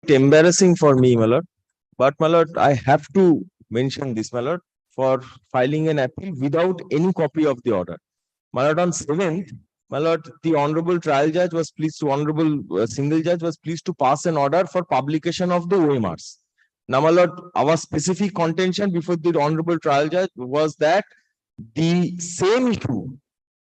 embarrassing for me, my lord. But my lord, I have to mention this, my lord, for filing an appeal without any copy of the order. My lord, on 7th, my lord, the honorable trial judge was pleased to, honorable single judge was pleased to pass an order for publication of the OMRs. Now, my lord, our specific contention before the honorable trial judge was that the same issue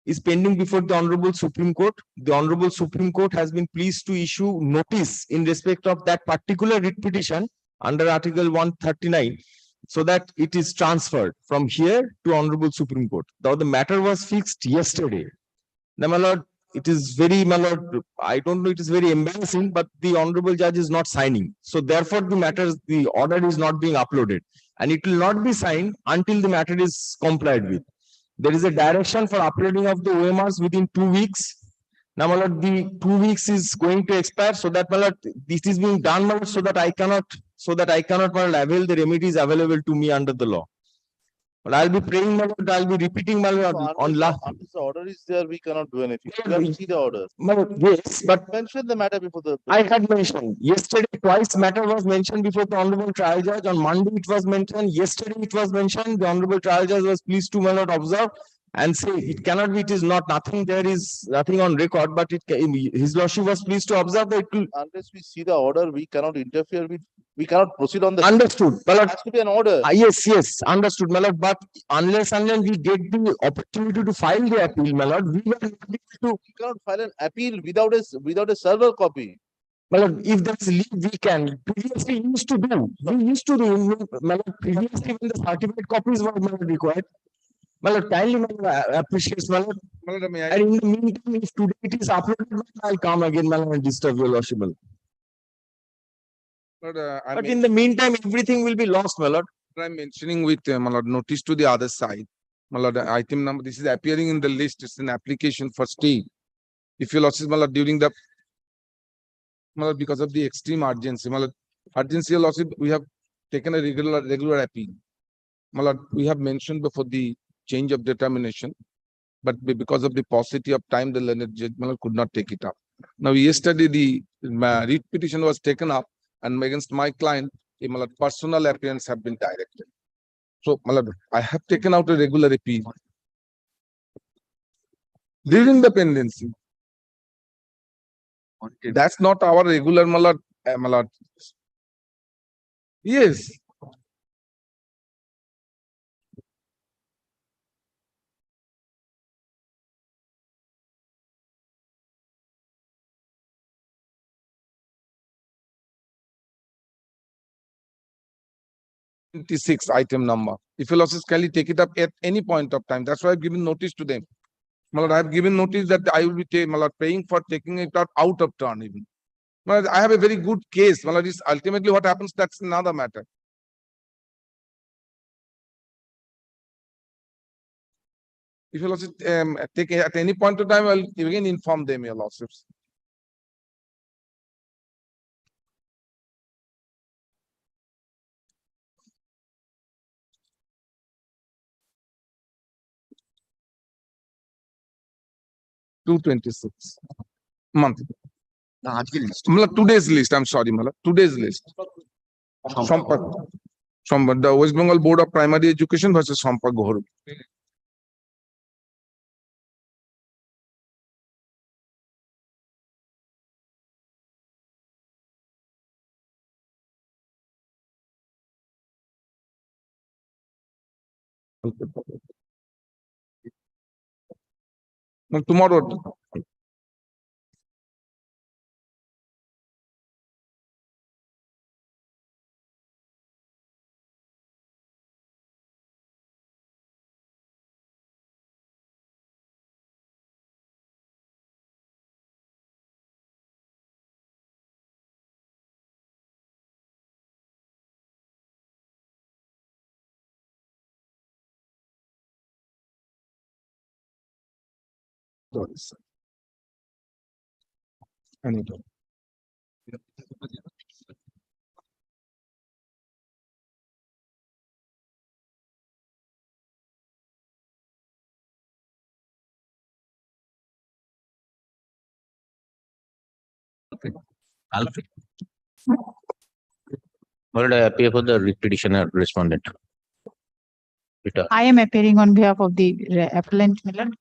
is pending before the Honorable Supreme Court. The Honorable Supreme Court has been pleased to issue notice in respect of that particular writ petition under Article 139, so that it is transferred from here to Honorable Supreme Court. Though the matter was fixed yesterday. Now, my lord, it is very, my lord, I don't know, it is very embarrassing, but the Honorable Judge is not signing. So therefore, the order is not being uploaded, and it will not be signed until the matter is complied with. There is a direction for uploading of the OMRs within 2 weeks. Now, my lord, the 2 weeks is going to expire, so that, my lord, this is being done, my lord, so that I cannot, my lord, avail the remedies available to me under the law. But I'll be praying, my lord, I'll be repeating, my lord, on last. Until the order is there, we cannot do anything. We have to see the order. My lord, yes, but Mention the matter before the. I had mentioned yesterday, twice matter was mentioned before the honorable trial judge. On Monday it was mentioned, yesterday it was mentioned. The honorable trial judge was pleased to, my lord, observe and say it cannot be, it is not, nothing, there is nothing on record, but his lordship was pleased to observe that it will. Unless we see the order, we cannot interfere with, we cannot proceed on the. Understood, my lord. It has to be an order. Yes, understood, my lord. But unless we get the opportunity to file the appeal, my lord, we were not able to. We cannot file an appeal without a server copy. Well, if there's leave, we can. Previously, we used to do. Previously, when the certified copies were required. Well, kindly appreciate. And in the meantime, if today it is uploaded, I'll come again, and disturb your lordship. But in the meantime, everything will be lost, my lord. I'm mentioning with notice to the other side. Item number, this is appearing in the list. It's an application for stay. If you lost it, during the because of the extreme urgency, we have taken a regular appeal. We have mentioned before the change of determination, but because of the paucity of time, the learned judge could not take it up. Now, yesterday the writ petition was taken up, and against my client, personal appearance have been directed. So, I have taken out a regular appeal during the pendency. That's not our regular Yes. Item number. If your losses, can you take it up at any point of time? That's why I've given notice to them. I have given notice that I will be paying for taking it out of turn even. I have a very good case. Ultimately, what happens, that's another matter. If you losses take it at any point of time, I'll again inform them your losses. $226 month. Today's list. I'm sorry, today's list. From the West Bengal Board of Primary Education versus Sompak Gohar. Tomorrow. Anytime. Alfred. My lord, I appear for the petitioner respondent. I am appearing on behalf of the appellant, my lord.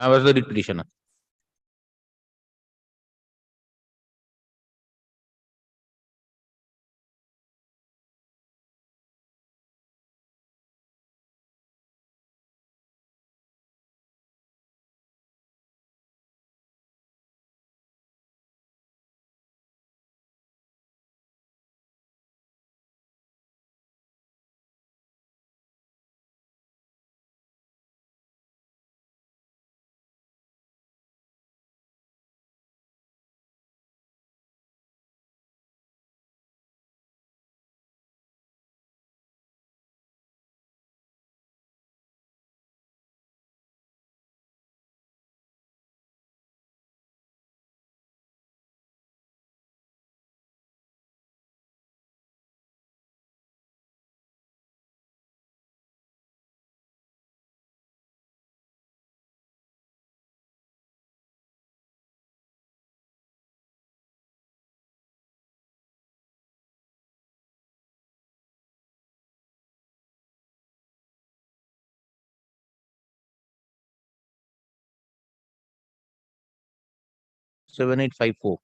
I was the writ petitioner. Seven eight five four.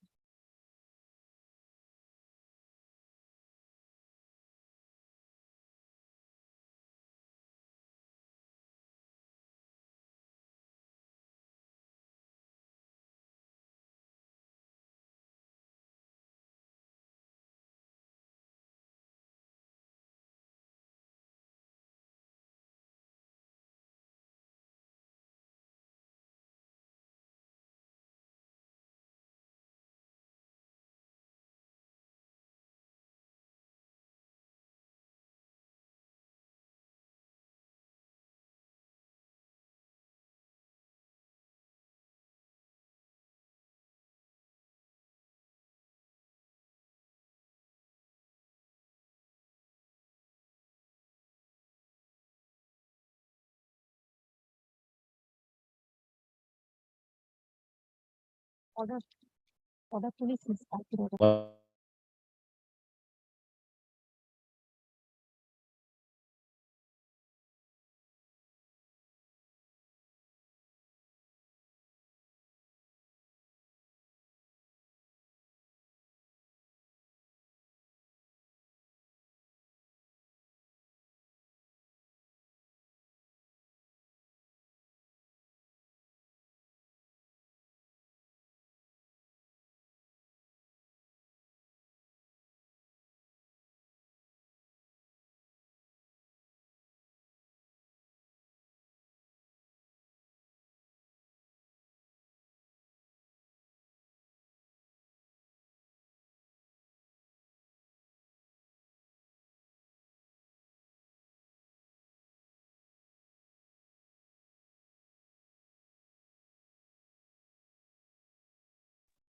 Order police inspector.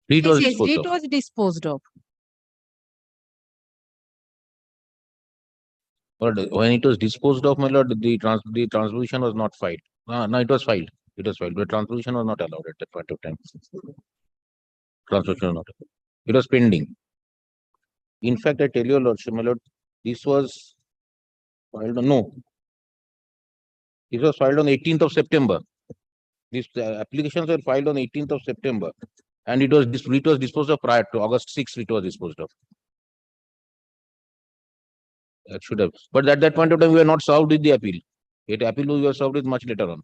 Writ was Yes, disposed it of. was disposed of. But when it was disposed of, my lord, the transposition was not filed. No, it was filed. It was filed, but transposition was not allowed at that point of time. Transposition was not. It was pending. In fact, I tell your lordship, my lord, this was filed on, no. This was filed on 18th of September. These applications were filed on 18th of September. And it was disposed of prior to August 6th, it was disposed of. That should have. But at that point of time, we were not served with the appeal. It appeal we were served with much later on.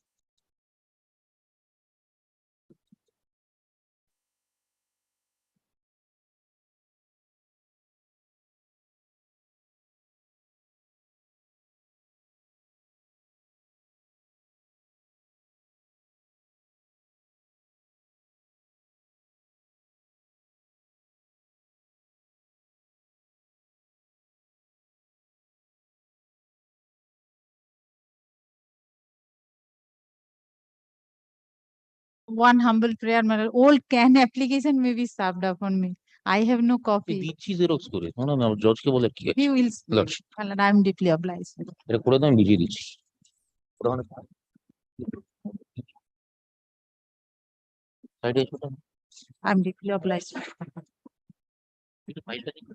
one humble prayer, my lord. Old can application may be served upon me. I have no copy. দিচ্ছি xerox করে না না জজকে বলে কি আছে He will speak. Lordship. My lord, I am deeply obliged. এটা করে তো আমি বুঝিয়ে দিচ্ছি সাইডে এসো তো। I am deeply obliged. একটু ফাইলটা দিন।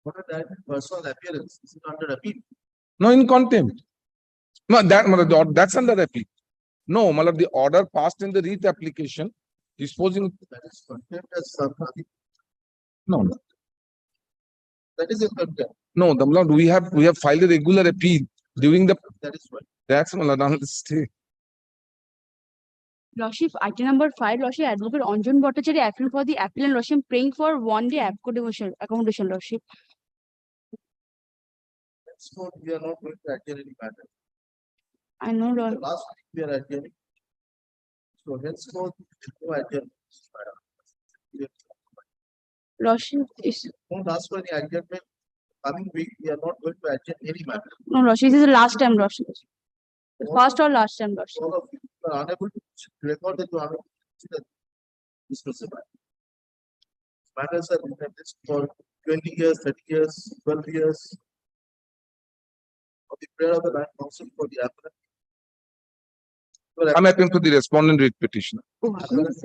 What a direct personal appearance. Is it under appeal? No, in contempt. No, that, my lord, that's under appeal. No, my lord, the order passed in the writ application disposing, That is contempt as something. no, That is in contempt. no, the, my lord, we have filed a regular appeal during the, That is right. that's, my lord, on the stay. Lordship, item number 5, Lordship, Advocate Anjan Bhattacharya appeal for the appeal and Lordship praying for 1 day accommodation, Lordship. Henceforth, we are not going to adjourn any matter. I know, The Lord. last week we are adjourning. So henceforth, there will no adjournment. Lordship is, Don't ask for any adjournment. Coming week, we are not going to adjourn any matter. no, Lordship, this is the last time, Lordship. The first or last time, Lordship. All of you are unable to record that you are unable to consider this procedure. Matters are in this for 20 years, 30 years, 12 years. Of the prayer of the land council for the applicant. I'm appealing for the respondent writ petitioner. Matters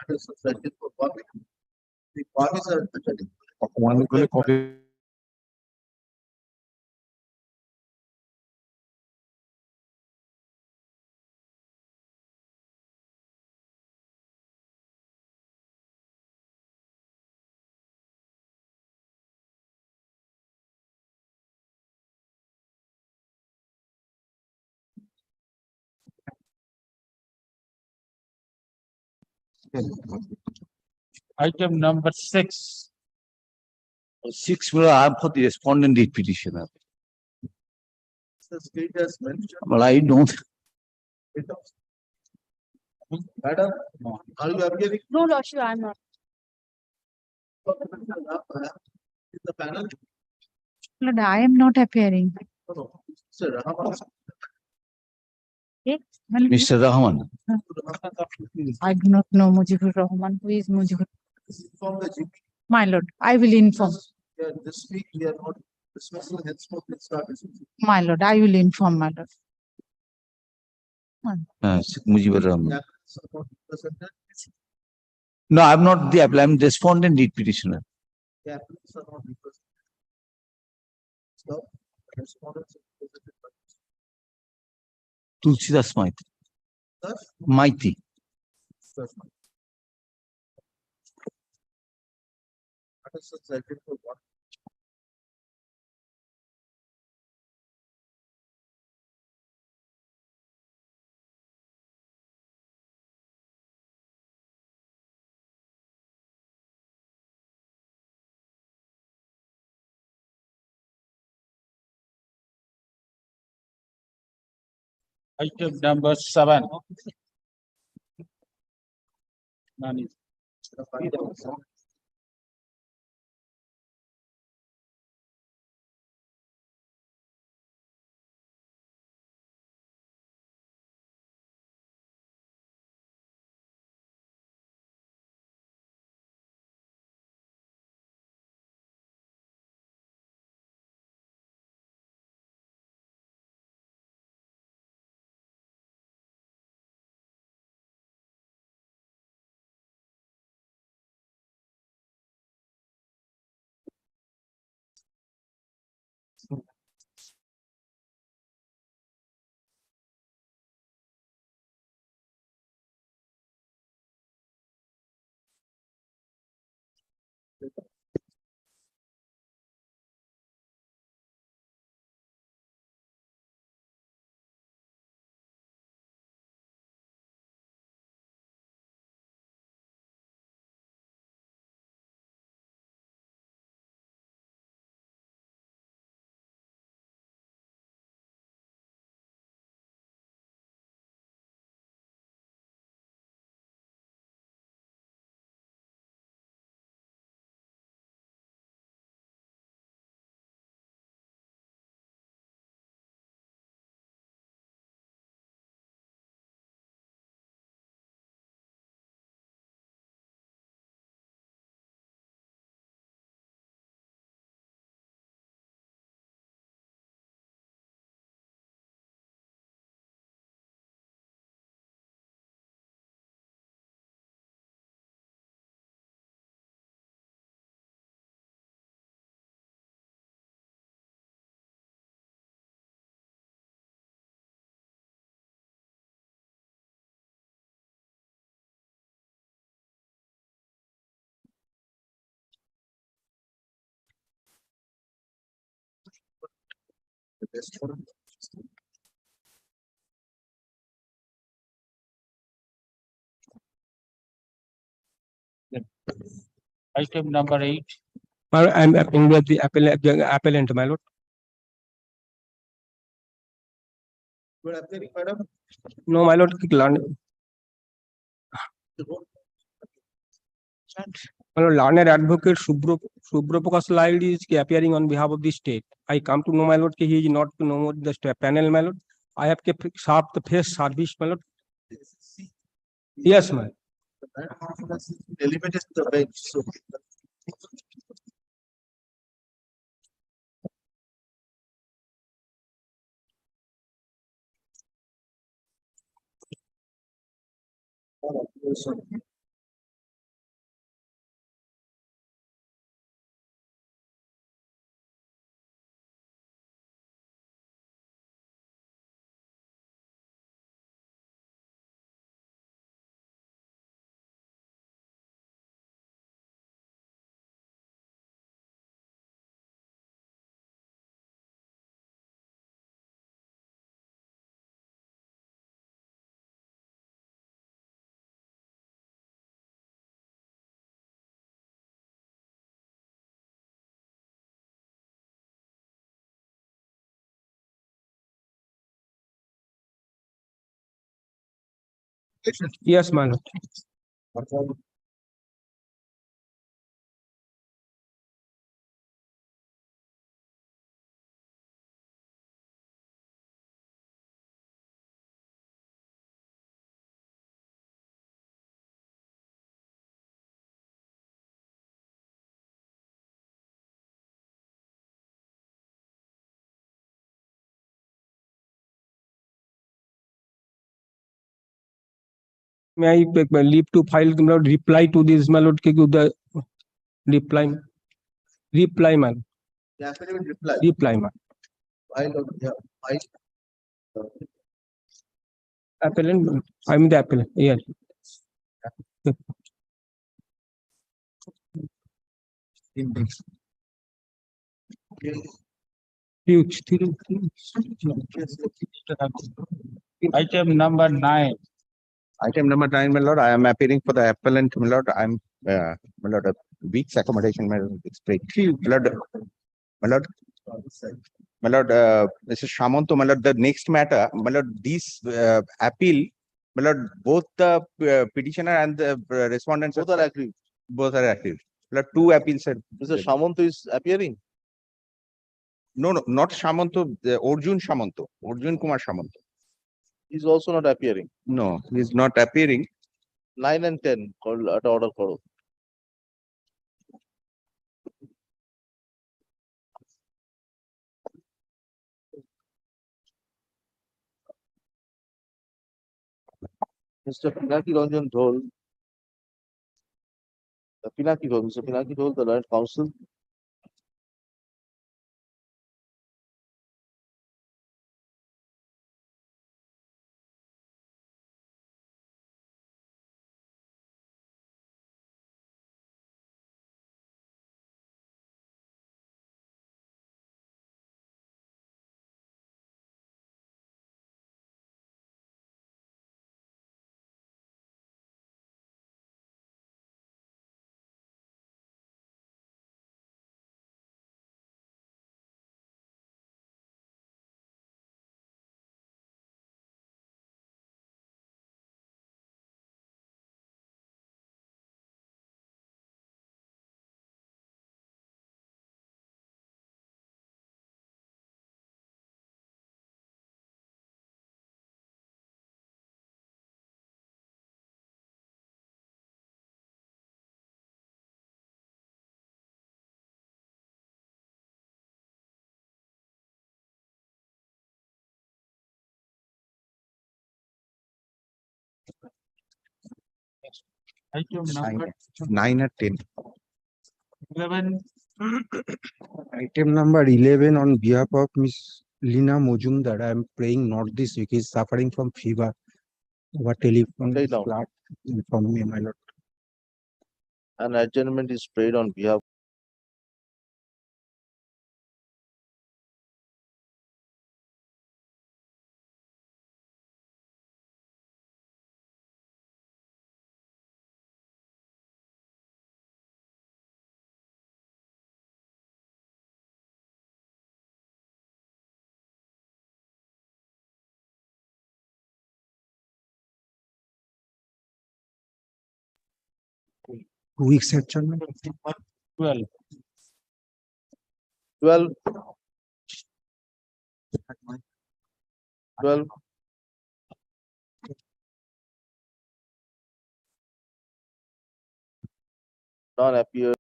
are settled for 1 week. The parties are attending. One copy. Item number 6. 6 will I am for the respondent writ petitioner. The state has mentioned. But I don't, Madam, are you appearing? No, Lordship, I am not. In the panel? Lord, I am not appearing. No. Sir, Rahman. My lord, Mr. Rahman. I do not know Mujibur Rahman. Who is Mujibur? Inform the GP. My lord, I will inform. Yeah, this week we are not dismissing henceforth, let's start dismissing. My lord, I will inform, my lord. Mujibur Rahman. Yeah, so not represented. No, I'm not the applicant, I'm the respondent writ petitioner. The applicants are not represented. So, respondents are represented by Tulsidas Maiti. Thus, Maiti. thus. Matters are settled for 1Item number 7. Nani. The best for him. Item number 8. I'm appealing with the appellant, my lord. You are appearing, madam? No, my lord, my lord, learned advocate Subro Prakash Lal is appearing on behalf of the state. I come to know, my lord, he is not to know the panel, my lord. I have kept sharp the face service, my lord. Yes, my. The man has elevated the bench, so. Yes, my lord. May I leave to file, my lord, reply to this, my lord, the reply, my lord, The affidavit reply. reply, my I don't, yeah, I. appellant. I'm the appellant. Yes. Huge. Item number 9. Item number 9, my lord, I am appearing for the appellant, my lord. My lord, a week's accommodation, my lord, it's great. My lord, Mr. Shamanto, my lord, the next matter, my lord, this appeal, my lord, both the petitioner and the respondents. Both are agreed. Both are active. My lord, two appeals are. Mr. Shamanto is appearing. No, not Shamanto, Arjun Shamanto, Arjun Kumar Shamanto. He's also not appearing. No, he's not appearing. 9 and 10 called at order call. Mr. Pinaki Ranjan Dhol. Mr. Pinaki Dhol, the Land Council. Item number 9 or 10. 11. Item number 11 on behalf of Miss Lina Mojumdar. I am praying not this week. He is suffering from fever. What telephone Lay down. clerk informed me, my lord. An adjournment is prayed on behalf weeks at Chairman. 12. 12. 12. Non-appear.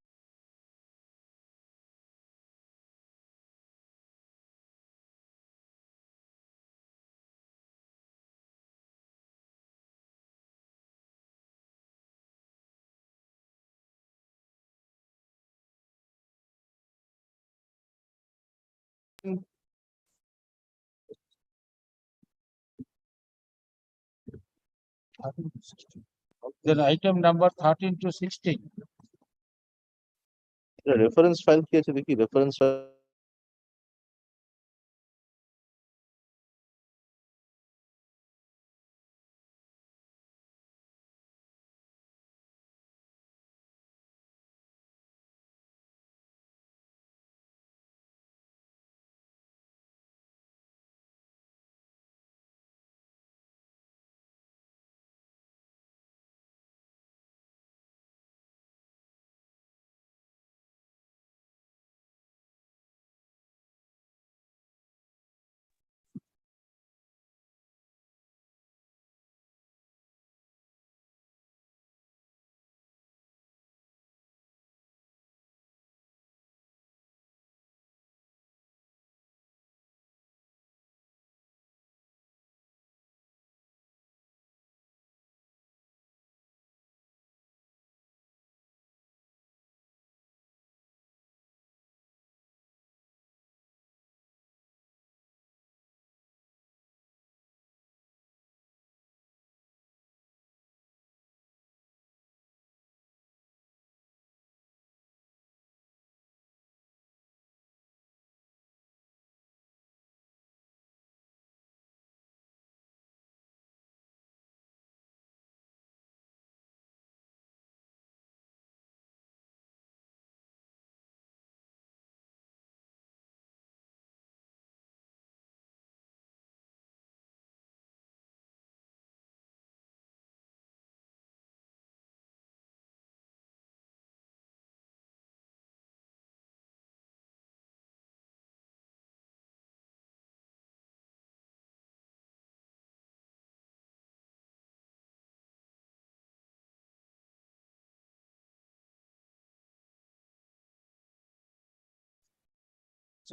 Then item number 13 to 16. Reference file কি আছে দেখি reference file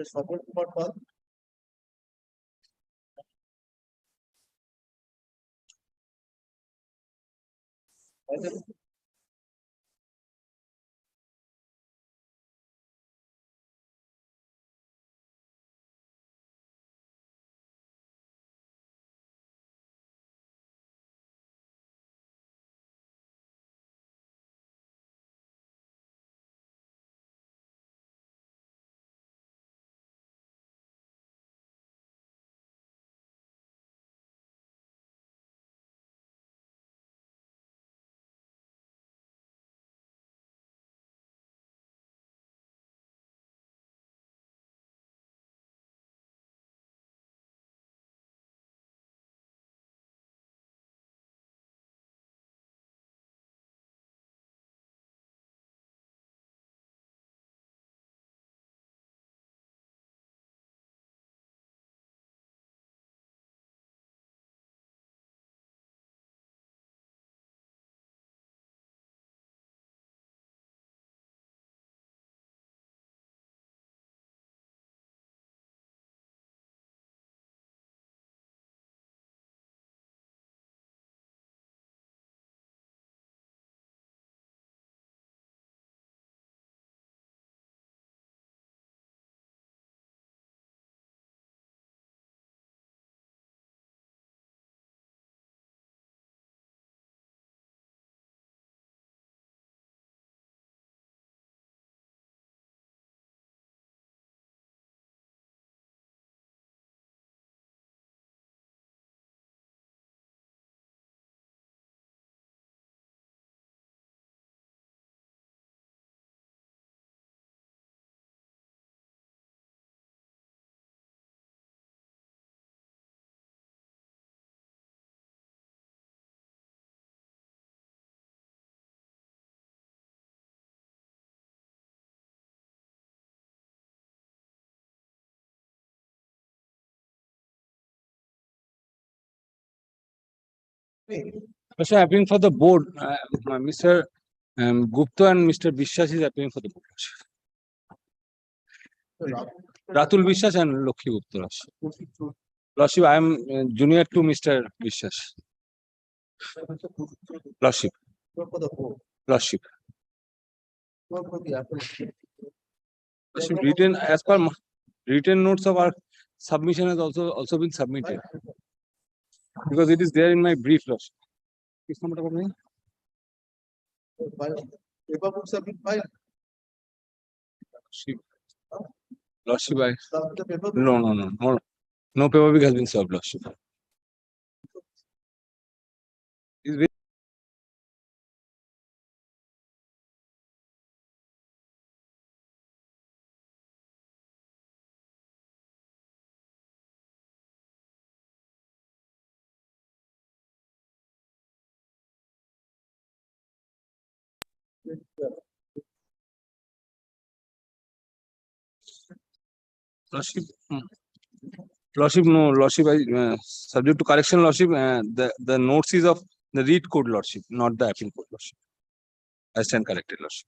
support for Paul. Also appearing for the board, Mr. Gupta and Mr. Vishwas is appearing for the board. Ratul Vishwas and Lokhi Gupta. Lordship, I am junior to Mr. Vishwas. Lordship, For the board, Lordship. for the appellate. Lordship, written as per written notes of our submission has also been submitted. Because it is there in my brief, Lordship. Kiss number about me? Paper books have been filed. Lordship, The paper. no paper big has been served, Lordship. Lordship, no, Lordship, subject to correction, Lordship, the notes is of the read code, Lordship, not the appeal code, Lordship. I stand corrected, Lordship.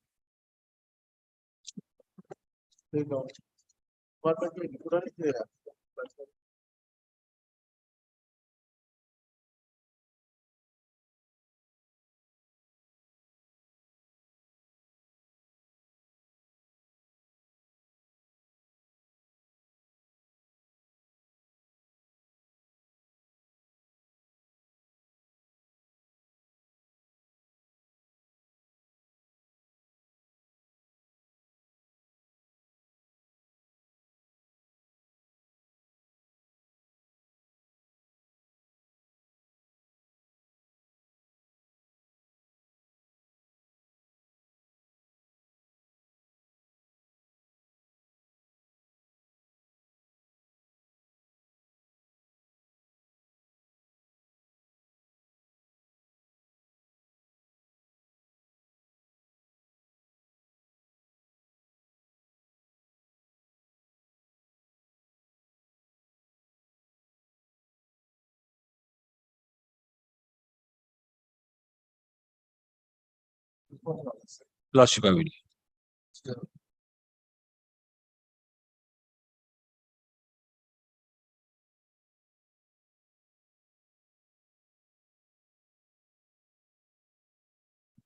Lordship, I will.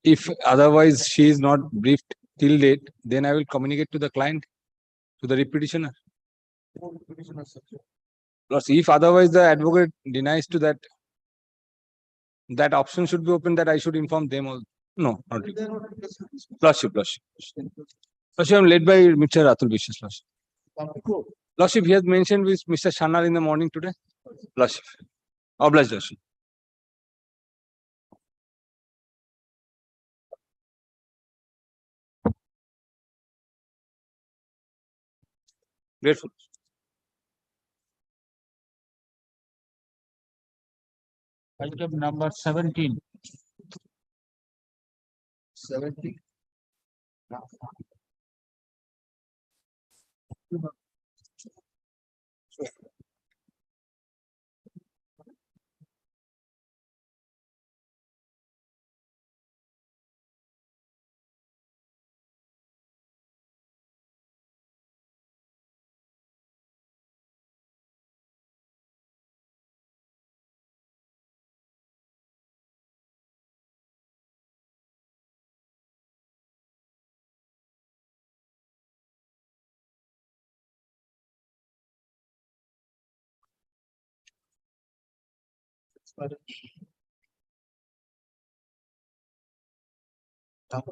If otherwise she is not briefed till date, then I will communicate to the client, to the repetitioner. Lordship, if otherwise the advocate denies to that, that option should be open that I should inform them all. No, not really. Lordship. Lordship, I am led by Mr. Ratul Vishwas, Lordship. Lordship, he has mentioned with Mr. Shanar in the morning today. Lordship. Obliged, Lordship. Grateful. Item number 17. 70.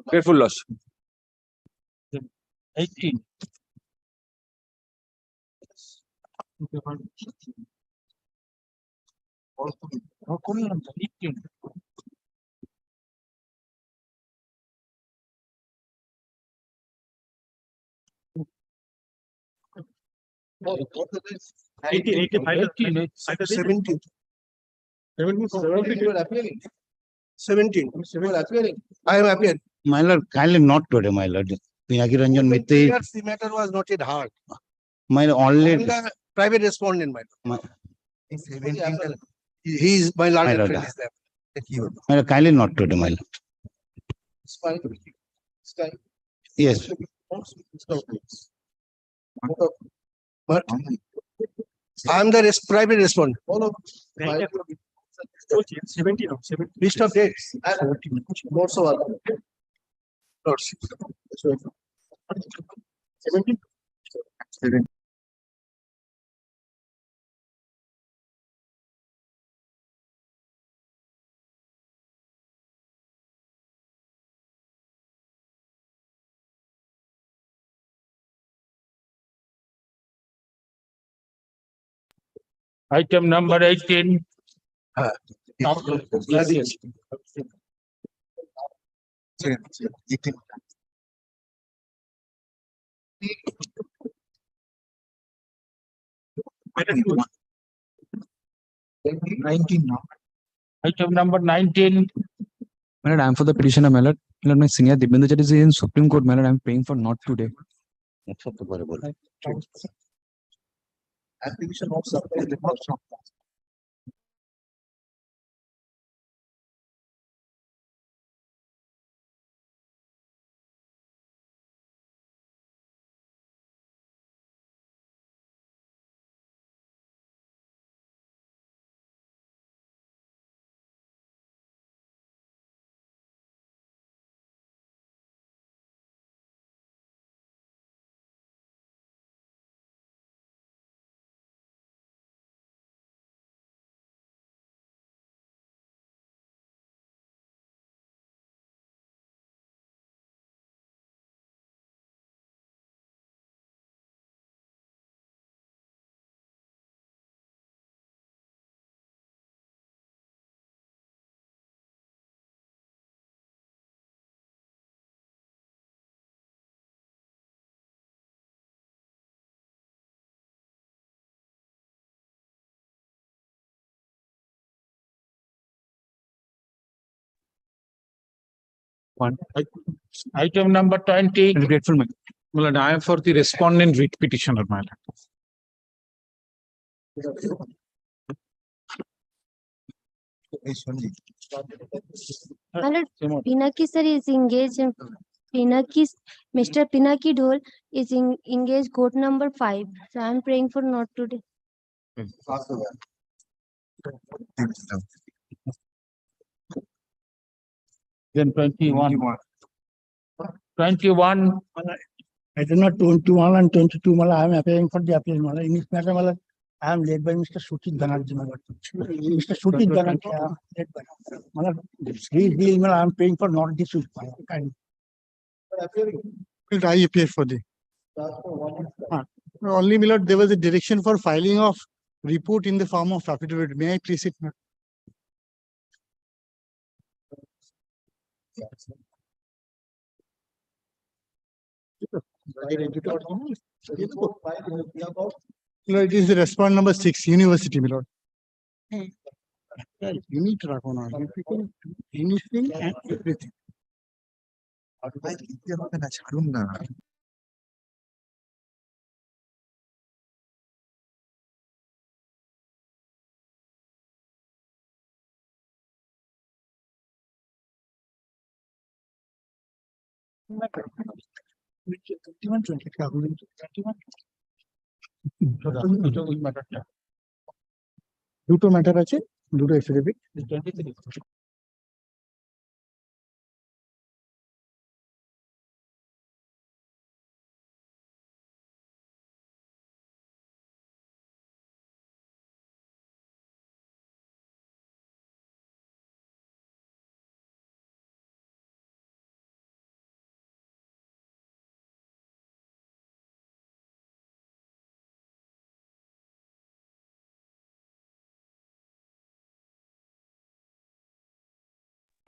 Grateful, Lordship. 18. No, 18. What the rest? 18. 17. 17 you are appealing. 17. You are appealing. I am appealing. My lord, kindly not today, my lord. Pinaki Ranjan Mitte, The matter was not yet heard. my I am only, the private respondent, my lord. my, He is my larger lord. friend is there. My lord, kindly not today, my lord. It's fine. It's fine. Yes. But I'm the private respondent. All of list of dates. Lots of other. Lots. 17. Item number 18. Item number 19. My lord, I'm for the petitioner, my lord. My lord, my senior Dibendra is in Supreme Court, my lord. I'm praying for not today. Acceptable. Application of supply reports. Item number 20. I'm grateful, my lord. I am for the respondent writ petitioner, my lord. My lord, Pinaki sir is engaged in Mr. Pinaki Dhol is engaged court number 5. So I'm praying for not today. Then 21. 21. Item number 21 and 22, I am appearing for the appeal. In this matter, I am led by Mr. Suchit Banerjee. Mr. Suchit Banerjee, I am led by. He is I am paying for not this week. I appear for the. Only, my lord, there was a direction for filing of report in the form of affidavit. May I please it? No, it is the respond number 6, university, my lord. You need to recognize anything and everything. দুটো matter আছে, দুটো affidavit.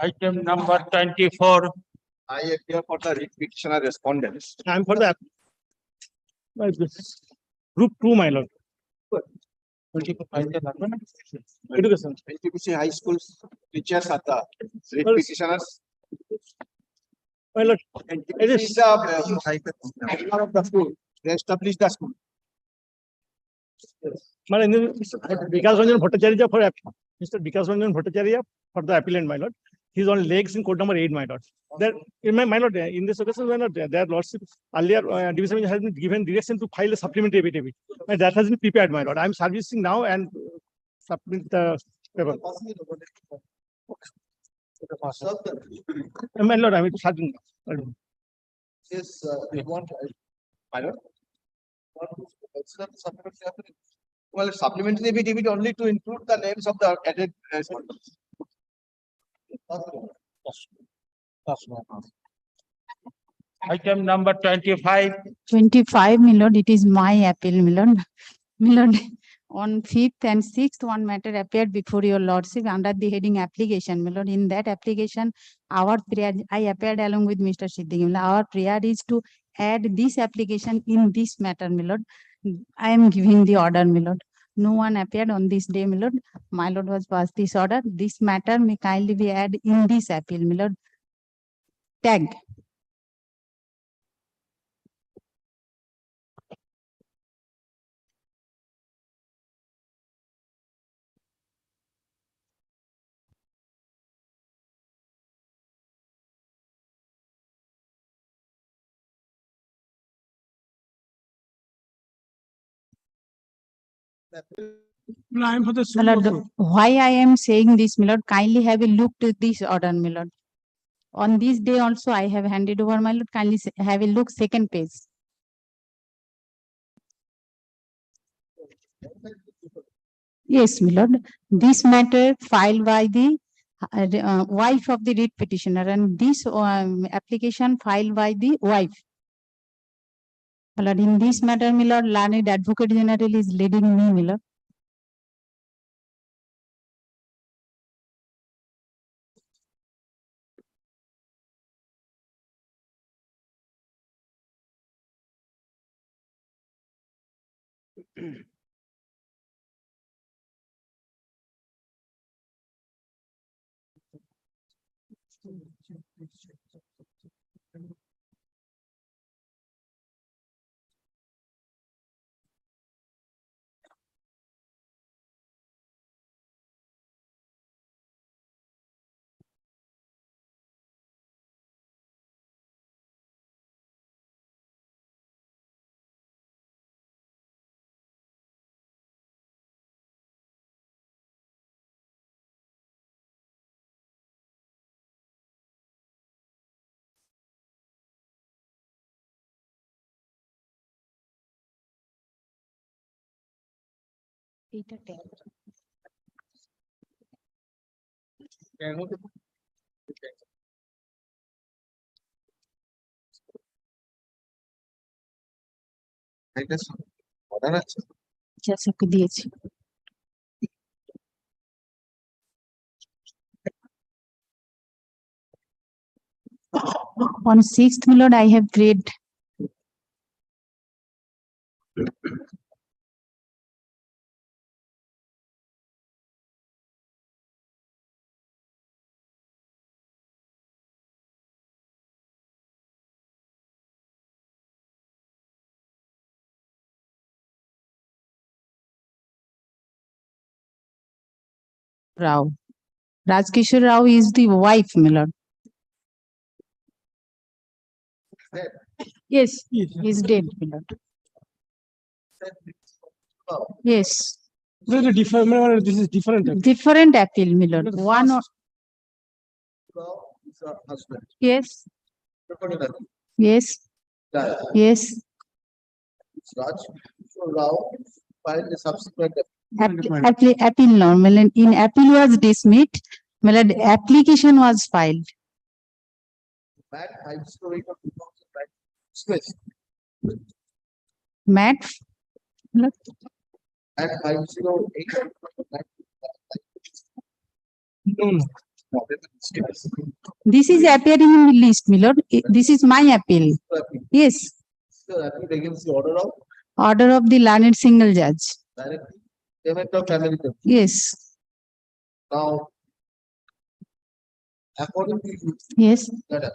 Item number 24. I appear for the writ petitioner respondents. I am for the group 2, my lord. Education. NTPC high school teachers are the writ petitioners. My lord, It is the owner of the school. They established the school. Vikas Ranjan Bhattacharya for Mr. Vikas Ranjan Bhattacharya for the appellant, my lord. He's on legs in court number 8, my lord. There, in my lord, in this occasion, my lord, their lordship earlier division bench has been given direction to file a supplementary affidavit, and that has been prepared, my lord. I'm servicing now and submit the paper. My lord, I'm serving. Yes, you want, my lord? Consider the supplementary affidavit. Well, supplementary affidavit only to include the names of the added. Item number 25. 25, my lord, it is my appeal, my lord. My lord, on 5th and 6th, one matter appeared before your lordship under the heading application, my lord. In that application, our prayer, I appeared along with Mr. Siddiqui. My lord. Our prayer is to add this application in this matter, my lord. I am giving the order, my lord. No one appeared on this day, my lord. My lord was passed this order. This matter may kindly be added in this appeal, my lord. Tag. No, I'm for the. My lord, why I am saying this, my lord, kindly have a look to this order, my lord. On this day also, I have handed over, my lord, kindly have a look, second page. Yes, my lord, this matter filed by the wife of the writ petitioner, and this application filed by the wife. My lord, in this matter, my lord, learned advocate general is leading me, my lord. Just দিয়েছি। On 6th, my lord, I have prayed. Rao. Rajkishore Rao is the wife, my lord. Yes, he's dead, my lord. Yes. This is different, my lord, this is different. Different appeal, my lord. One or yes, yes, yes. Raj, so Rao filed a subsequent. Appeal no, my lord. In appeal was dismissed, my lord, application was filed. Matt 508 of 2009. Dismissed. Matt, my lord. At 508 of 2009. This is appearing in the list, my lord. This is my appeal. Yes. So appeal against the order of Order of the learned single judge. directly payment of family. Yes. Now, according to you, Yes. that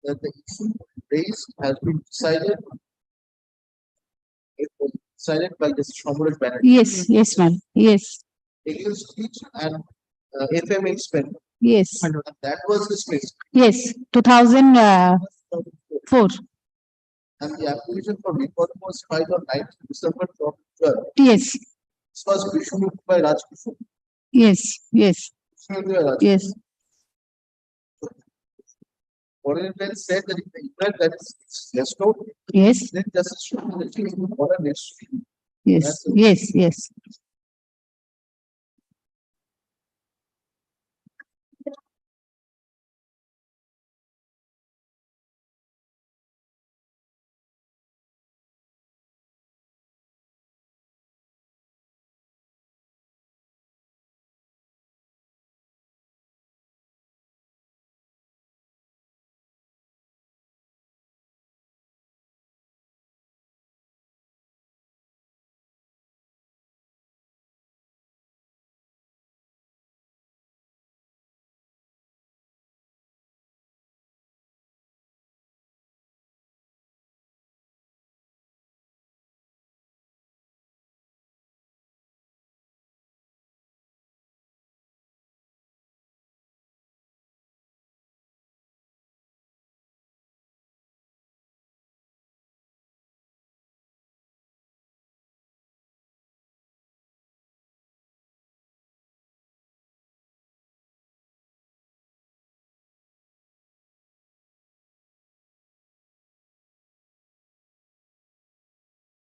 the issue raised has been decided. It was decided by the Hon'ble panel. Yes. Yes, ma'am. Yes. against each and FM spent. Yes, And that was dismissed. yes, 2004. And the application for report was filed on 9th December 2012. Yes, This was issued by Raj Kishore. yes, yes, Issued by Raj. yes. What it then said that if the event that is left out, Yes, then justice should be actually what a next. yes, yes, yes.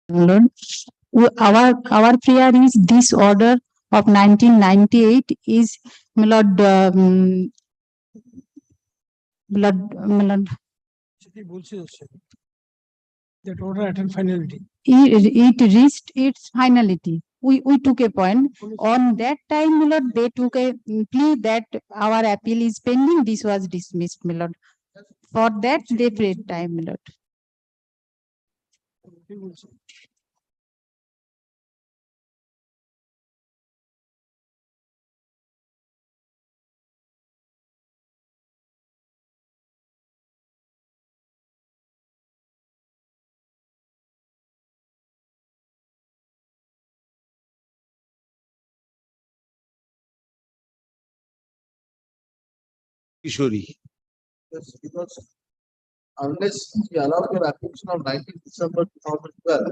Lord, our prayer is this order of 1998 is, my Lord, my Lord, That order at finality. it reached its finality. We took a point. On that time, my Lord, they took a plea that our appeal is pending. This was dismissed, my Lord. For that, they prayed time, my Lord. Kishori. Yes, because unless we allow your application of 19th December 2012,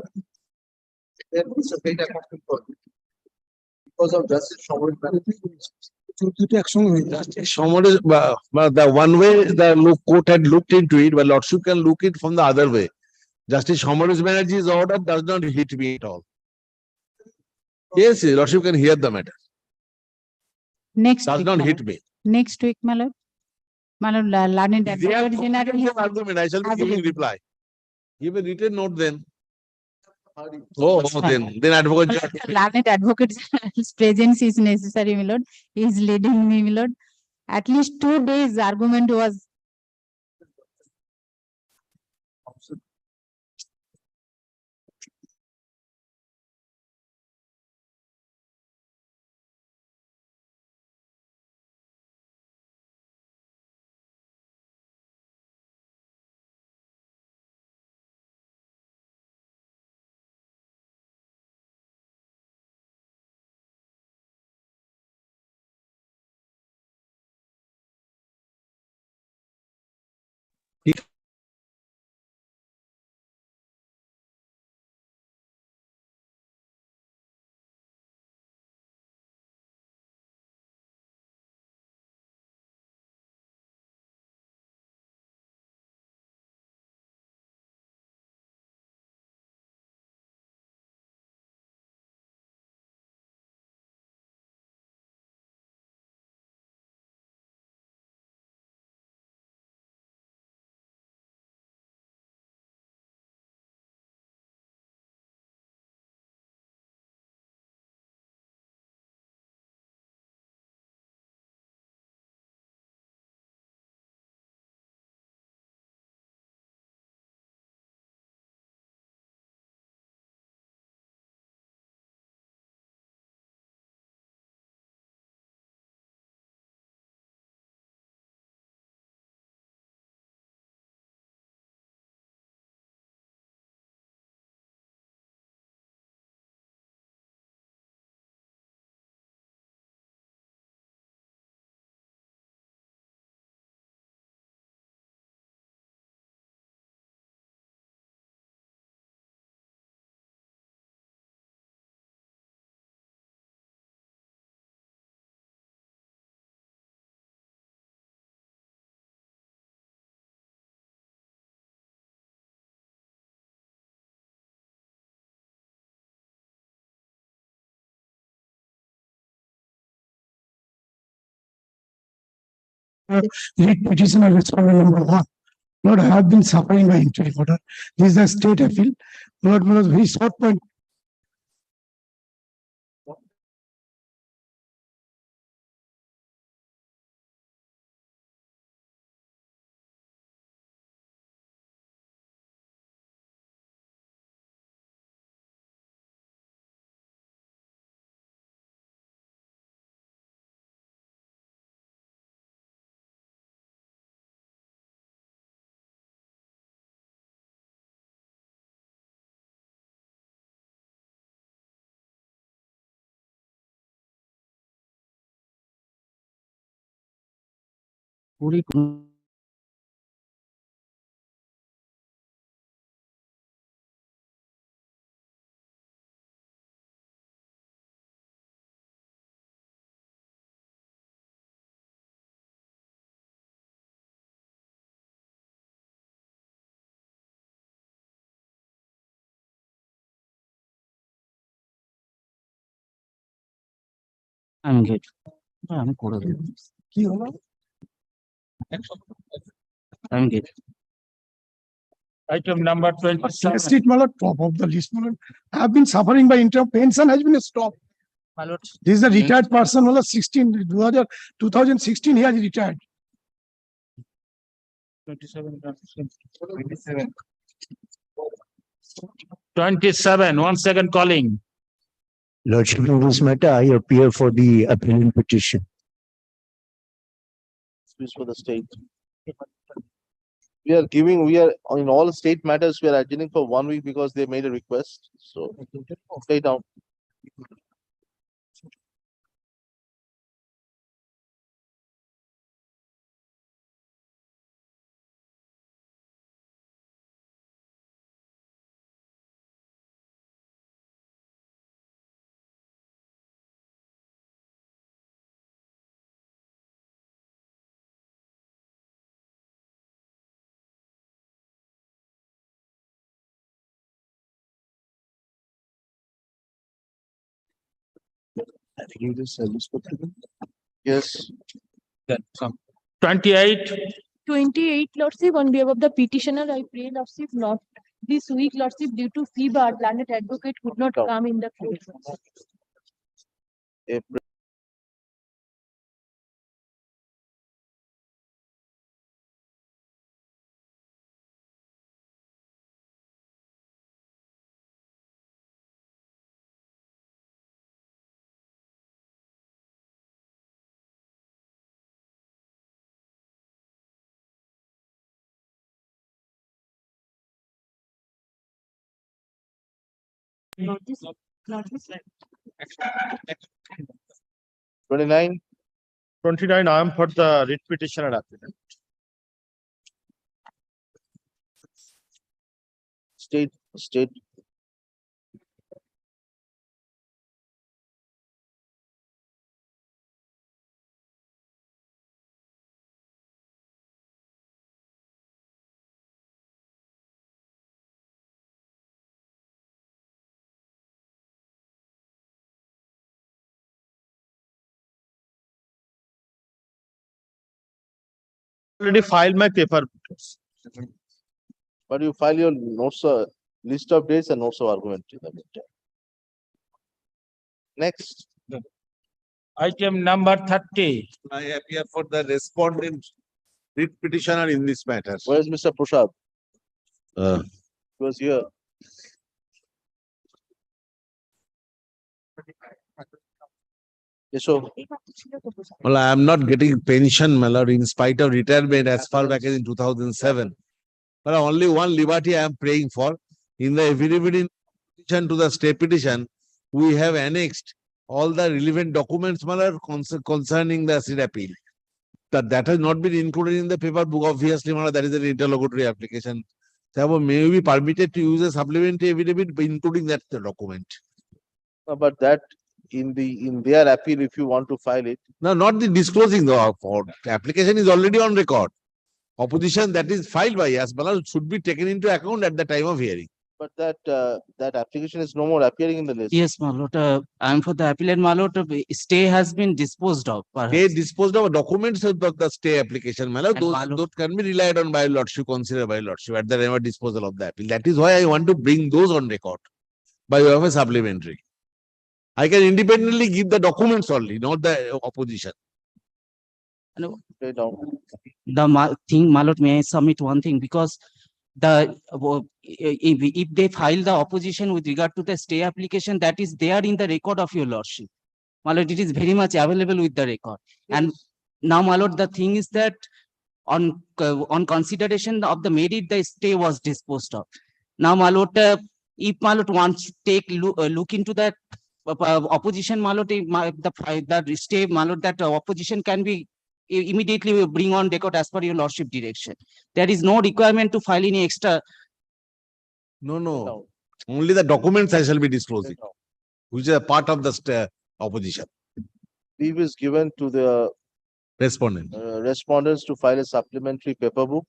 then it's a great accounting for you. Because of justice Soumen. The one way the court had looked into it, but Lordship can look it from the other way. Justice Honoris Banerjee's order does not hit me at all. Yes, Lordship can hear the matter. Next Does week, not my hit Lord. me. Next week, my Lord. My Lord, learned They have advocate general. argument. I shall be giving Available. reply. Give a written note then. Oh, then advocate. Learned advocate general's presence is necessary, my Lord. He is leading me, my Lord. At least 2 days argument was Lead petitioner respondent number 1. Lord, I have been suffering by interim order. This is a state appeal. Lord, very short point. I'm good. I'm good. কি হলো? I'm good. Item number Last 27. street malad, top of the list malad. I have been suffering by interim. Pension has been stopped. My lord. This is a retired person, malad 2016 he has retired. 27. 27. 1 second calling. Lordship, in this matter, I appear for the appellant petition. Please for the state. We are in all state matters, we are adjourning for 1 week because they made a request. So stay down. Yes. Then come. 28. 28, Lordship, on behalf of the petitioner, I pray, Lordship, not this week, Lordship, due to fever, planet advocate could not come in the court. April. Notice. 29. 29. I am for the writ petitioner applicant. State. Already filed my paper. But you file your notes, list of dates and notes of argument. in the meantime. Next. Item number 30. I appear for the respondent writ petitioner in this matter. Where is Mr. Prasad? Uh, He was here. Yes, so Well, I am not getting pension, my lord, in spite of retirement as far back as in 2007. But only one liberty I am praying for. In the affidavit in petition to the state petition, we have annexed all the relevant documents, my lord, concerning the state appeal. That has not been included in the paper book, obviously, my lord, that is an interlocutory application. Therefore, may we be permitted to use a supplementary affidavit including that document. but that in their appeal, if you want to file it, No, not the disclosing the application is already on record. Opposition that is filed by us, Malal, should be taken into account at the time of hearing. But that application is no more appearing in the list. Yes, my lord, I am for the appellate, my lord, stay has been disposed of. They Perhaps. disposed of documents of the stay application, my lord. And my lord- Those can be relied on by lordship, considered by lordship at the time of disposal of the appeal. That is why I want to bring those on record by way of a supplementary. I can independently give the documents only, not the opposition. Straight down. Thing, my lord, may I submit one thing, because if they file the opposition with regard to the stay application, that is there in the record of your lordship. My lord, it is very much available with the record. And now, my lord, the thing is that on consideration of the merit, the stay was disposed of. Now, my lord, if my lord wants to take look into that opposition, my lord, the stay, my lord, that opposition can be immediately bring on record as per your lordship direction. There is no requirement to file any extra. No. Only the documents I shall be disclosing, which is a part of the opposition. Leave is given to the Respondent. respondents to file a supplementary paper book.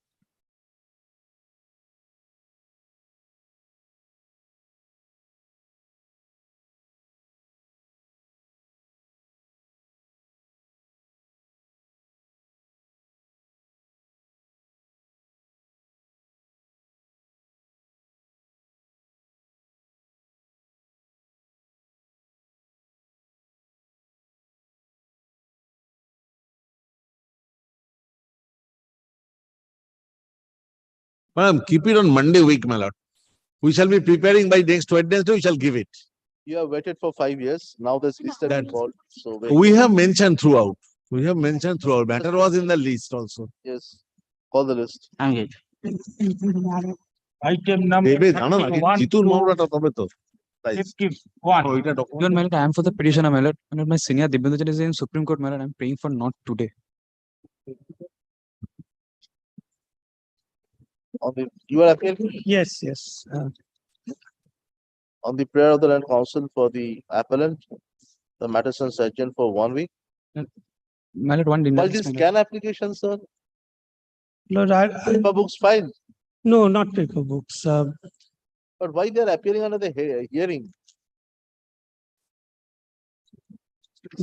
Madam, keep it on Monday week, my lord. We shall be preparing by next Wednesday, we shall give it. You have waited for 5 years. Now the list has been called. So We have mentioned throughout. Matter was in the list also. yes, call the list. I'm good. Item number দেবে জানো না 31 জিতুর to মামলাটা তবে তো 51. ওইটা Even my lord, I am for the petitioner, my lord. My lord, my senior Dibbendu is in Supreme Court, my lord. I am praying for not today. You are appealing Yes. on the prayer of the land council for the appellant. The matter is adjourned for 1 week. My lord, one Why denial. this scan application, sir? Lord, Paper books fine, no, not paper books. but why they are appearing under the hearing?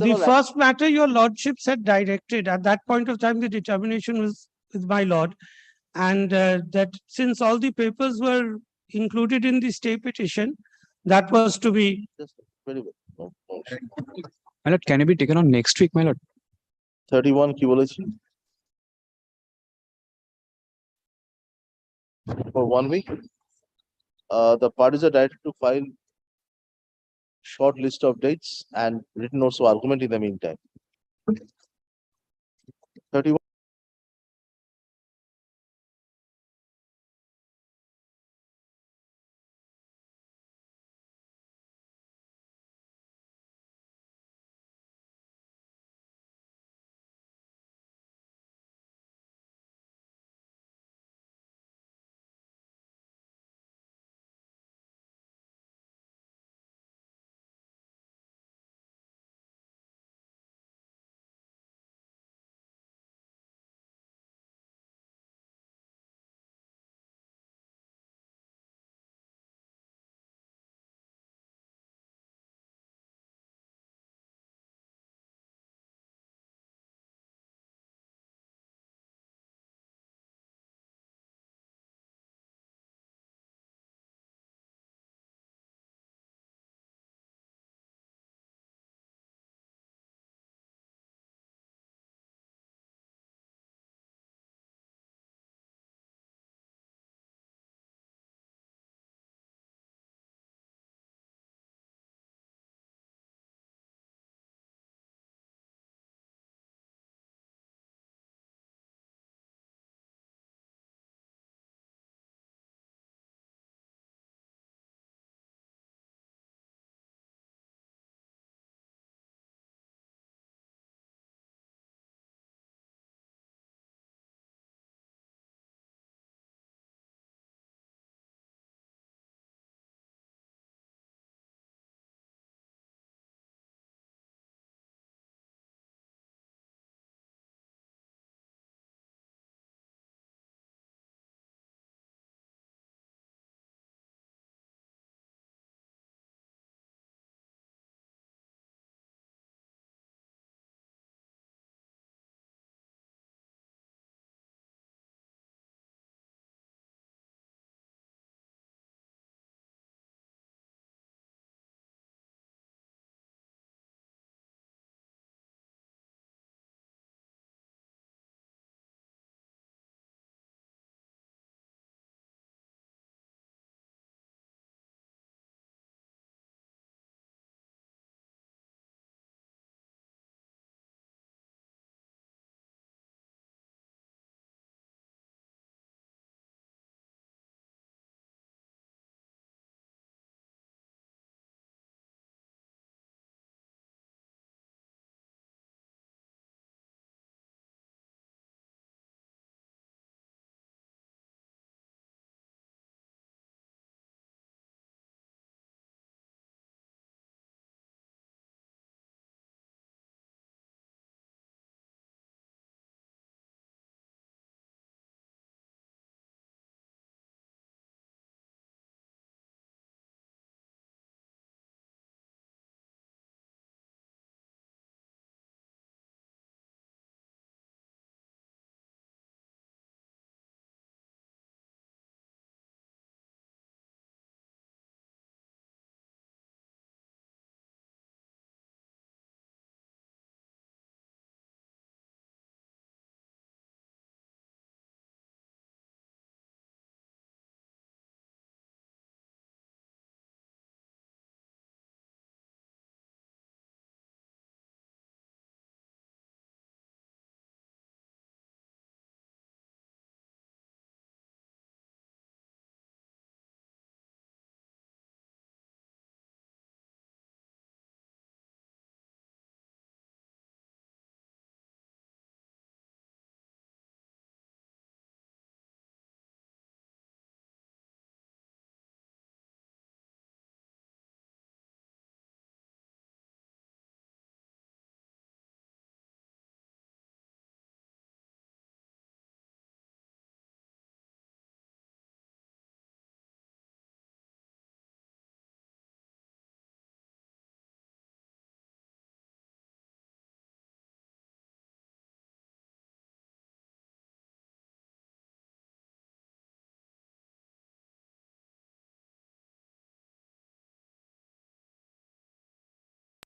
The first matter your lordship said directed. At that point of time, the determination was with my lord. And that since all the papers were included in the stay petition, that was to be. Just very well. No. My lord, can it be taken on next week, my lord? 31 cumulative for 1 week. The parties are directed to file short list of dates and written notes of argument in the meantime. 31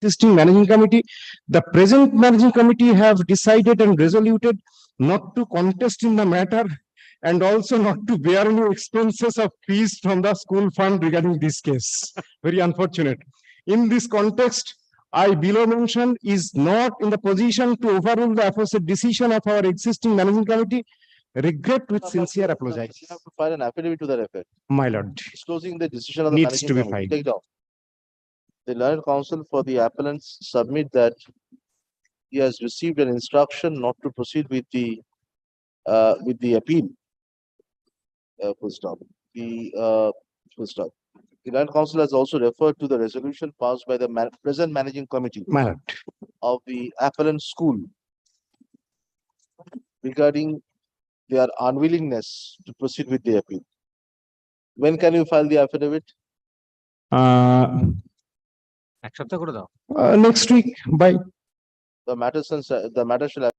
existing managing committee. The present managing committee have decided and resoluted not to contest in the matter and also not to bear any expenses of fees from the school fund regarding this case. Very unfortunate. In this context, I below mentioned is not in the position to overrule the aforesaid decision of our existing managing committee. Regret with sincere apologies. You have to file an affidavit to that effect, My lord, disclosing the decision of the needs managing to be committee. filed. Take down. The learned counsel for the appellants submit that he has received an instruction not to proceed with the appeal. Full stop. Full stop. The learned counsel has also referred to the resolution passed by the present managing committee My lord, of the appellant school regarding their unwillingness to proceed with the appeal. When can you file the affidavit? next week by The matter shall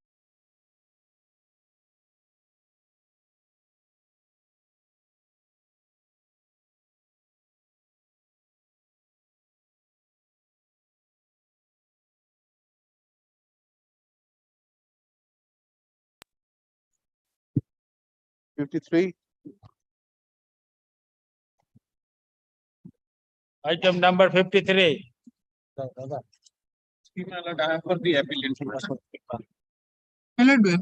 '53. Item number 53.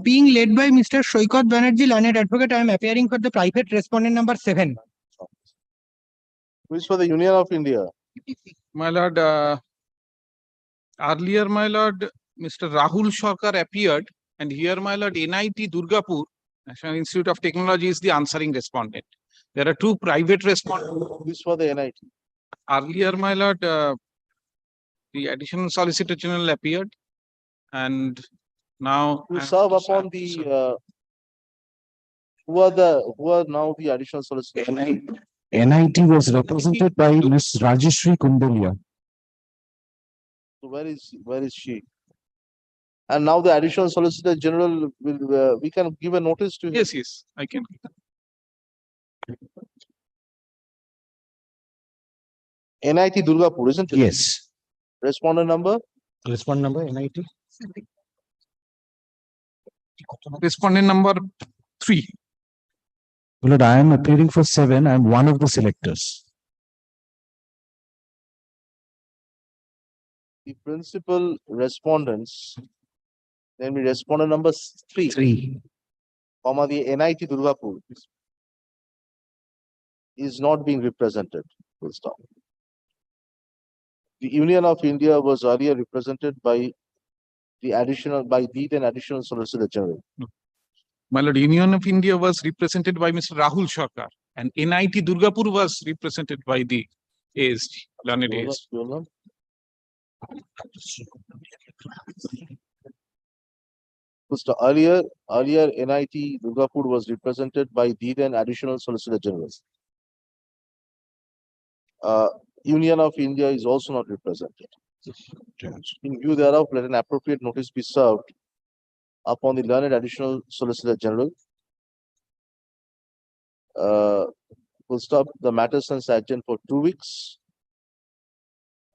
Being led by Mr. Shoykot Banerjee, learned advocate, I am appearing for the private respondent number 7. Who is for the Union of India? My lord, earlier, my lord, Mr. Rahul Sarkar appeared, and here, my lord, NIT Durgapur, National Institute of Technology, is the answering respondent. There are two private respondents. Who is for the NIT? Earlier, my lord, the additional Solicitor General appeared, and now To serve upon the who are now the additional solicitors? NIT was represented by Ms. Rajeshri Kundelia. So where is she? And now the additional solicitor general will we can give a notice to him. yes, I can. NIT Durgapur, isn't it? Yes. Respondent number? Respond number NIT. Respondent number 3. Lord, I am appearing for 7. I am one of the selectors. The principal respondents, then we respondent number 3, 3. comma the NIT Durgapur is not being represented. Full stop. The Union of India was earlier represented by the additional solicitor general. My lord, Union of India was represented by Mr. Rahul Sarkar, and NIT Durgapur was represented by the ASG, learned ASG. Earlier NIT Durgapur was represented by the then additional solicitor general. Union of India is also not represented. In view thereof, let an appropriate notice be served upon the learned additional solicitor general. Full stop. The matter stands adjourned for 2 weeks.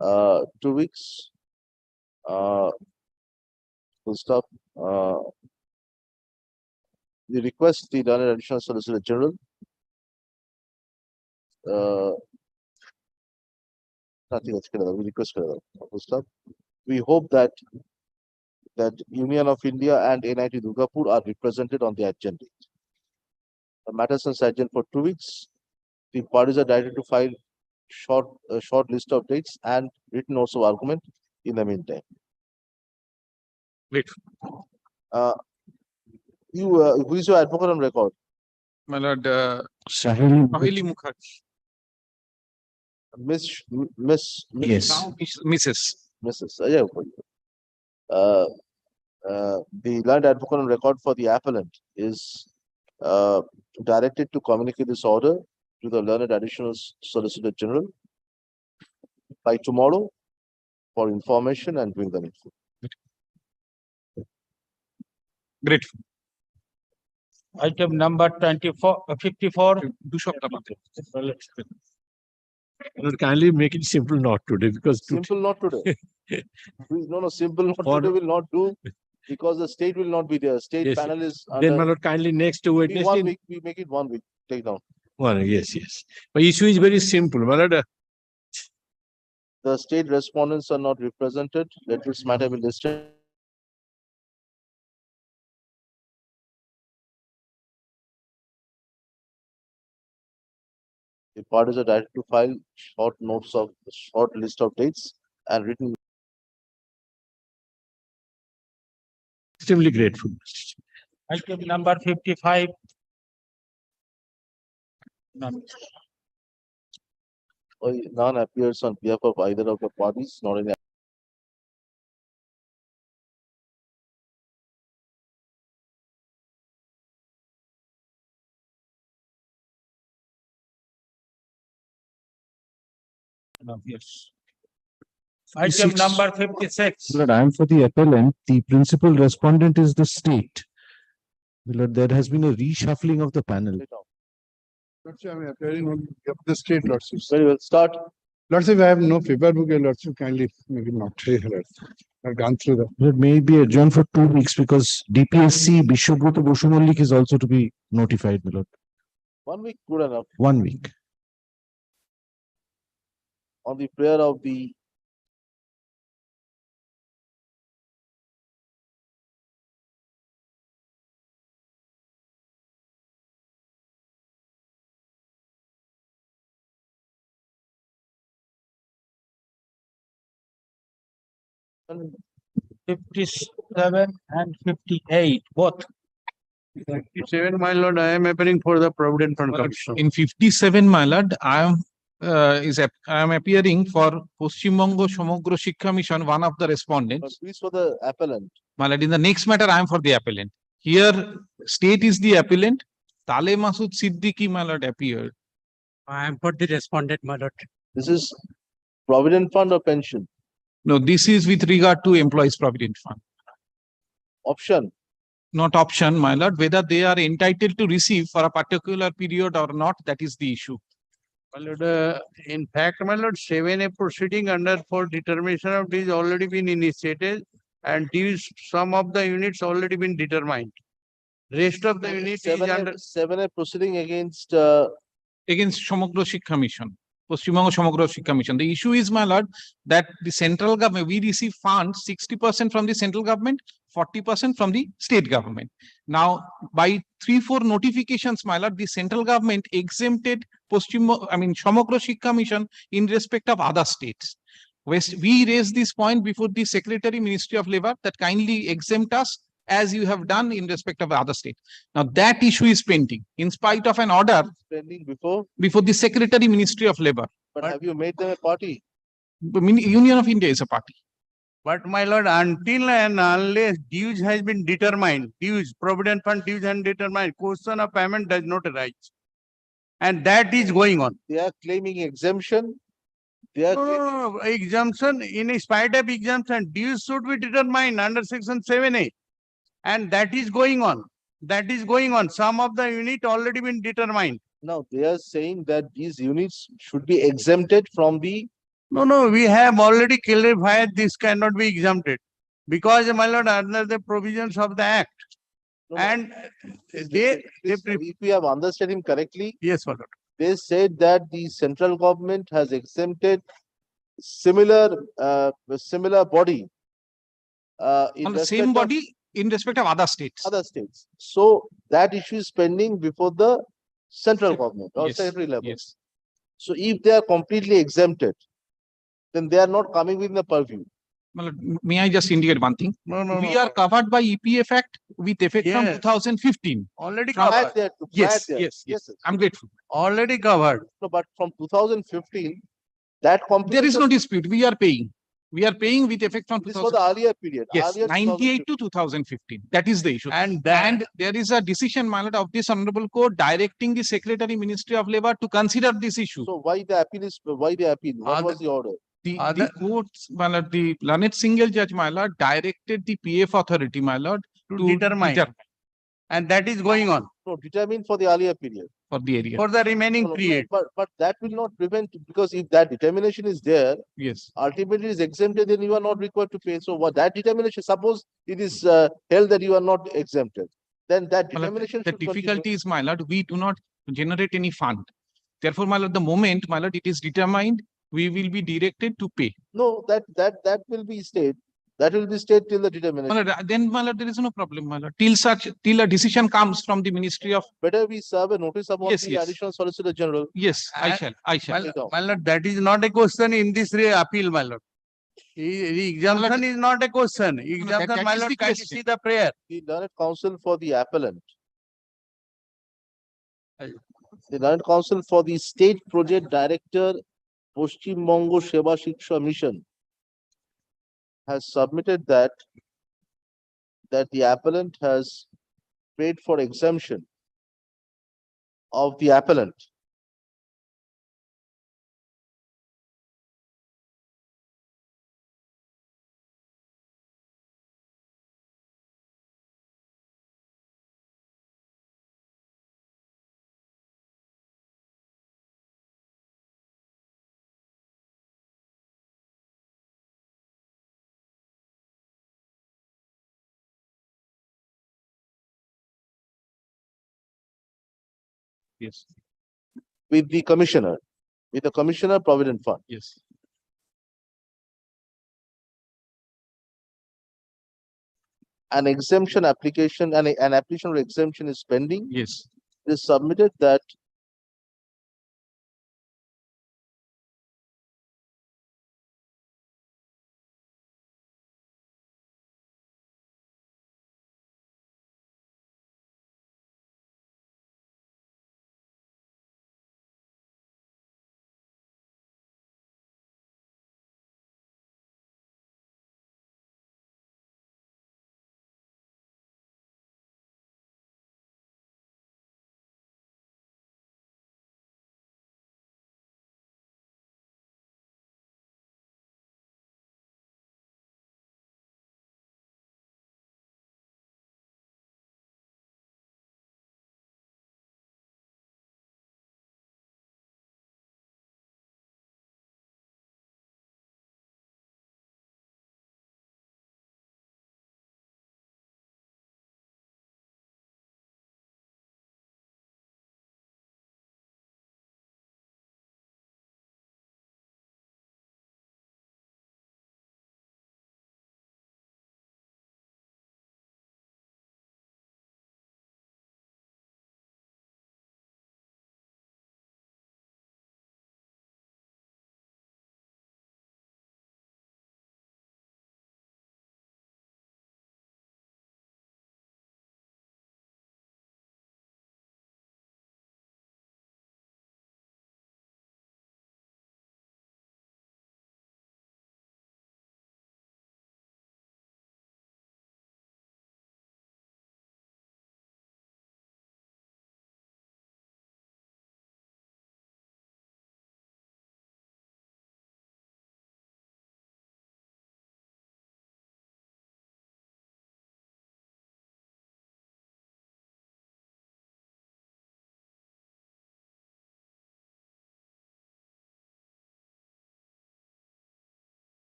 2 weeks. Full stop. We request the learned additional solicitor general nothing else. We request full stop. We hope that Union of India and NIT Durgapur are represented on the agenda. The matter stands adjourned for 2 weeks. The parties are directed to file short list of dates and written notes of argument in the meantime. Wait. Who is your advocate on record? My lord, Sahili Sahili Mukherjee. Miss. Yes. Now, Mrs. The learned advocate on record for the appellant is directed to communicate this order to the learned additional solicitor general by tomorrow for information and bring them in. Great. Item number 54. Lord, kindly make it simple not today because Simple not today. No, simple not For- today will not do because the state will not be there. State Yes, panel is then my under. lord, kindly next to Be 1 Wednesday. week, we make it 1 week, take down. Yes, yes. My issue is very simple, my lord. The state respondents are not represented. Let this matter be listed. The parties are directed to file short list of dates and written. Extremely grateful. Item number 55. None appears on behalf of either of the parties, not any. Yes. Item number 56. Lord, I am for the appellant. The principal respondent is the state. Lord, there has been a reshuffling of the panel. Lordship, I am appearing on behalf of the state lordship. Very well, start. Lordship, I have no paper book, your lordship, kindly maybe not. I've gone through that. It may be adjourned for 2 weeks because DPSC Bishwabhrata Bosu Mallik is also to be notified, my lord. 1 week, good enough. 1 week. On the prayer of the And 57 and 58, both. 57, my lord, I am appearing for the Provident Fund Commission. In 57, my lord, I am appearing for Paschim Bongo Samogra Shiksha Mission, one of the respondents. please for the appellant. My lord, in the next matter, I am for the appellant. Here, state is the appellant. Tale Masud Siddiqui, my lord, appeared. I am for the respondent, my lord. This is Provident Fund or pension? No, this is with regard to Employees Provident Fund. Option. Not option, my lord, whether they are entitled to receive for a particular period or not, that is the issue. My lord, in fact, my lord, 7A proceeding under for determination of dues already been initiated and dues, some of the units already been determined. Rest of the unit is under. 7A proceeding against Against Samogra Shiksha Mission, Paschim Bongo Samogra Shiksha Mission. The issue is, my lord, that the central government, we receive funds 60% from the central government, 40% from the state government. Now, by 3-4 notifications, my lord, the central government exempted Samogra Shiksha Mission in respect of other states. We raised this point before the Secretary, Ministry of Labor, that kindly exempt us as you have done in respect of other state. Now that issue is pending in spite of an order pending before. Before the Secretary, Ministry of Labor. But have you made them a party? The Union of India is a party. But my lord, until and unless dues has been determined, dues, Provident Fund dues and determined, question of payment does not arise. And that is going on. They are claiming exemption. They are No, exemption, in spite of exemption, dues should be determined under section 7A. And that is going on. That is going on. Some of the unit already been determined. now they are saying that these units should be exempted from the. No, we have already clarified this cannot be exempted. Because, my lord, under the provisions of the act. No, And if we have understood him correctly, yes, my lord. they said that the central government has exempted similar body. On the same body in respect of other states. Other states. So that issue is pending before the central government or Yes, secretary level. yes. So if they are completely exempted, then they are not coming within the purview. Well, may I just indicate one thing? No. We are covered by EPF Act with effect from Yes. 2015. Already From- covered. Yes. I'm grateful. Already covered. No, but from 2015, that There is no dispute. We are paying. We are paying with effect from This was 2000. the earlier period. Yes, earlier 98 to 2015. That is the issue. And And there is a decision, my lord, of this honorable court directing the Secretary, Ministry of Labor to consider this issue. So why the appeal? What was the order? The courts, my lord, the learned single judge, my lord, directed the PF authority, my lord, to determine. And that is going on No, determined for the earlier period. for the area. for the remaining No, no, period. But that will not prevent, because if that determination is there, Yes. ultimately is exempted, then you are not required to pay. So what that determination, suppose it is held that you are not exempted, then that My lord, determination the should continue. difficulty is, my lord, we do not generate any fund. Therefore, my lord, the moment, my lord, it is determined, we will be directed to pay. No, that will be stayed. That will be stayed till the determination. My lord, then, my lord, there is no problem, my lord. Till a decision comes from the Ministry of, Better we serve a notice about Yes, the yes. Additional Solicitor General. yes, I And- shall, I shall. My lord, that is not a question in this appeal, my lord. The exemption is not a question. Exemption, that my is lord, the can you question. see the prayer? The learned counsel for the appellant. The learned counsel for the state project director, Paschim Bongo Seva Shiksha Mission, has submitted that the appellant has paid for exemption of the appellant. Yes, With the commissioner, Provident Fund. yes. An exemption application, an application for exemption is pending. Yes. It is submitted that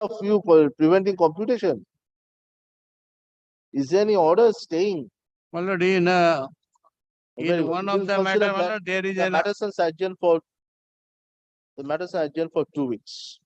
of you for preventing computation. Is there any order staying? My lord, in Well, one we'll of the consider matter, my that lord, there is The an matters are adjourned for 2 weeks.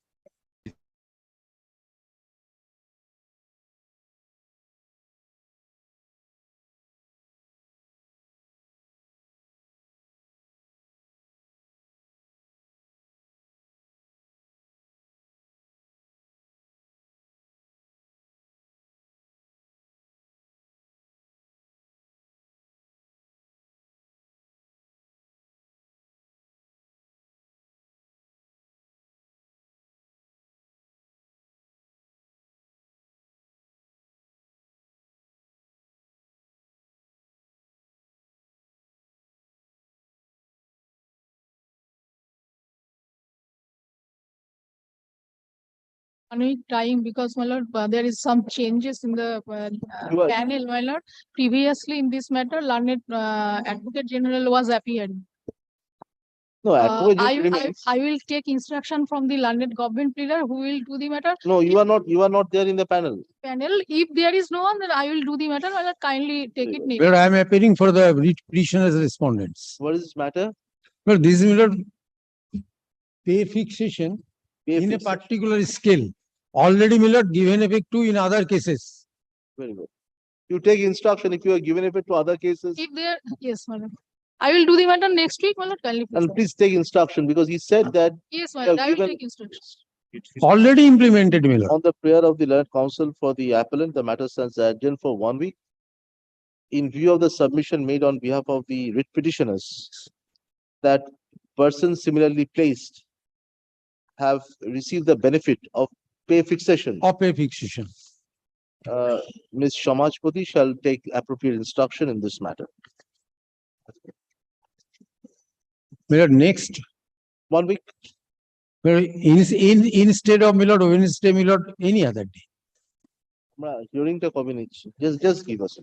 1 week time because, my lord, there is some changes in the You are- panel, my lord. Previously in this matter, learned Advocate General was appearing. No, advocate I general remains. will take instruction from the learned government pleader who will do the matter. No, you are not there in the panel. Panel, if there is no one, then I will do the matter. My lord, kindly take it. next. Where I am appearing for the writ petitioners respondents. What is this matter? Well, this is Milord, pay fixation Pay in a fixation. particular scale. Already Milord given effect to in other cases. Very good. You take instruction if you are given effect to other cases. If there, yes, my lord. I will do the matter next week, my lord, kindly. And please take instruction because he said that Yes, my you lord, have I will given- take instructions. Already implemented Milord. on the prayer of the learned counsel for the appellant, the matter stands adjourned for 1 week. In view of the submission made on behalf of the writ petitioners, that persons similarly placed have received the benefit of pay fixation. Of pay fixation. Ms. Shamajpati shall take appropriate instruction in this matter. Milord, next. 1 week. Milord, instead of Milord, Wednesday, Milord, any other day. Hearing the combination, just give us.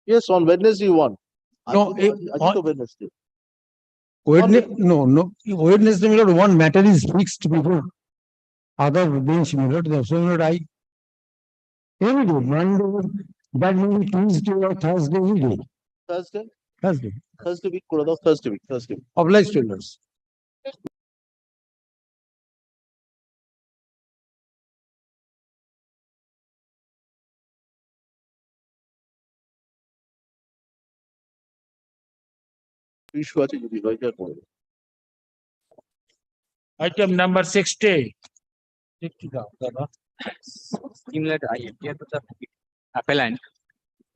Yes, on Wednesday you want. No, On Wednesday. No, Wednesday, Milord, one matter is fixed before other bench, Milord, so Milord, every day, Monday, that may be Tuesday or Thursday, every day. Thursday, Thursday, Thursday week, Thursday week, Thursday. obliged to yours. Issue আছে যদি হয় যা করবে। Item number 60. Appellant.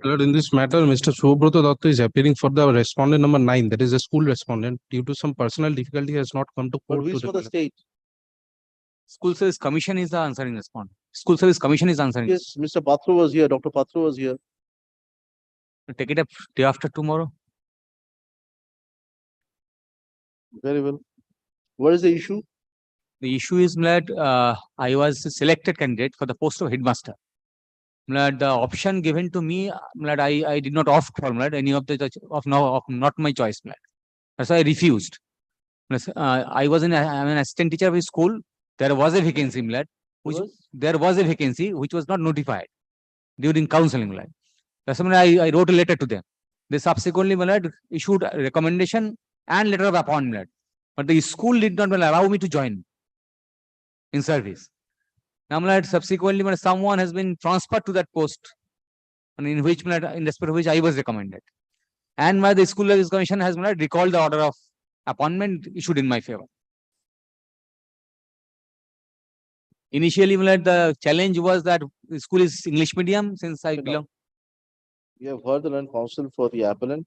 Lord, in this matter, Mr. Subroto Datta is appearing for the respondent number 9, that is a school respondent. Due to some personal difficulty, has not come to But court. who is for the state? School Service Commission is the answering respondent. School Service Commission is answering. Yes, Mr. Patro was here, Dr. Patro was here. Take it up day after tomorrow. Very well. What is the issue? The issue is that I was a selected candidate for the post of headmaster. The option given to me, I did not opt for any of the of not my choice. That's why I refused. I was I'm an assistant teacher of a school. There was a vacancy, there was a vacancy which was not notified during counseling. That's why I wrote a letter to them. They subsequently issued a recommendation and letter of appointment. But the school did not allow me to join in service. Now, subsequently, someone has been transferred to that post, and in which, in respect of which I was recommended. And the School Service Commission has recalled the order of appointment issued in my favor. Initially, the challenge was that the school is English medium since I belong. We have heard the learned counsel for the appellant.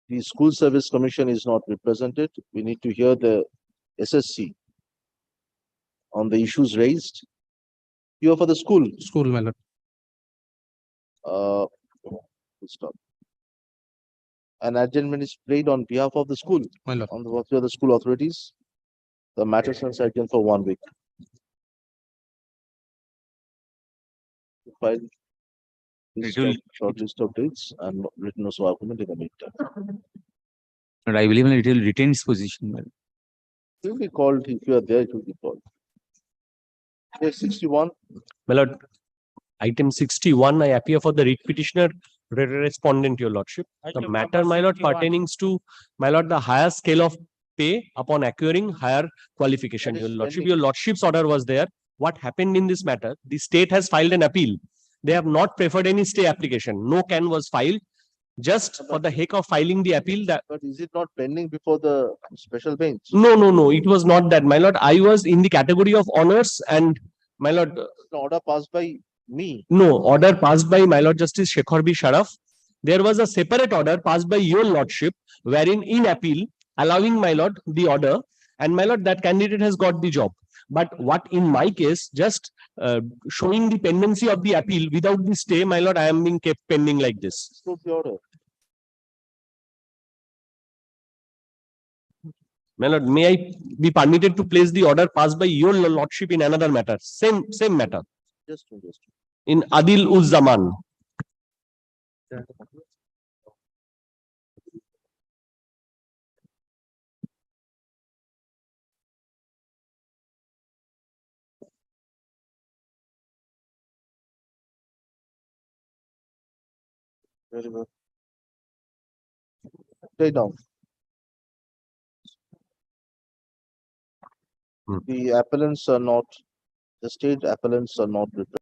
The School Service Commission is not represented. We need to hear the SSC on the issues raised. You are for the school. School, my lord. Stop. An adjournment is played on behalf of the school, My lord. on the work of the school authorities. The matter stands adjourned for 1 week. File short list of dates and written also argument in the meantime. And I believe it will retain its position. It will be called, if you are there, it will be called. Yes, 61. My lord, item 61, I appear for the writ petitioner respondent, your lordship. The Item matter, number my lord, 61. pertaining to, my lord, the higher scale of pay upon acquiring higher qualification, That is your lordship. pending. Your lordship's order was there. What happened in this matter? The state has filed an appeal. They have not preferred any stay application. No can was filed. Just for the heck of filing the appeal, that But is it not pending before the special bench? no, it was not that, my lord. I was in the category of honors, and my lord, The order passed by me. no, order passed by my lord Justice Shekhar B. Sharaf. There was a separate order passed by your lordship, wherein in appeal, allowing my lord the order, and my lord, that candidate has got the job. But what in my case, just showing the pendency of the appeal without the stay, my lord, I am being kept pending like this. Prove the order. My lord, may I be permitted to place the order passed by your lordship in another matter, same matter, Just. in Adil Uz Zaman. Very well. Stay down. The appellants are not, the state appellants are not represented.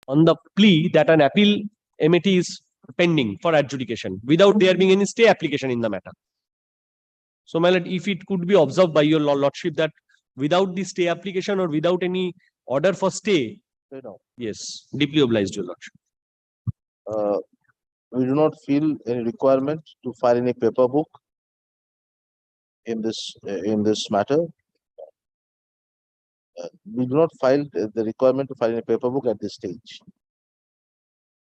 On the plea that an appeal MAT is pending for adjudication without there being any stay application in the matter. So, my lord, if it could be observed by your lordship that without the stay application or without any order for stay, Stay down. yes, deeply obliged, your lordship. We do not feel any requirement to file any paper book in this matter. We do not file the requirement to file any paper book at this stage.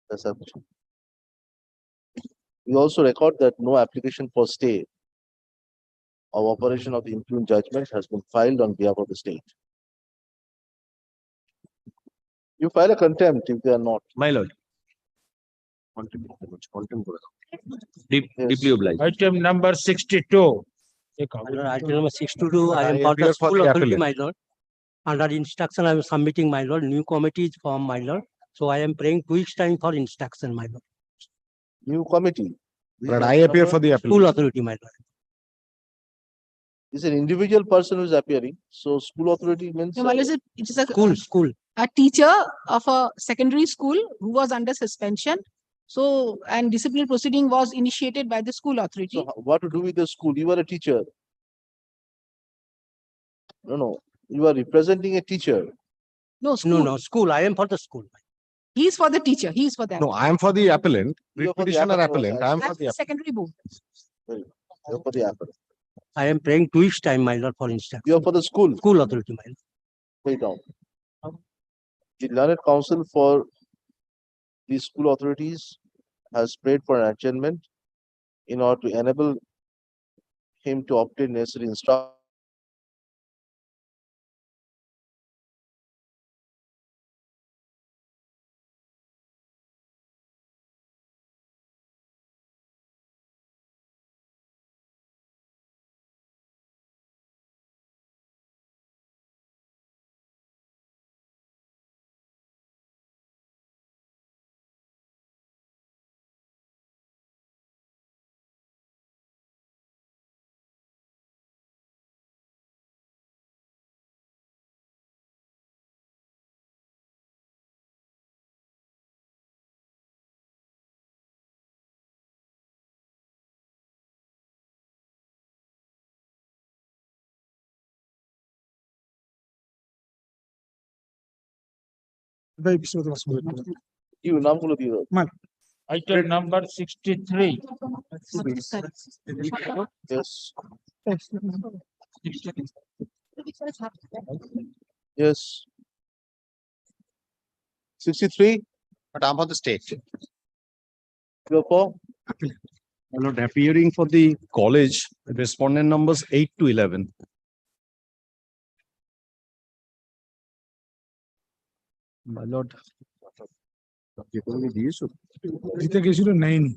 That's sufficient. We also record that no application for stay of operation of the impugned judgment has been filed on behalf of the state. You file a contempt if they are not. My lord. Deeply obliged. Item number 62. Item number 62, I am for the school authority, my lord. Under instruction, I am submitting, my lord, new committee form, my lord. So I am praying 2 weeks time for instruction, my lord. New committee. But I appear for the School authority, my lord. Is an individual person who is appearing. So school authority means. No, well, it is a School. a teacher of a secondary school who was under suspension. So, and disciplinary proceeding was initiated by the school authority. So what to do with the school? You are a teacher. No. You are representing a teacher. No, school. No, school. I am for the school. He is for the teacher. He is for that. No, I am for the appellant, You are for the petitioner appellant. appellant, I am for That's the the secondary board. You're for the appellant. I am praying 2 weeks time, my lord, for instance. You are for the school. School authority, my lord. Wait down. The learned counsel for the school authorities has prayed for an adjournment in order to enable him to obtain necessary instruction. You নামগুলো দিয়ে দাও। Item number 63. Yes. Yes. 63. But I'm for the state. You're for? My lord, appearing for the college, respondent numbers 8 to 11. My lord. দিতে গেছিল নেয়নি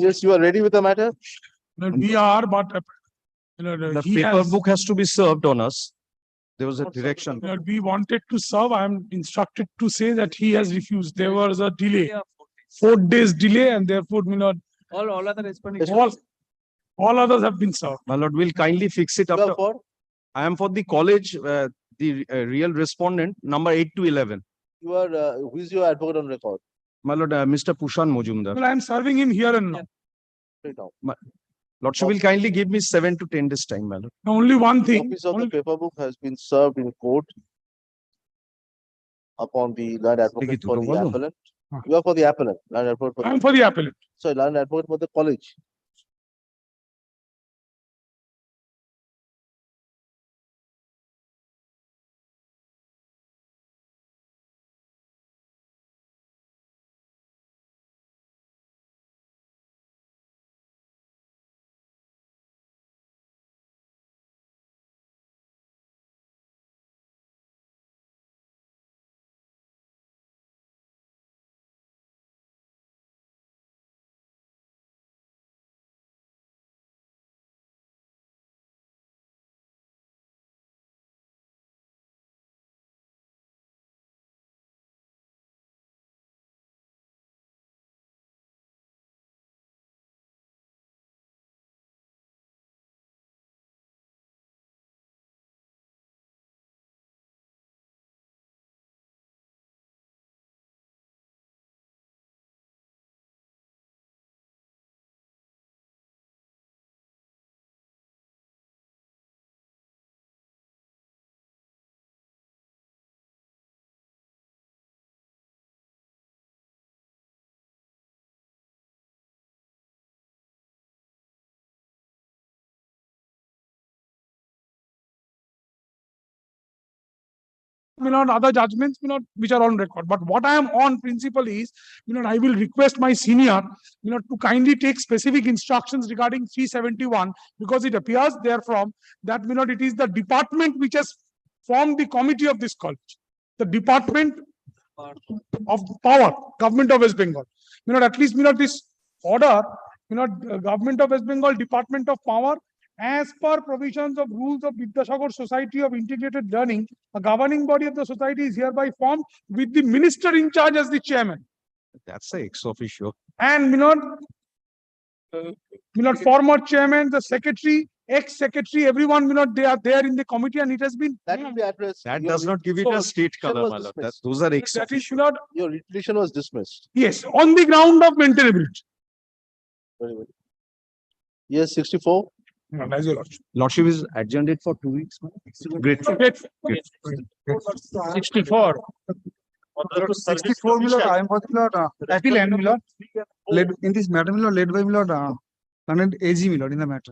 Yes, you are ready with the matter? we are but The he paper has, book has to be served on us. There was a direction. we wanted to serve. I am instructed to say that he has refused. There was a delay, 4 days delay, and therefore All other responding. all others have been served. My lord, will kindly fix it You after. are for? I am for the college, the real respondent, number 8 to 11. You are, who is your advocate on record? My lord, Mr. Pushan Mojumdar. Well, I am serving him here and now. Straight down. Lordship will kindly give me 7 to 10 days time, my lord. Only one thing. Copies of the paper book has been served in court upon the land advocate for the appellant. You are for the appellant, land advocate for I am for the appellate. sorry, land advocate for the college. Other judgments, which are on record. But what I am on principle is, I will request my senior, to kindly take specific instructions regarding 371, because it appears therefrom that, it is the department which has formed the committee of this college. The Department of Power, Government of West Bengal. At least, this order, Government of West Bengal, Department of Power, as per provisions of rules of Vidyasagar Society of Integrated Learning, a governing body of the society is hereby formed with the minister in charge as the chairman. That's a ex officio. And former chairman, the secretary, ex-secretary, everyone, they are there in the committee, and it has been. That will be addressed. That Your does not give it petition a was- state petition color, was my lord. dismissed. Those are ex That is officio. Your petition was dismissed. Yes, on the ground of maintainability. Very well. Yes, 64. As your lordship. Lordship is adjourned it for 2 weeks. Great. 64. 64 Miller, I am for the appeal and Miller. led in this matter, my lord, led by my lord, Learned AG, my lord, in the matter.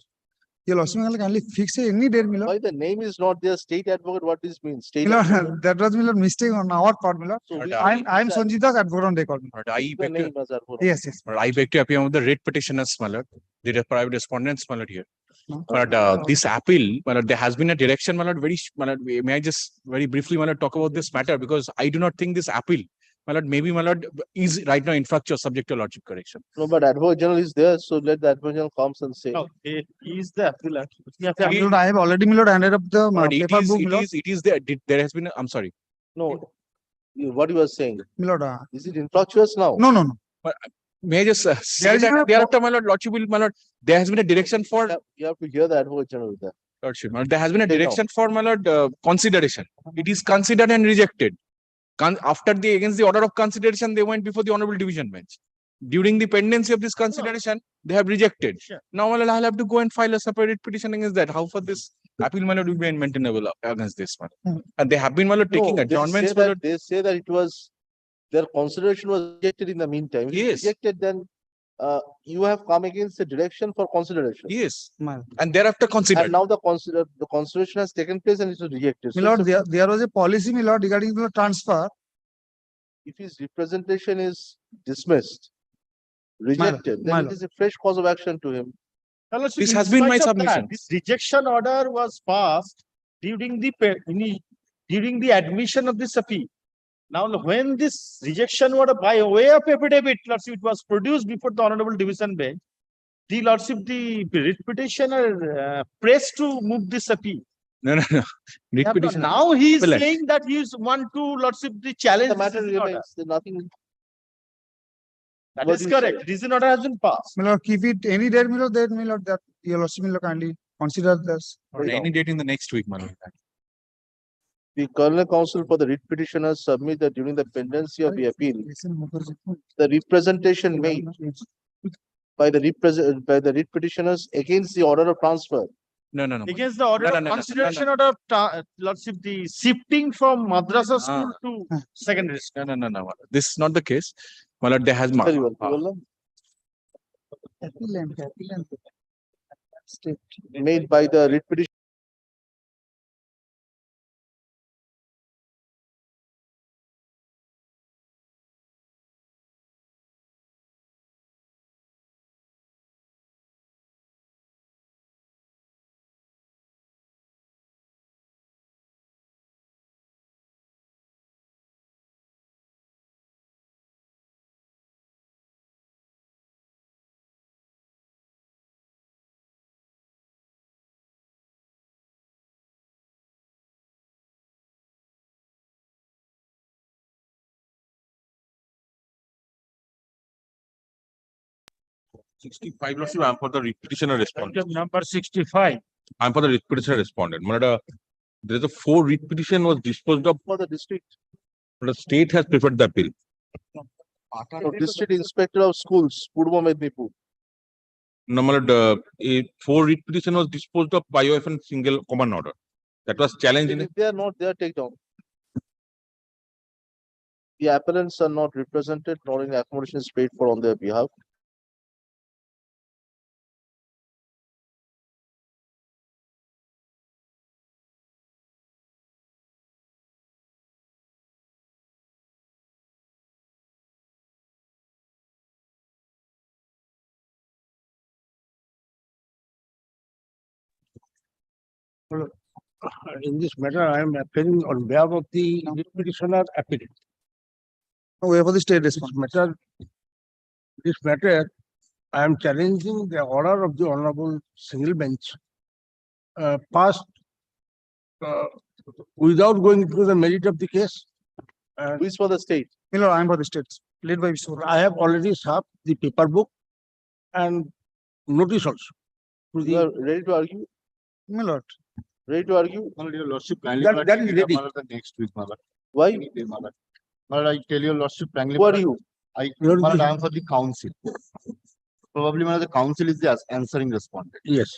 Your lordship, my lord, kindly fix any date, my lord. Why the name is not there, state advocate, what this means? State My advocate. lord, that was my lord mistake on our part, my lord. So which I'm name is that? Sanjita's advocate on record. But I The beg to, name as advocate. Yes, yes. but I beg to appear on the writ petitioners, my lord, the private respondents, my lord, here. No. But this appeal, my lord, there has been a direction, my lord, my lord, may I just very briefly, my lord, talk about this matter, because I do not think this appeal, my lord, maybe, my lord, is right now infracture subject to lordship correction. No, but advocate general is there, so let the advocate general comes and say. No, he is the appellant. My lord, I have already, my lord, handed up the But it paper is, book, my lord. it is there, there has been, I'm sorry. No, what you are saying, My lord, is it infructuous now? no, no, no. But may I just say There is that no- thereafter, my lord, lordship will, my lord, there has been a direction for You have to hear the advocate general there. lordship, my lord, there has been a Take down. direction for, my lord, consideration. It is considered and rejected. After against the order of consideration, they went before the honorable division bench. During the pendency of this consideration, they have rejected. Sure. Now, my lord, I'll have to go and file a separate petition against that. How for this appeal, my lord, will be maintainable against this one. And they have been, my lord, taking No, adjournments, my lord. they say that it was, their consideration was rejected in the meantime. If it's Yes. rejected, then you have come against the direction for consideration. Yes. My And thereafter considered. And now the consideration has taken place and it was rejected. My So lord, it's a- there was a policy, my lord, regarding the transfer. if his representation is dismissed, rejected, my then it is a fresh cause of action to him. This has been my In spite of that, submission. This rejection order was passed during during the admission of this appeal. Now, when this rejection order by way of affidavit, lordship, it was produced before the honorable division bench, the lordship, the writ petitioner pressed to move this appeal. No. Writ petition. Now he is Appellant. saying that he is want to lordship the challenge. The matter this order. remains, there's nothing. That What is do you say? correct. Reason order has been passed. My lord, keep it any date, my lord, that, my lord, that your lordship, my lord, kindly consider this. Or any date in the next week, my lord. The Colonel Counsel for the writ petitioners submit that during the pendency of the appeal, the representation made by the writ petitioners against the order of transfer. No. Against the order No, of no. consideration order of lordship, the shifting from madrasa school to secondary school. No. This is not the case. My lord, there has not. Very well. Made by the writ petition. Sixty-five, lordship, I'm for the writ petitioner respondent. Number 65. I'm for the writ petitioner respondent. My lord, there is a 4 writ petition was disposed of. For the district. The state has preferred the appeal. No, district inspector of schools, Purbo Mednipur. No, my lord, a 4 writ petition was disposed of by way of a single command order. That was challenged in If they are not there, take down. The appellants are not represented, nor any accommodation is paid for on their behalf. In this matter, I am appearing on behalf of the petitioner applicant. Where for the state response? This matter, I am challenging the order of the honorable single bench passed without going into the merit of the case. Who is for the state? My lord, I am for the state, led by Vishnu. I have already served the paper book and notice also. To You are ready to argue? My lord. Ready to argue? Your lordship, That is ready. the next week, my lord. Why? Any day, my lord. My lord, I tell your lordship, Who are you? my lord, I am for the council. Probably, my lord, the council is the answering respondent. Yes.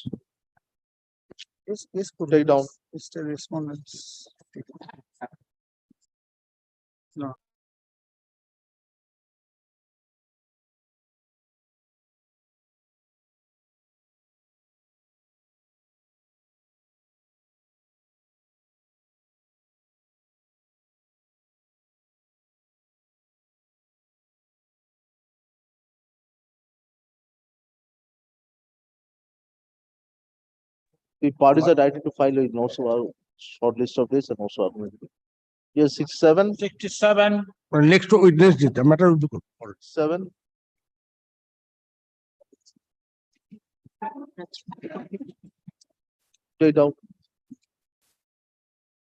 Yes, Take down. State respondents. No. The parties are directed to file a also a short list of this and also. Yes, 67, 67. Next to witness the matter will be good. 7. Straight out.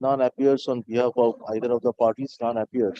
None appears on behalf of either of the parties, none appears.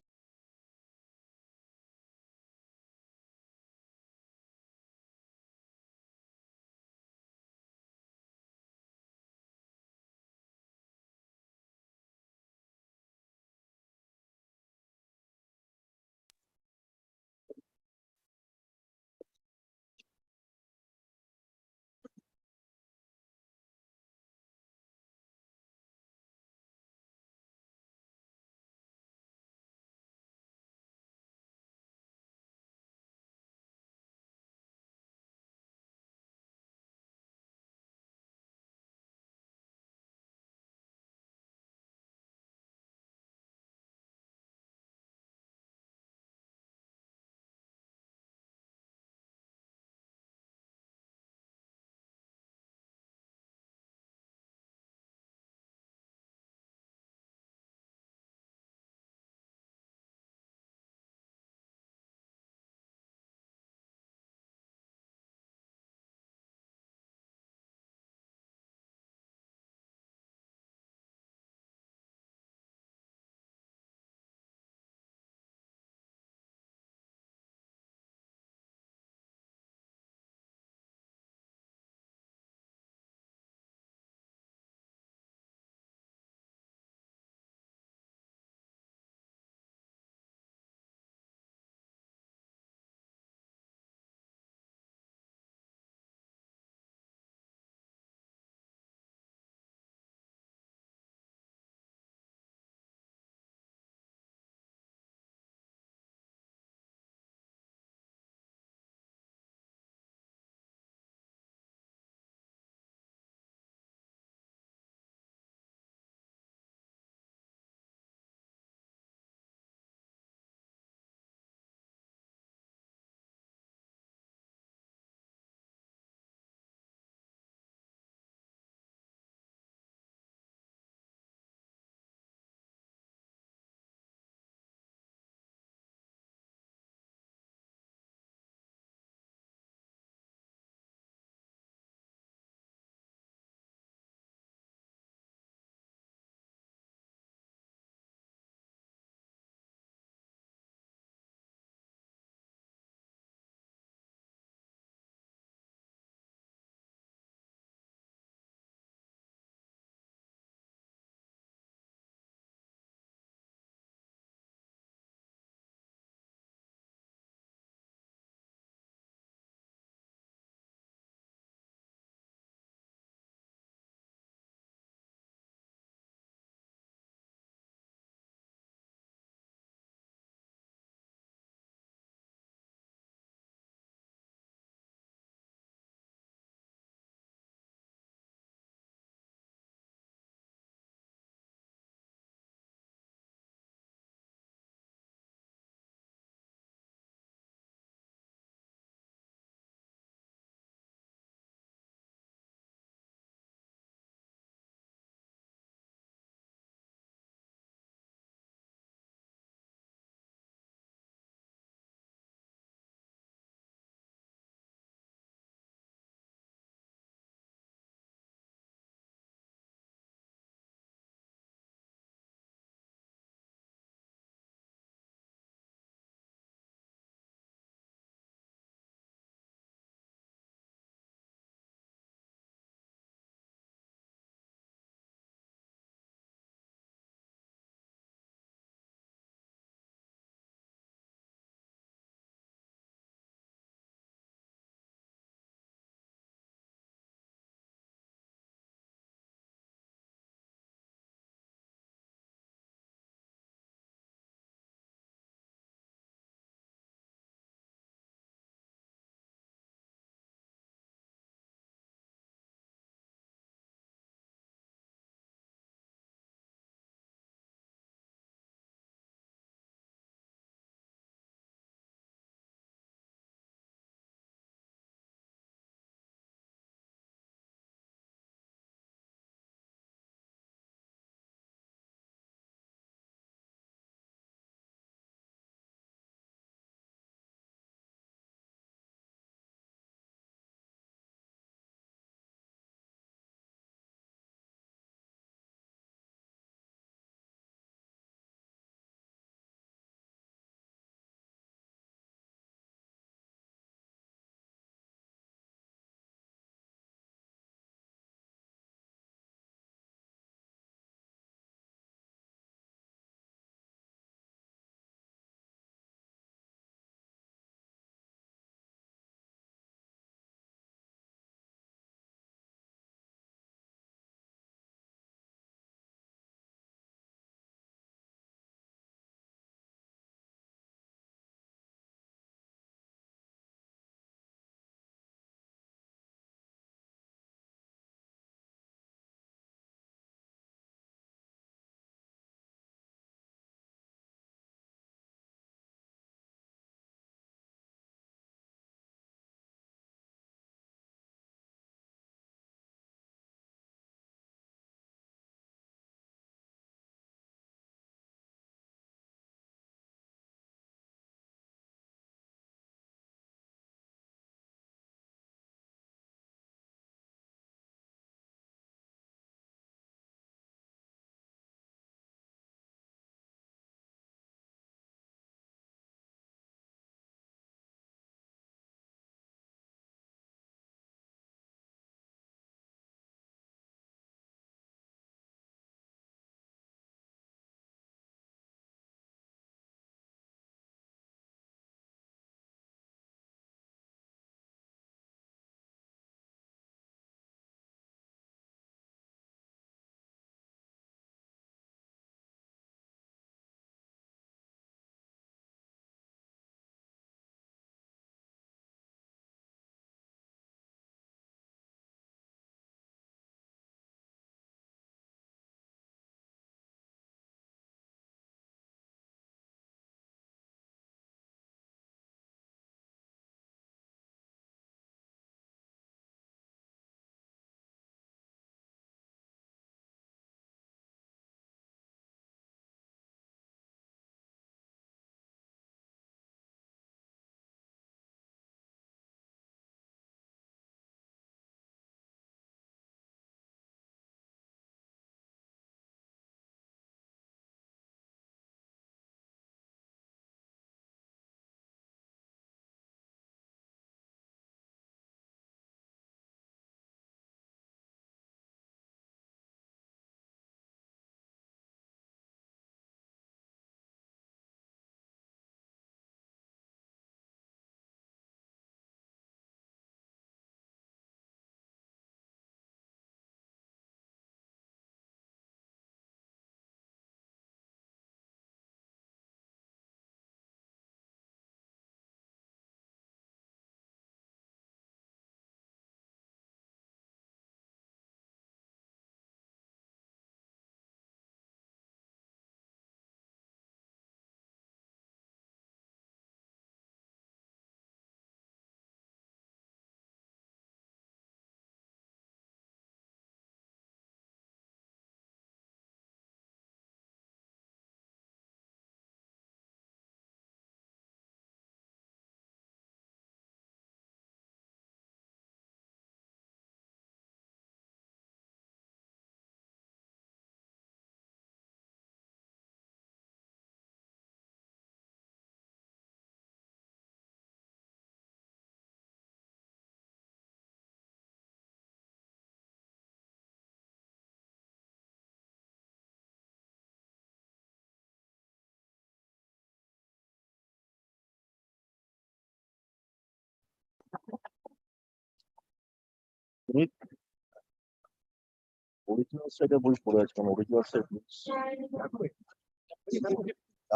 Original site বই পড়ে আছে কারণ original site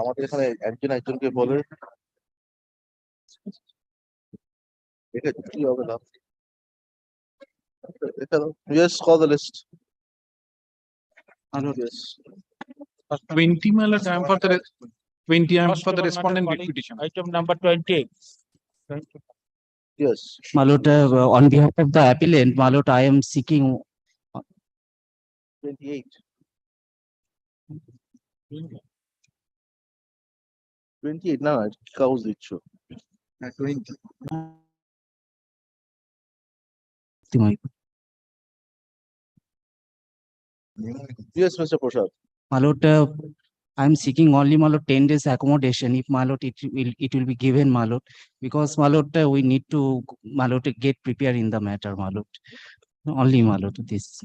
আমাদের এখানে একজন একজনকে বলে এটা কি হবে না Yes, call the list. Yes. 20, my lord, I am for the 20, I am for the respondent petition. Item number 28. Yes. My lord, on behalf of the appellant, my lord, I am seeking 28. 28 না cows দিচ্ছ 20 Yes, Mr. Prasad. my lord, I am seeking only, my lord, 10 days accommodation. If my lord, it will be given, my lord, because my lord, we need to, my lord, to get prepared in the matter, my lord. Only, my lord, this.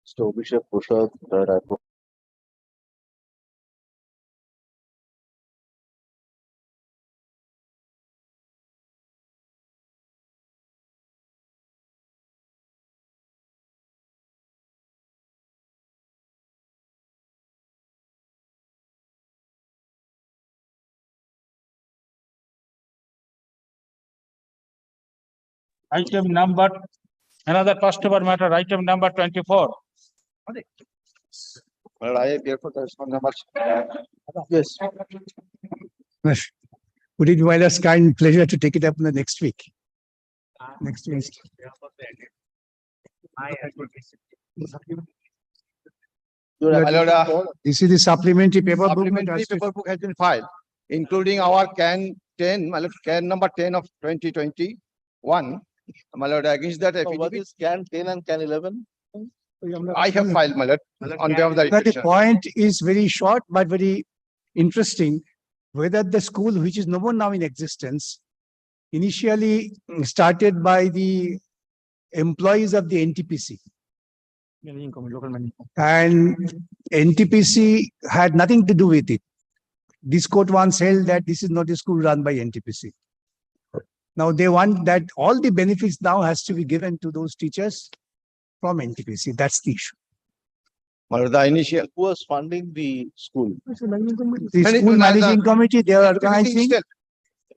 Mr. Abhishek Prasad, that I Item number, another customer matter, item number 24. Well, I appear for the respondent number. Yes. Would it be my last kind pleasure to take it up in the next week? Next week. This is the supplementary paper book. Supplementary paper book has been filed, including our can 10, my lord, can number 10 of 2021. My lord, against that What affidavit, is can 10 and can 11? I have filed, my lord, on behalf of the But the petitioner. point is very short but very interesting. Whether the school, which is no more now in existence, initially started by the employees of the NTPC. And NTPC had nothing to do with it. This court once held that this is not a school run by NTPC. Now they want that all the benefits now has to be given to those teachers from NTPC. That's the issue. My lord, the initial. Who was funding the school? The school managing committee, they are organizing.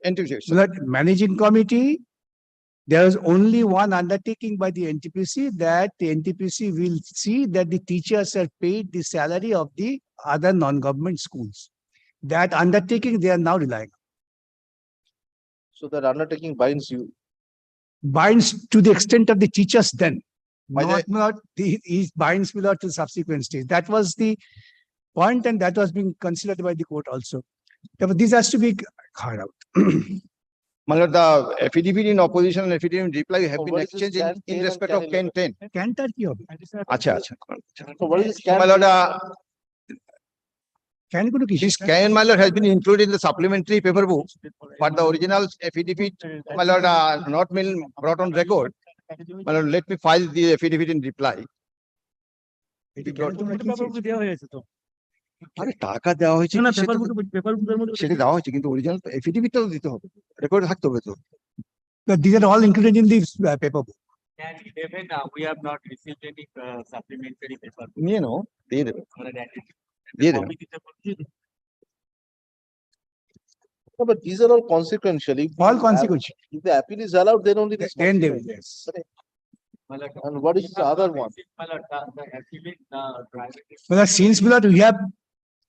NTPC. But managing committee, there is only one undertaking by the NTPC that the NTPC will see that the teachers are paid the salary of the other non-government schools. That undertaking they are now relying on. So that undertaking binds you. Binds to the extent of the teachers then. By Not the binds will to subsequent stage. That was the point and that was being considered by the court also. Therefore, this has to be carried out. My lord, the affidavit in opposition and affidavit in reply have So been what is this exchanged can in 10 and respect can of can 10. Canter ki hobe? Acha, acha. So what is this So, can? my lord, Can gudu ki? this can, my lord, has been included in the supplementary paper book, but the original affidavit, my lord, not been brought on record. My lord, let me file the affidavit in reply. আরে টাকা দেওয়া হয়েছে কি সেটা দেওয়া হয়েছে কিন্তু original এফিডেভিটটা তো দিতে হবে রেকর্ড থাকতে হবে তো These are all included in the paper book. Can 11, we have not received any supplementary paper. নিয়ে নাও দিয়ে দেবে No, but these are all consequential. All consequential. If the appeal is allowed, then only this. Then they will, yes. And what is the other one? Well, since we have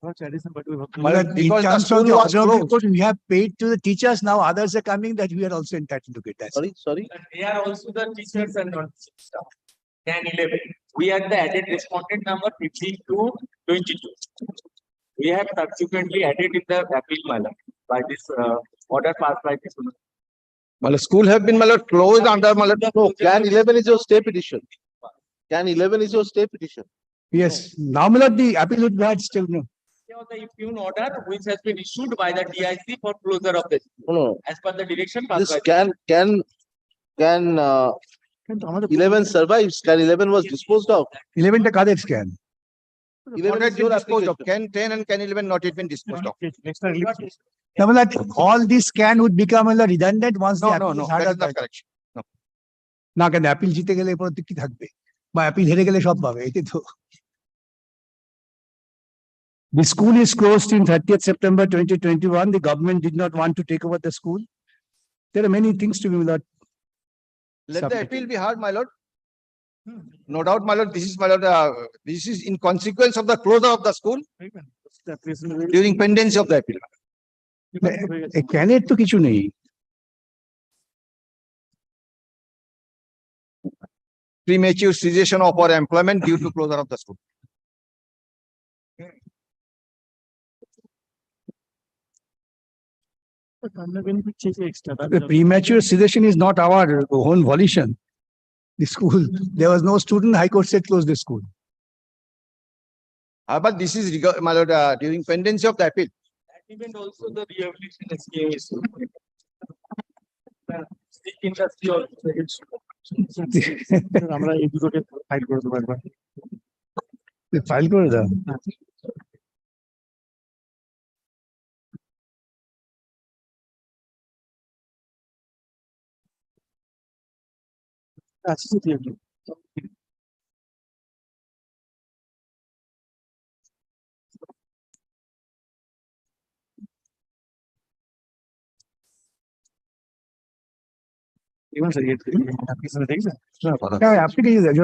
in because the terms of school the was order of the closed. court, we have paid to the teachers. Now others are coming that we are also entitled to get that. Sorry. They are also the teachers and not staff. Can 11. We are the added respondent number 15 to 22. We have subsequently added in the appeal matter by this order passed by this. Well, school have been, my lord, closed under, my lord. No, can 11 is your stay petition. Can 11 is your stay petition. Yes, now the appeal would be had still no. The impugn order which has been issued by the DIC for closure of this. No. As per the direction passed This by. can 11 survives. Can 11 was disposed of. 11 the Kadev scan. 11 is your disposed of. application. Can 10 and can 11 not yet been disposed of. Now that all this scan would become redundant once the No, appeal no, is that heard is out not by- correct. না কেন appeal জিতে গেলে এরপর তো কি থাকবে, বা appeal হেরে গেলে সব পাবে, এটাই তো। The school is closed in 30th September 2021. The government did not want to take over the school. There are many things to be Let the submitted. appeal be heard, my lord. No doubt, my lord, this is, my lord, this is in consequence of the closure of the school during pendency of the appeal. ক্যানের তো কিছু নেই। Premature cessation of our employment due to closure of the school. The premature cessation is not our own volition. The school, there was no student, High Court said close the school. But this is, my lord, during pendency of the appeal. Even also the rehabilitation scheme is. Stick industry also. আমরা এই দুটোকে file করে দেবো একবার। File করে দাও।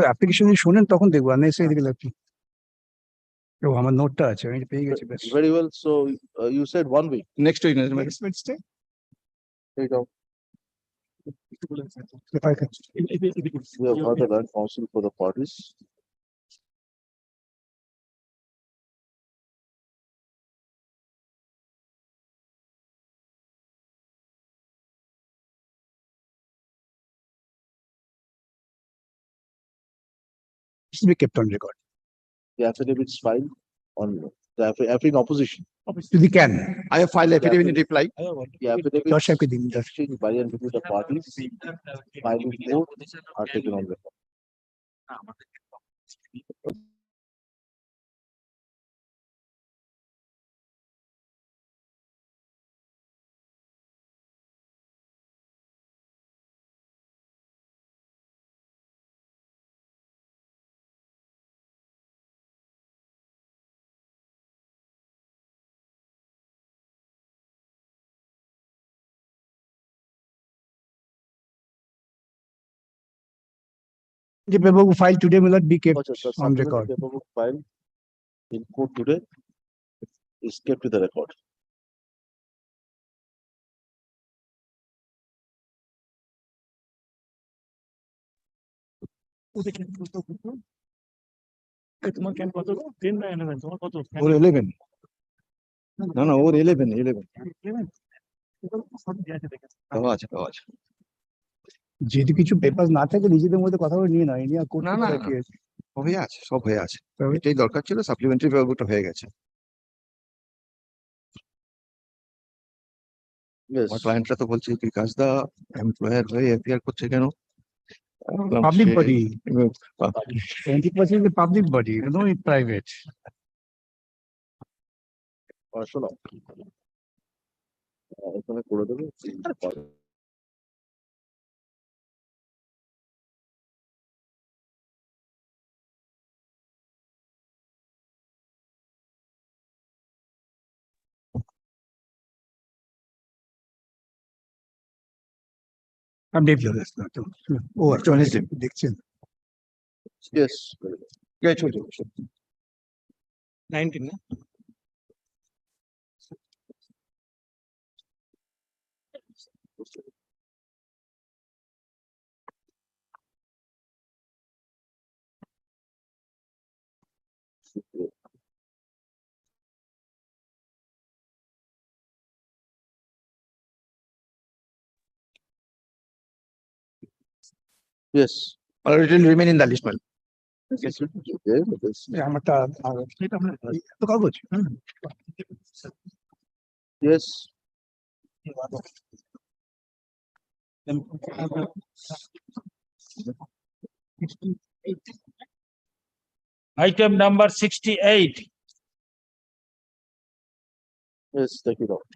Application শোনেন তখন দেখবো, আর নেক্সট এদিকে লাগবে। ও আমার নোটটা আছে, আমি পেয়ে গেছি। Very well. So you said 1 week. Next week. Next Wednesday. There you go. If I can. We have heard the land council for the parties. Should be kept on record. The affidavits filed on the in opposition. To the can. I have filed affidavit in reply. The affidavits Josh, I could think that. exchanged by and between the parties filed in court are taken on record. The paperwork filed today will not be kept The on supplementary record. paperwork filed in court today is kept to the record. তোমার can কত? 10 না 11? তোমার কত? Or 11. No, or 11. যদি কিছু paper না থাকে নিজেদের মধ্যে কথা বলে নিয়ে নয়, নিয়ে কোর্ট না, না, কি আছে? হয়ে আছে, সব হয়ে আছে। এটাই দরকার ছিল, সাপ্লিমেন্টারি পেপারটা হয়ে গেছে। আমার ক্লায়েন্টরা তো বলছে বিকাশ দা এমপ্লয়ার হয়ে এফআইআর করছে কেন? Public body. 20% is a public body, no private. শোনো এখানে করে দেবে। I'm Dave Jonas. Oh, Jonas Dixon. Yes. Great. 19. Yes. Or it will remain in the list. আমারটা তো কাগজ। Yes. Item number 68. Yes, take it out.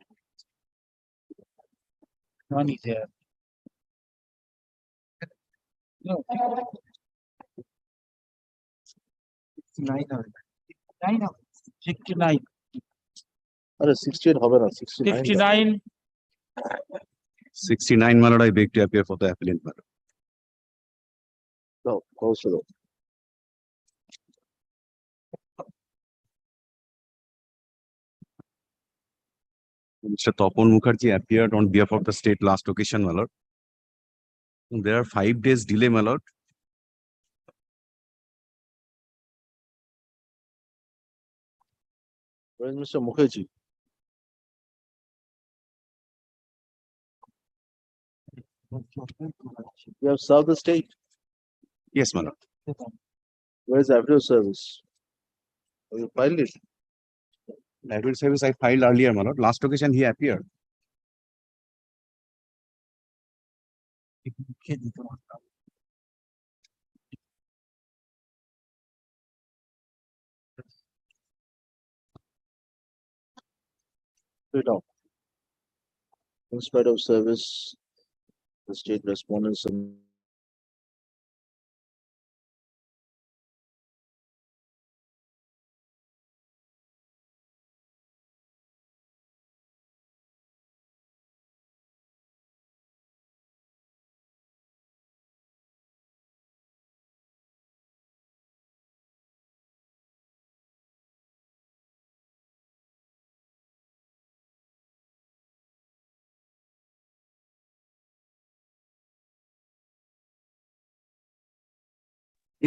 One is here. Fifty-nine. আরে 68 হবে না 69 Fifty-nine. 69, my lord, I beg to appear for the appellant, my lord. No, also. Mr. Topon Mukherjee appeared on behalf of the state last occasion, my lord. There are 5 days delay, my lord. Where is Mr. Mukherjee? You have served the state. Yes, my lord. Where is after service? Have you filed it? Library service I filed earlier, my lord. Last occasion he appeared. Straight out. In spite of service, the state respondents and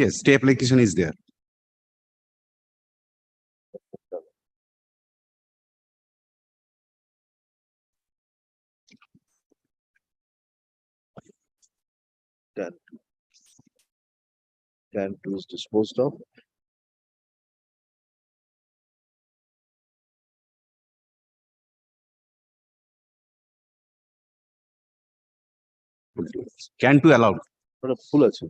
Yes, stay application is there. can to is disposed of. Can to allow. But a full আছে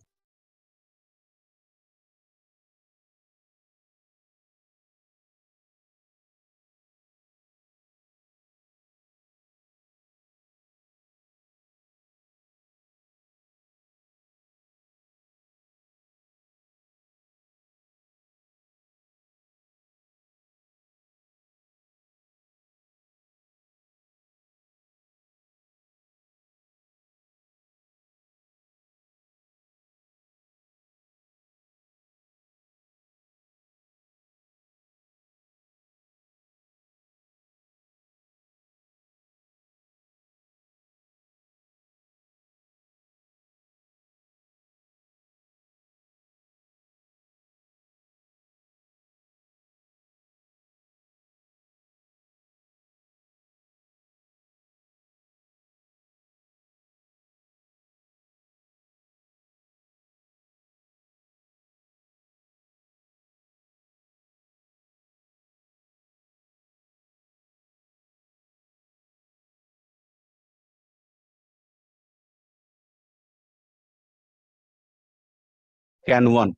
Can 1.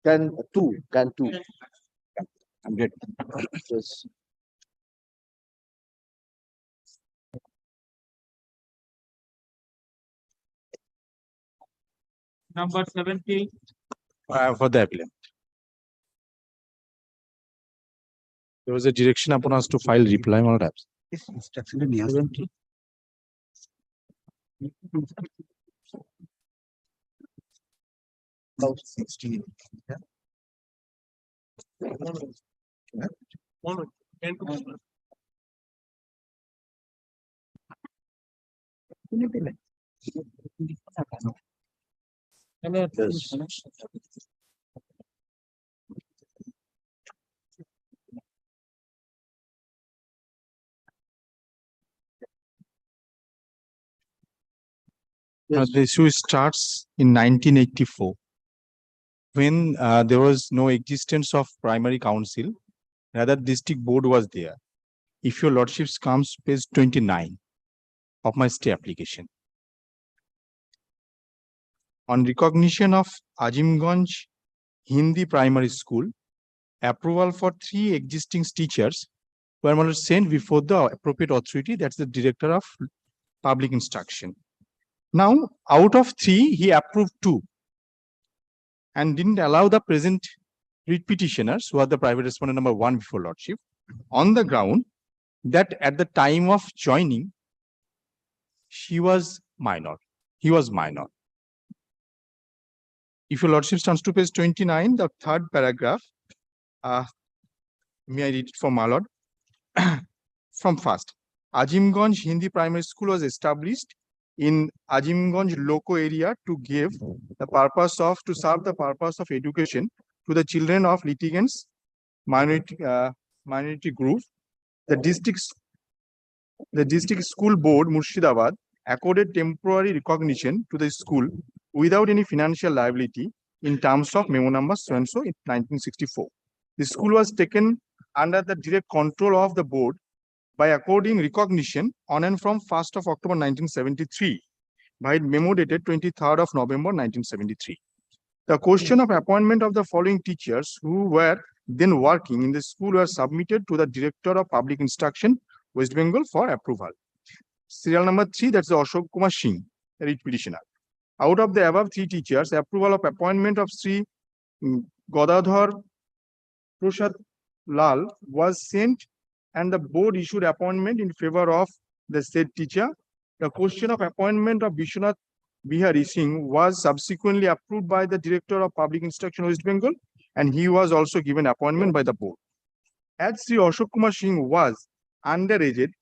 can 2 can 2 I'm ready. yes. Number 70. For the appellant. There was a direction upon us to file reply, my lord. About 60. Yeah. Yes. The issue starts in 1984. When there was no existence of primary council, rather district board was there. If your lordships comes to page 29 of my stay application. On recognition of Azimganj Hindi Primary School, approval for 3 existing teachers were sent before the appropriate authority, that's the Director of Public Instruction. Now, out of 3, he approved 2 and didn't allow the present writ petitioners, who are the private respondent number 1 before Lordship, on the ground that at the time of joining, he was minor. If your Lordship turns to page 29, the 3rd paragraph, may I read it for my lord? From first. Azimganj Hindi Primary School was established in Azimganj local area to serve the purpose of education to the children of litigants, minority group. The district school board Murshidabad accorded temporary recognition to the school without any financial liability in terms of memo number so and so in 1964. The school was taken under the direct control of the board by according recognition on and from 1st of October 1973 by memo dated 23rd of November 1973. The question of appointment of the following teachers who were then working in the school were submitted to the Director of Public Instruction, West Bengal for approval. Serial number 3, that's the Ashok Kumar Singh, writ petitioner. Out of the above 3 teachers, approval of appointment of Sri Godadhar Prasad Lal was sent and the board issued appointment in favor of the said teacher. The question of appointment of Vishwanath Bihari Singh was subsequently approved by the Director of Public Instruction West Bengal and he was also given appointment by the board. As Sri Ashok Kumar Singh was underaged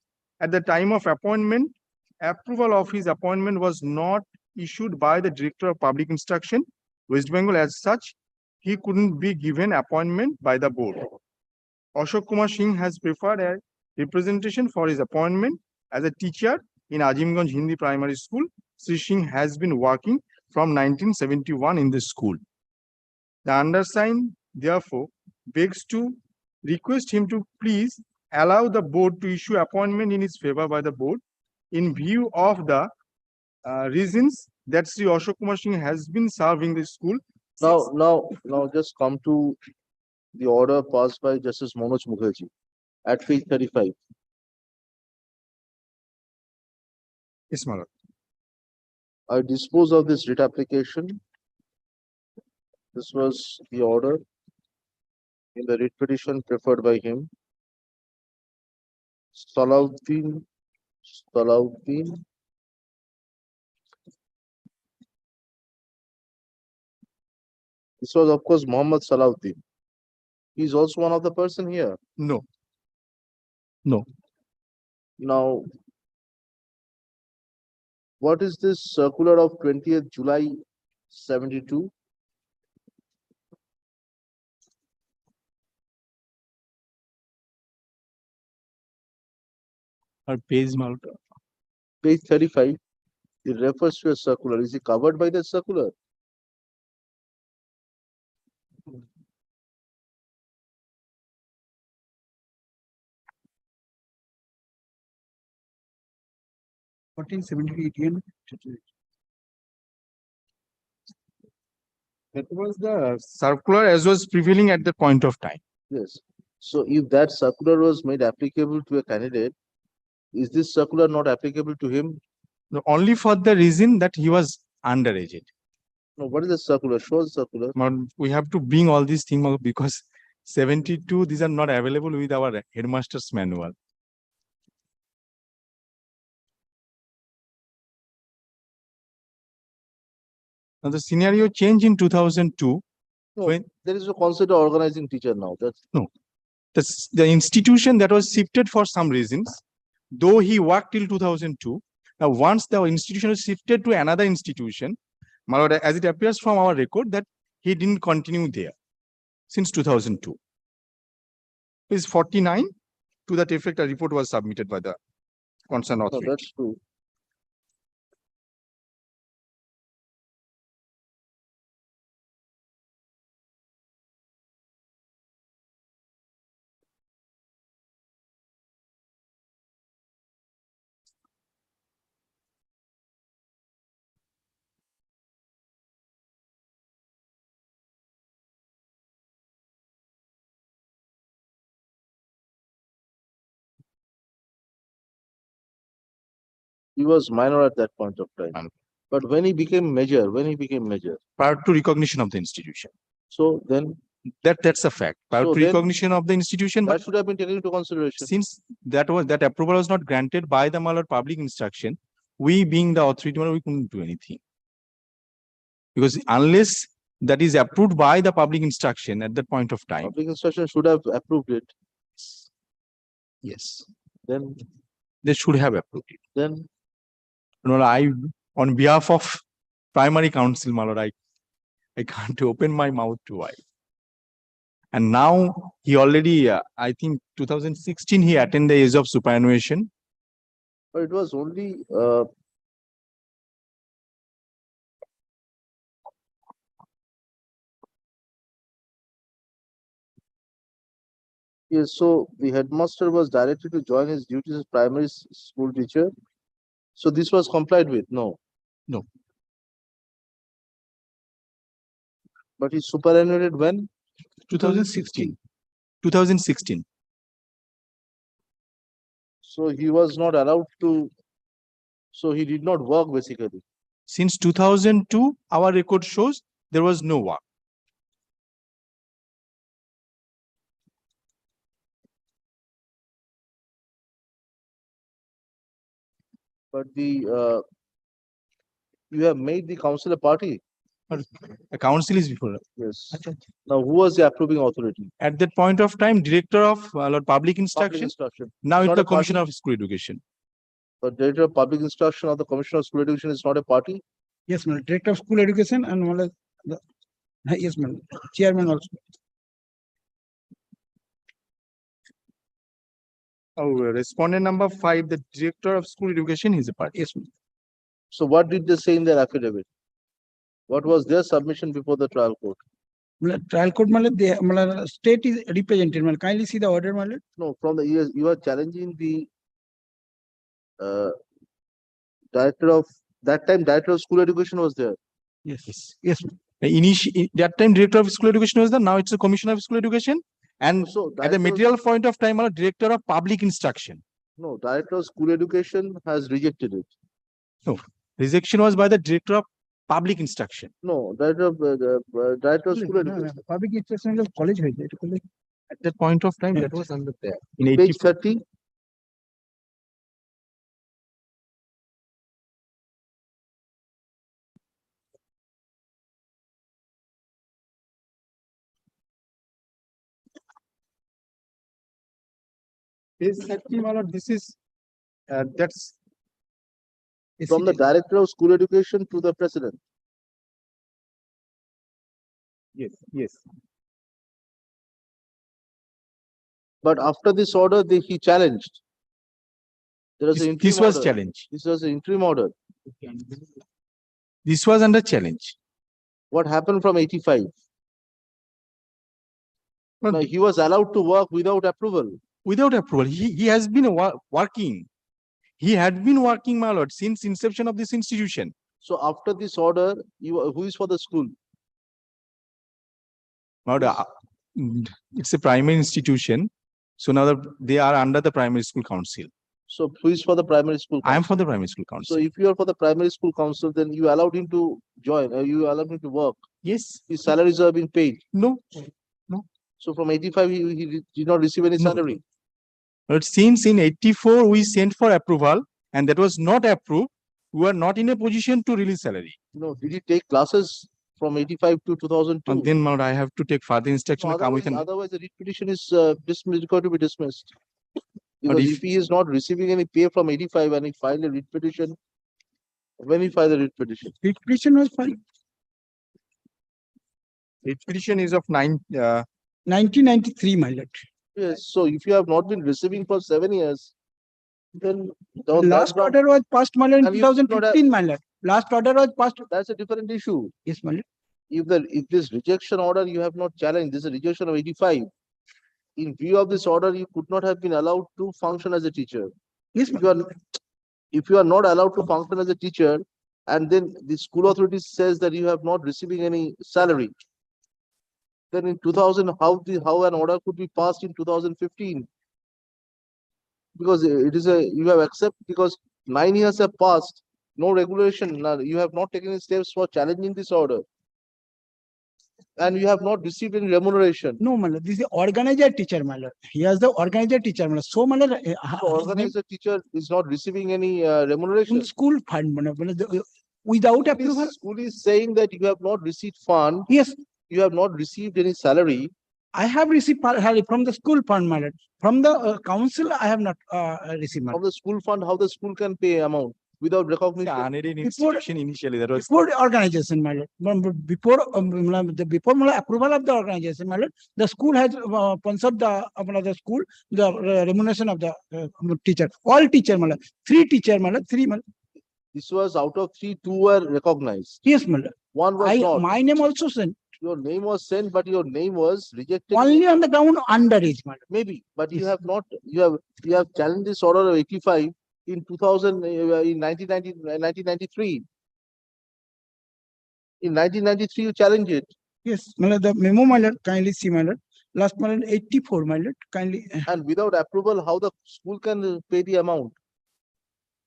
at the time of appointment, approval of his appointment was not issued by the Director of Public Instruction West Bengal. As such, he couldn't be given appointment by the board. Ashok Kumar Singh has preferred a representation for his appointment as a teacher in Azimganj Hindi Primary School. Sri Singh has been working from 1971 in the school. The undersigned, therefore, begs to request him to please allow the board to issue appointment in his favor by the board in view of the reasons that Sri Ashok Kumar Singh has been serving the school. Now just come to the order passed by Justice Manoj Mukherjee at page 35. Yes, my lord. I dispose of this writ application. This was the order in the writ petition preferred by him. Salahuddin. This was, of course, Muhammad Salahuddin. He's also one of the person here. No. Now, what is this circular of 20th July 72? Or page, my lord. Page 35. It refers to a circular. Is it covered by the circular? That was the circular as was prevailing at the point of time. Yes. So if that circular was made applicable to a candidate, is this circular not applicable to him? No, only for the reason that he was underaged. No, what is the circular? Show the circular. We have to bring all these things out because 72, these are not available with our headmaster's manual. Now the scenario changed in 2002. No, when there is no concept of organizing teacher now. That's no, the institution that was shifted for some reasons, though he worked till 2002. Now, once the institution was shifted to another institution, my lord, as it appears from our record that he didn't continue there since 2002. Page 49, to that effect, a report was submitted by the concerned no, authority. that's true. He was minor at that point of time. But when he became major, prior to recognition of the institution. so then That's a fact. Prior So to then recognition of the institution, but that should have been taken into consideration. since that approval was not granted by the my lord public instruction, we being the authority, we couldn't do anything. Because unless that is approved by the public instruction at that point of time, Public instruction should have approved it. yes, Then, they should have approved it. then I, on behalf of primary council, my lord, I can't open my mouth too wide. And now he already, I think 2016, he attended the age of superannuation. but it was only yes, so the headmaster was directed to join his duties as primary school teacher. So this was complied with, no. No. But he superannuated when? 2016. 2016. So he was not allowed to, so he did not work basically. Since 2002, our record shows there was no work. But the you have made the council a party. The council is before. Yes. Now, who was the approving authority? At that point of time, director of Lord Public Instruction. Now It's it's not the a party. Commissioner of School Education. The director of public instruction or the commissioner of school education is not a party. Yes, ma'am. Director of School Education and yes, ma'am. Chairman also. Oh, respondent number 5, the director of school education is a party. Yes, ma'am. So what did they say in their affidavit? What was their submission before the trial court? Trial court, they, state is represented. Kindly see the order, my lord. No, from the years you are challenging the director of that time. Director of school education was there. Yes. Yes. That time director of school education was there. Now it's a commissioner of school education. And So at the material point of time, director of public instruction. No, director of school education has rejected it. No, rejection was by the director of public instruction. No, director of school education. Public instruction of college. At that point of time, that was under there. In Page 84. 30. Page 30, my lord, this is that's From the director of school education to the president. yes. But after this order, he challenged. There was an interim This was order. challenge. This was an interim order. This was under challenge. What happened from 85? Well, Now, he was allowed to work without approval. Without approval, he has been working. He had been working, my lord, since inception of this institution. So after this order, who is for the school? My lord, it's a primary institution. So now they are under the primary school council. So who is for the primary school? I am council? for the primary school council. So if you are for the primary school council, then you allowed him to join, you allowed him to work. Yes. His salaries are being paid. No. So from 85, he did not receive any No. salary. But since in 84, we sent for approval and that was not approved, we were not in a position to release salary. No, did he take classes from 85 to 2002? And then, my lord, I have to take further instruction. No, Come with otherwise, the writ petition is dismissed, required to be dismissed. But Because if he is not receiving any pay from 85 and he filed a writ petition, when he filed the writ petition? Writ petition was filed. Writ petition is of 1993, my lord. Yes, so if you have not been receiving for 7 years, then Last order was passed, my lord, in And you could not 2015, my lord. Last order was passed. that's a different issue. Yes, my lord. If this rejection order you have not challenged, this is a rejection of 85. In view of this order, you could not have been allowed to function as a teacher. Yes, If you are not allowed to function as a teacher, and then the school authority says that you have not receiving any salary, then in 2000, how an order could be passed in 2015? Because it is you have accepted because 9 years have passed No regulation, you have not taken any steps for challenging this order. And you have not received any remuneration. No, my lord, this is organizer teacher, my lord. He has the organizer teacher, my lord. So, my lord, So organizer teacher is not receiving any remuneration. from school fund, my lord, without approval. School is saying that you have not received fund, Yes, you have not received any salary. I have received salary from the school fund, my lord. From the council, I have not received, my From lord. the school fund, how the school can pay amount without recognition? Unaided institution initially, that was. Before the organization, my lord, before before my lord, approval of the organization, my lord, the school has sponsored the school the remuneration of the teacher, all teacher, my lord, 3 teacher, my lord, 3, my lord. This was out of 3, 2 were recognized. Yes, my lord. One was not. My name also sent. Your name was sent, but your name was rejected. Only on the ground underage, my lord. Maybe, but you Yes. have not, you have challenged this order of 85 in 2000, in 1993. In 1993, you challenged it. Yes, my lord, the memo, my lord, kindly see, my lord. Last, my lord, 84, my lord, kindly. And without approval, how the school can pay the amount?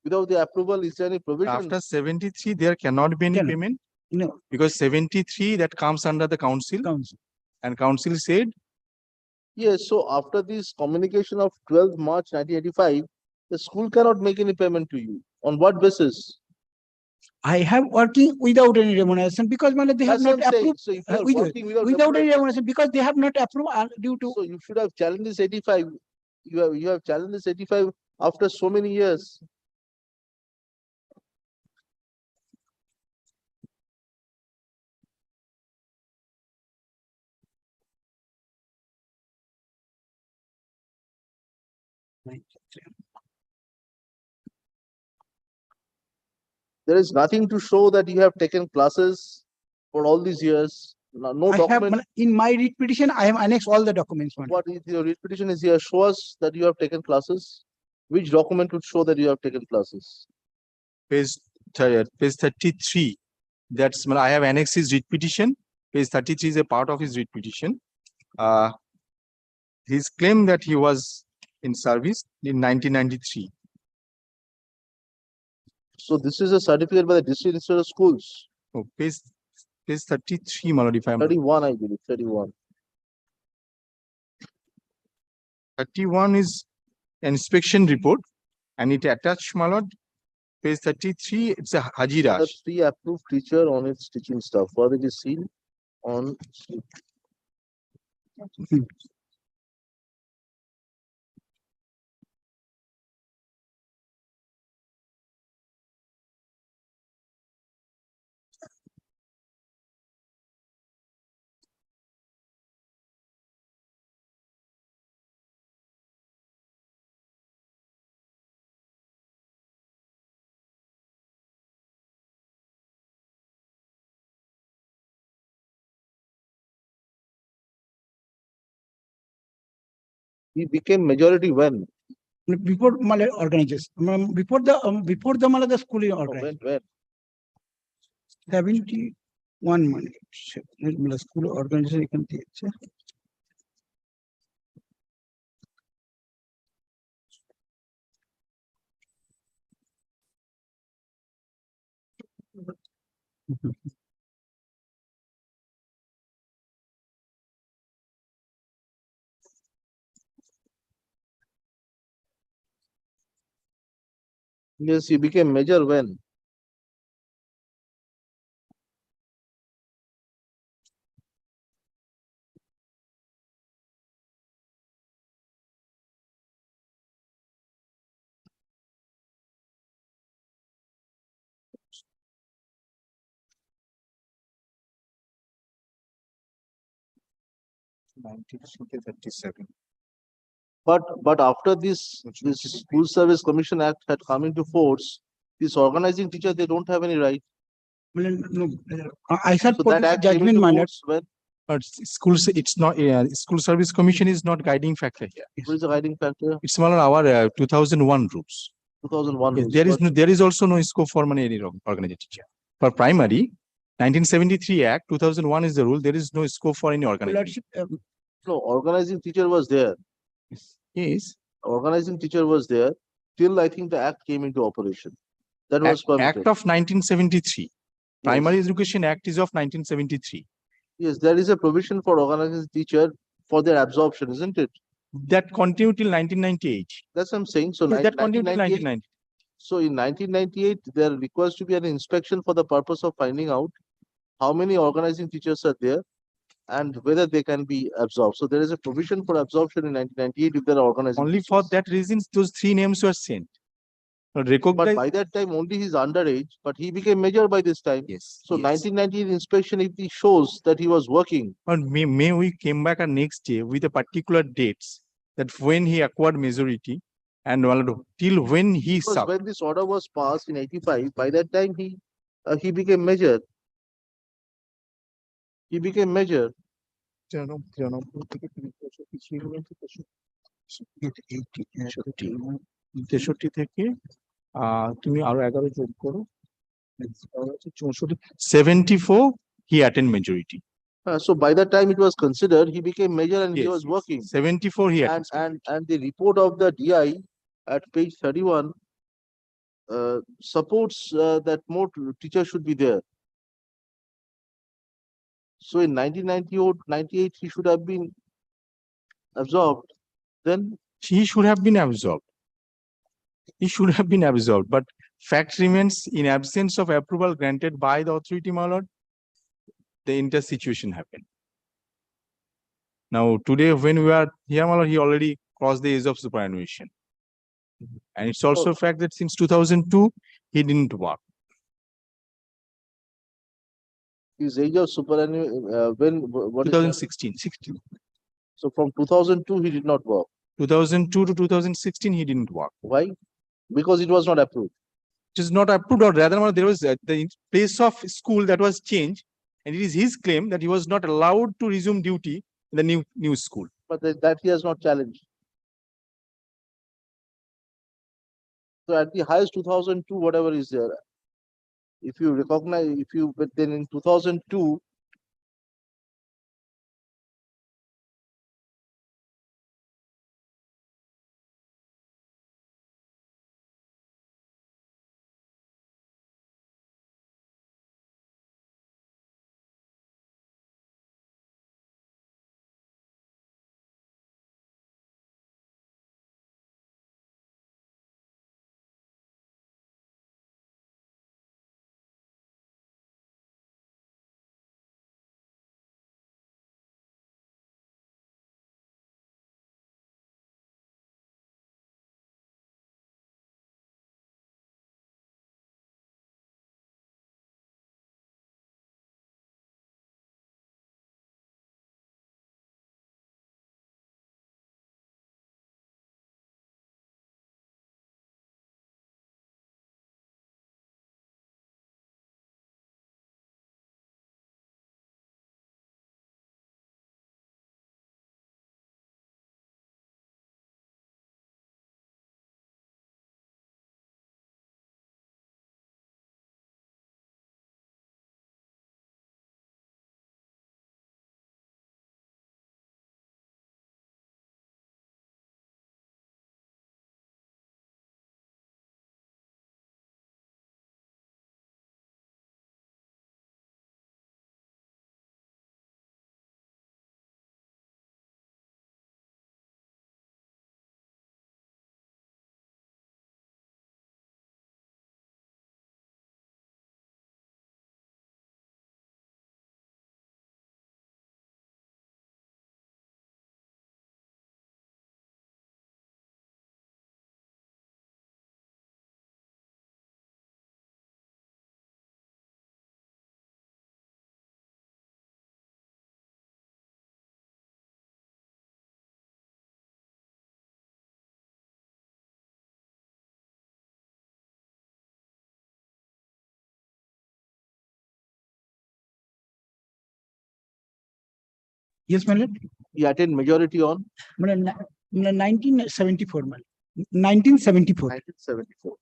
Without the approval, is there any provision? After 73, there cannot be any Cannot. payment No, because 73 that comes under the council council. and council said Yes, so after this communication of 12th March 1985, the school cannot make any payment to you. On what basis? I have working without any remuneration because my lord, they have That's what not I'm saying. approved. So if you are Without working without any remuneration, remuneration because they have not approved due to. so you should have challenged this 85. You have challenged this 85 after so many years. There is nothing to show that you have taken classes for all these years. No I have, document. in my read petition, I have annexed all the documents. My lord. What is your read petition is here? Show us that you have taken classes. Which document would show that you have taken classes? page 33. That's I have annexed his writ petition. Page 33 is a part of his writ petition. His claim that he was in service in 1993. So this is a certificate by the district institute of schools. Oh, page 33, my lord, if I'm 31, I believe, 31. 31 is inspection report and it attached, my lord, page 33, it's a Hajiraj. The pre-approved teacher on its teaching staff, whether it is seen on. He became majority when? Before my lord, organization, before the my lord, the school is organized. When? 71 money. School organization you can take. Yes, he became major when? But after this School Service Commission Act had come into force, this organizing teacher, they don't have any right. No, I said So for that this act came judgment, into my lord. force when? But schools, it's not, school service commission is not guiding factor here. What is the guiding factor? It's more our 2001 rules. 2001 Yes, rules. there is But no, there is also no scope for any organized teacher. For primary, 1973 Act, 2001 is the rule. There is no scope for any organization. Lordship, no, organizing teacher was there. Yes. Organizing teacher was there till I think the act came into operation. That was permitted. Act of 1973. Primary Education Act is of 1973. Yes, there is a provision for organizing teacher for their absorption, isn't it? That continued till 1998. That's what I'm saying. So Yes, that continued till 1998. 1990. So in 1998, there requires to be an inspection for the purpose of finding out how many organizing teachers are there and whether they can be absorbed. So there is a provision for absorption in 1998 if there are organizing. Only for that reason, those 3 names were sent. But Recognize. by that time, only he's underage, but he became major by this time. Yes. So yes. 1998 inspection, if he shows that he was working, But may we came back a next day with a particular dates that when he acquired majority and till when he because served. when this order was passed in 85, by that time he became major. He became major. তেষট্টি থেকে তুমি আরো 11 যোগ করো 74 he attained majority. So by that time it was considered he became major and he Yes, was yes. working. 74 he attained. And the report of the DI at page 31 supports that more teachers should be there. So in 1998 he should have been absorbed. Then He should have been absorbed. He should have been absorbed, but fact remains in absence of approval granted by the authority, my lord, the entire situation happened. Now today when we are here, my lord, he already crossed the age of superannuation. And it's also a fact that since 2002, he didn't work. his age of superannuation, what is that? 2016. So from 2002 he did not work. 2002 to 2016, he didn't work. Why? Because it was not approved. It is not approved, or rather, there was the place of school that was changed, and it is his claim that he was not allowed to resume duty in the new school. But that he has not challenged. So at the highest 2002, whatever is there, if you recognize, but then in 2002, Yes, my lord. he attained majority on 1974, my lord. 1974. 1974.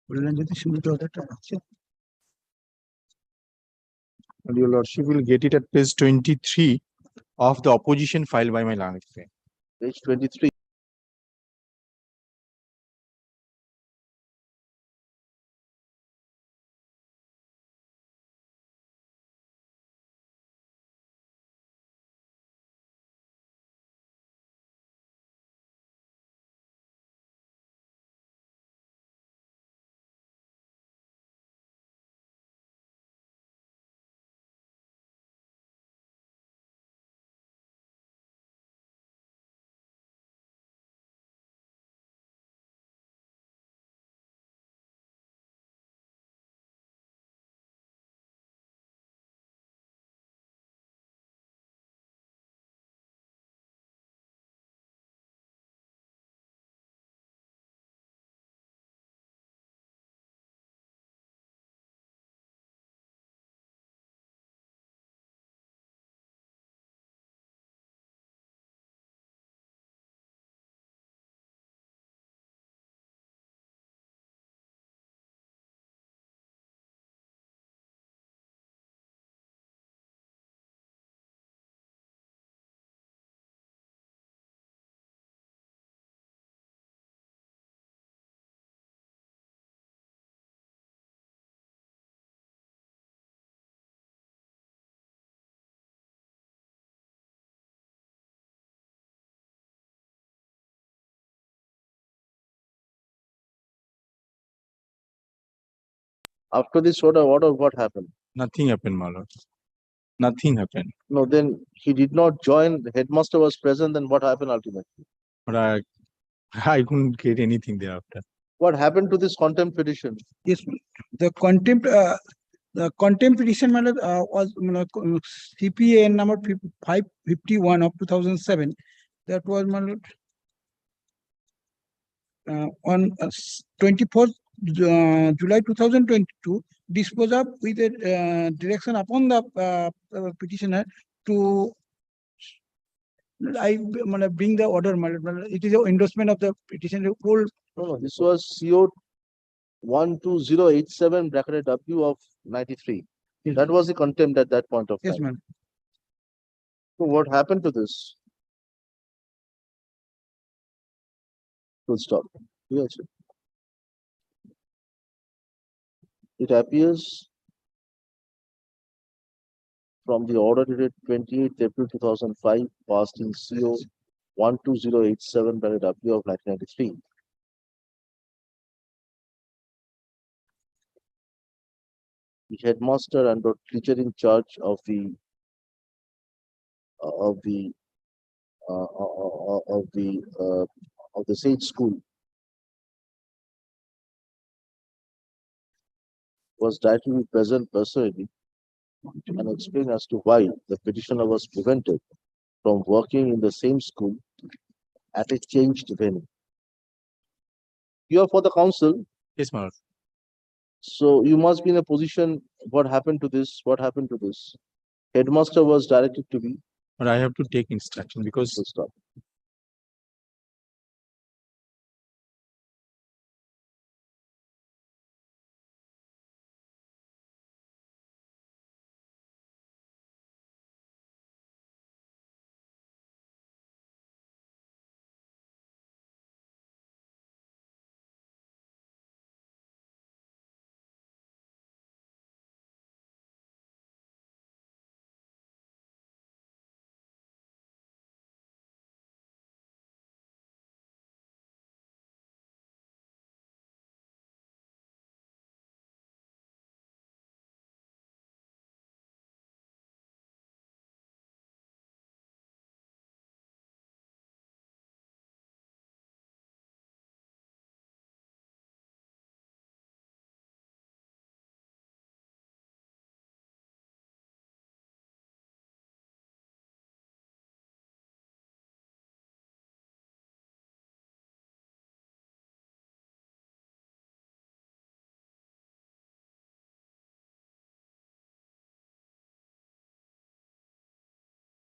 And your lordship will get it at page 23 of the opposition filed by my learned friend. Page 23. After this order, what happened? Nothing happened, my lord. Nothing happened. No, then he did not join. The headmaster was present. Then what happened ultimately? But I couldn't get anything thereafter. What happened to this contempt petition? Yes, the contempt petition was CPA number 551 of 2007. That was on 24th July 2022, disposed of with a direction upon the petitioner to bring the order. It is an endorsement of the petitioner whole. No, this was CO 12087 bracketed W of 93. That was the contempt at that point of time. Yes, ma'am. So what happened to this? Full stop. Yes. It appears from the order dated 28th April 2005, passed in CO 12087 bracketed W of 1993. The headmaster and the teacher in charge of the sage school was directly present personally and explain as to why the petitioner was prevented from working in the same school at a changed venue. You are for the council. Yes, my lord. So you must be in a position. What happened to this? What happened to this? Headmaster was directed to be. But I have to take instruction because Full stop.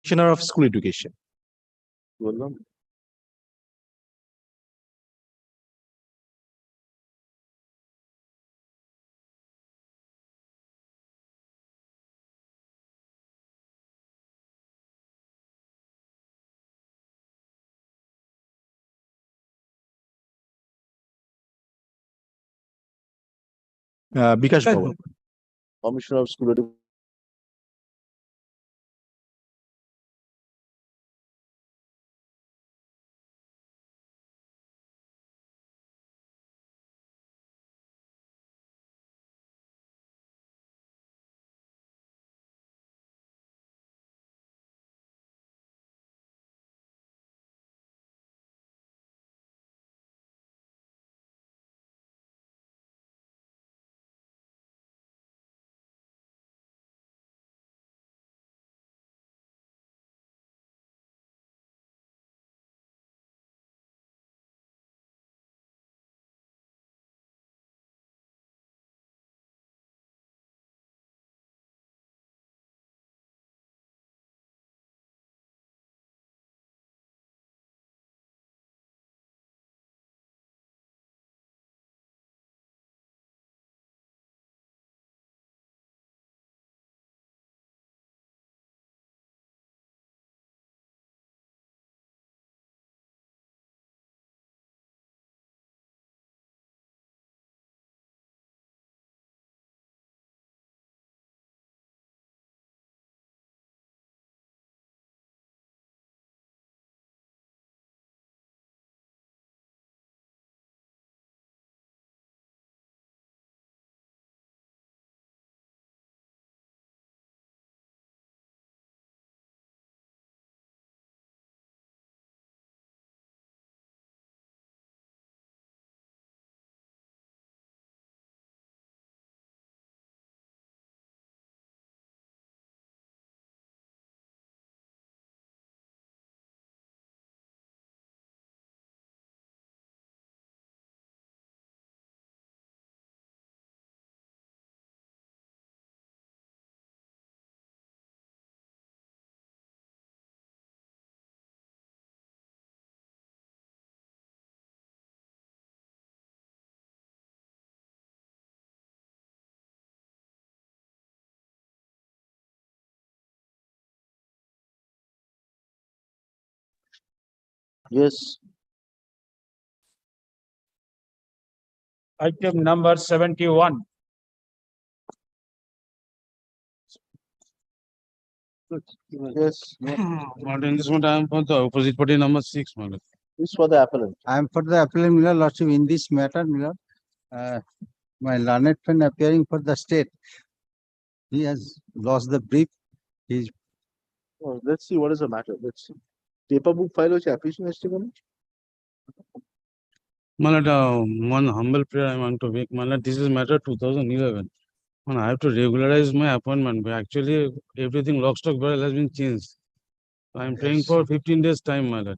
Commissioner of School Education. Bikash Bhawan. Commissioner of School Education. Yes. Item number 71. Yes. But in this one, I am for the opposite party number 6, Malad. This for the appellant. I am for the appellant, Miller Lordship, in this matter, Miller. My learned friend appearing for the state. He has lost the brief. He Oh, let's see what is the matter. Let's see. Paper book file which application is still. Malad, one humble prayer I want to make. Malad, this is matter 2011. And I have to regularize my appointment. But actually, everything lock, stock, barrel has been changed. I am praying for 15 days time, Malad.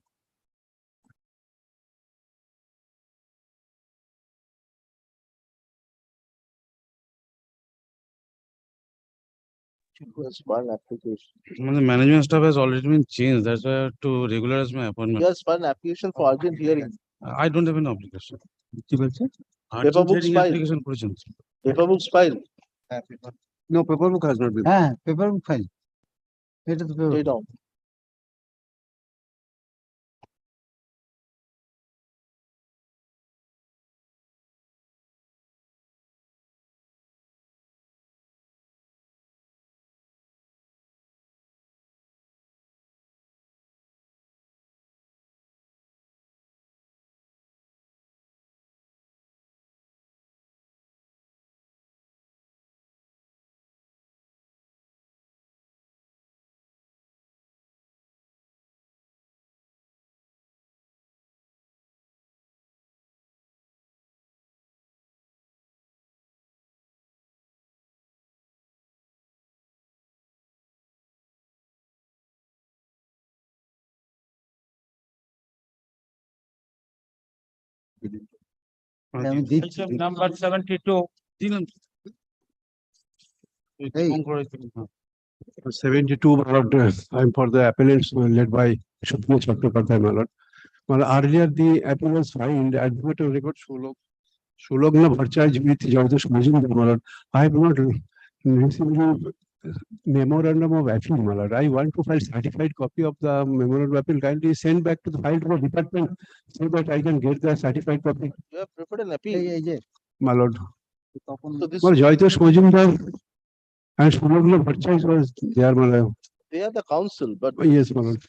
Yes, one application. The management staff has already been changed. That's why I have to regularize my appointment. Yes, one application for urgent hearing. I don't have an obligation. Paper Urgent books hearing file. application করেছেন। Paper books file. no paper book has not been. Paper book file. It is the paper. Stay down. Item number 72. For 72, my lord, I'm for the appellants led by Shubham Chattopadhyay, my lord. Well, earlier the appeal was filed, advocate of record Shulogna Bharcharge with Jagdish Majumdar, my lord. I have not received a memorandum of appeal, my lord. I want to file certified copy of the memorandum of appeal. Kindly send back to the file to the department so that I can get the certified copy, You have preferred an appeal. my lord. So this, Well, Joyitosh Majumdar and Sulogna Bhattacharya was there, Malay. they are the council, but. Yes, my lord.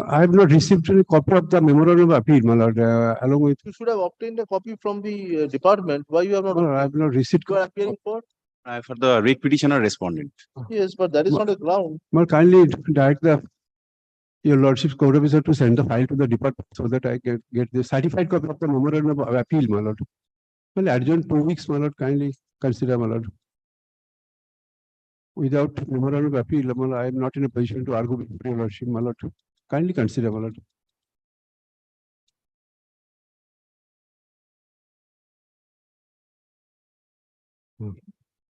I have not received any copy of the memorandum of appeal, my lord, along with. You should have obtained a copy from the department. Why you have not? No, I have not received. You are appearing for? For the rate petitioner respondent. Yes, but that is not a ground. Well, kindly direct your lordship's court officer to send the file to the department so that I get the certified copy of the memorandum of appeal, my lord. Well, adjourn 2 weeks, my lord, kindly consider, my lord. Without memorandum of appeal, my lord, I am not in a position to argue with your lordship, my lord. Kindly consider, my lord.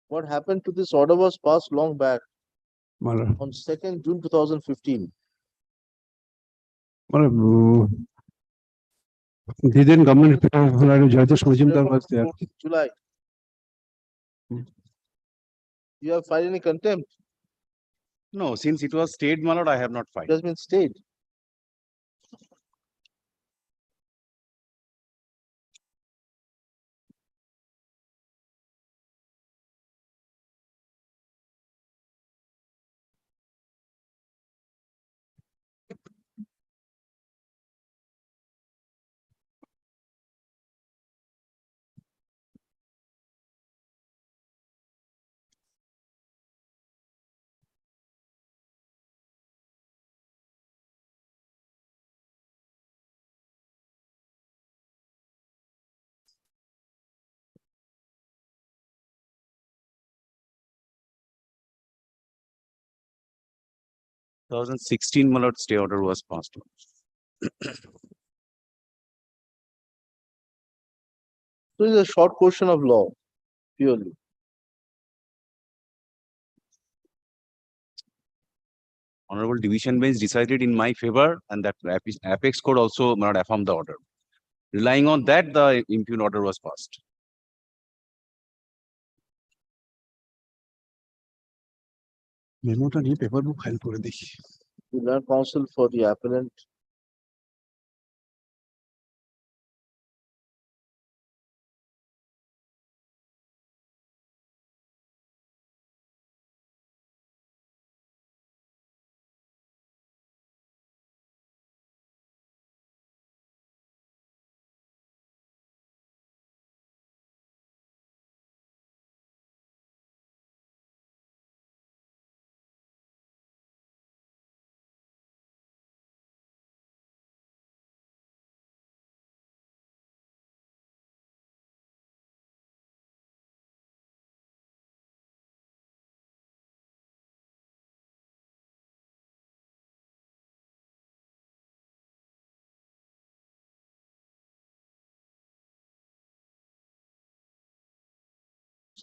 What happened to this order was passed long back My lord. on 2nd June 2015. Well, the then government, Joyitosh Majumdar was there. 14th July. You have filed any contempt? No, since it was stayed, my lord, I have not filed. It has been stayed. Two 2016, my lord, stay order was passed. So it's a short question of law, purely. Honorable Division Bench decided in my favor, and that Apex Court also not affirmed the order. Relying on that, the impugned order was passed. মেমোটা নিয়ে paper বুক file করে দিই। We learn counsel for the appellant.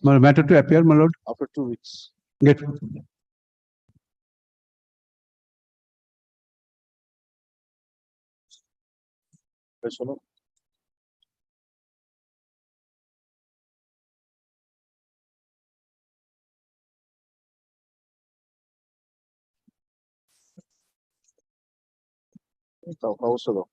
My matter to appear, my lord. After 2 weeks. Get. Yes or no? Counsel.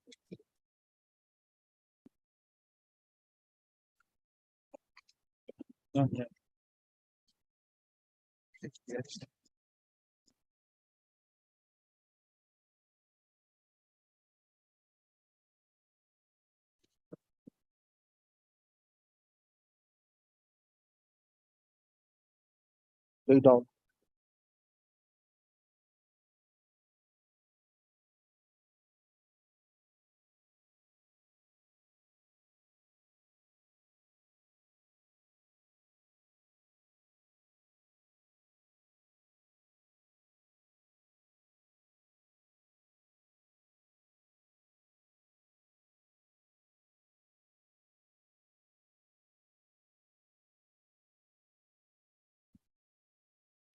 Lay down.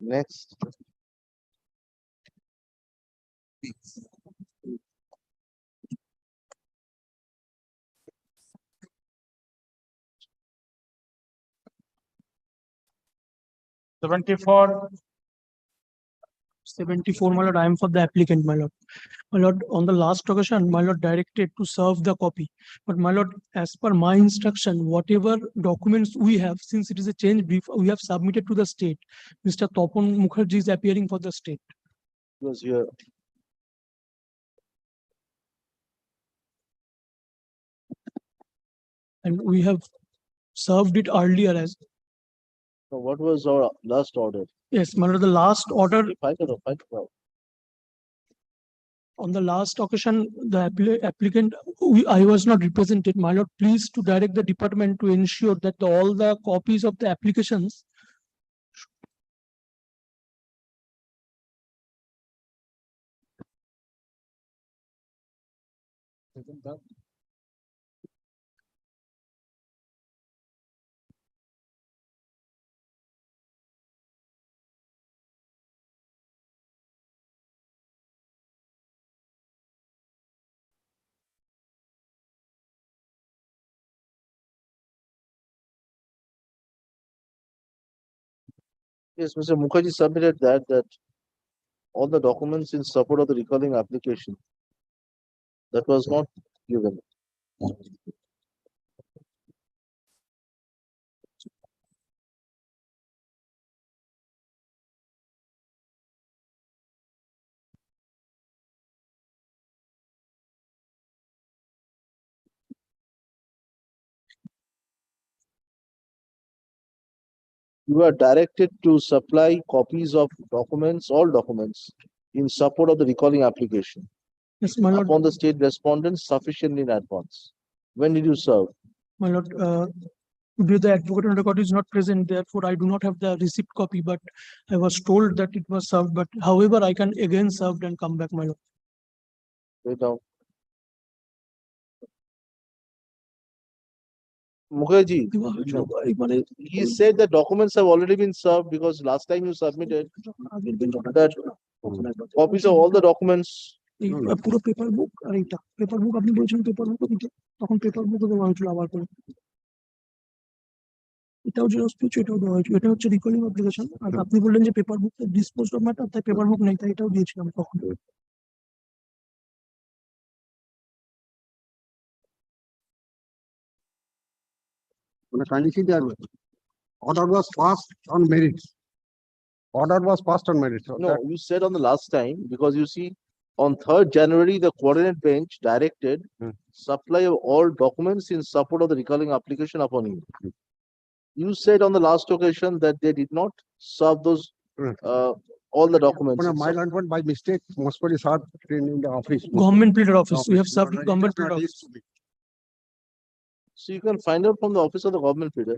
Next. Seventy-four, 74, my lord, I am for the applicant, my lord. My lord, on the last occasion, my lord directed to serve the copy. But my lord, as per my instruction, whatever documents we have, since it is a change brief, we have submitted to the state. Mr. Topon Mukherjee is appearing for the state. He was here. And we have served it earlier as, So what was our last order? yes, my lord, the last order Find it out. on the last occasion, the applicant, I was not represented. My lord, please to direct the department to ensure that all the copies of the applications Yes, Mr. Mukherjee submitted that all the documents in support of the recalling application. That was not given. You are directed to supply copies of documents, all documents, in support of the recalling application yes, my lord, upon the state respondents sufficiently in advance. When did you serve? my lord, today the advocate on record is not present, therefore I do not have the receipt copy, but I was told that it was served, but however, I can again serve and come back, my lord. Wait down. Mukherjee, he said the documents have already been served because last time you submitted that copies of all the documents. এই পুরো paper বুক আর এইটা paper বুক আপনি বলছিলেন paper বুক দিতে তখন paper বুক দেওয়া হয়েছিল আবার করে এটাও জেরক্স পেয়েছে এটাও দেওয়া হয়েছিল এটা হচ্ছে রিকলিং অ্যাপ্লিকেশন আর আপনি বললেন যে paper book dispose of matter তাই পেপার বুক নেই তাই এটাও দিয়েছিলাম তখন Order was passed on merits. Order was passed on merits. So No, that- you said on the last time, because you see, on 3rd January, the coordinate bench directed supply of all documents in support of the recalling application upon you. You said on the last occasion that they did not serve those, all the documents. When a my land went by mistake, most probably served in the office. Government প্লেটের office we have served government প্লেটের office So you can find out from the office of the government pleader.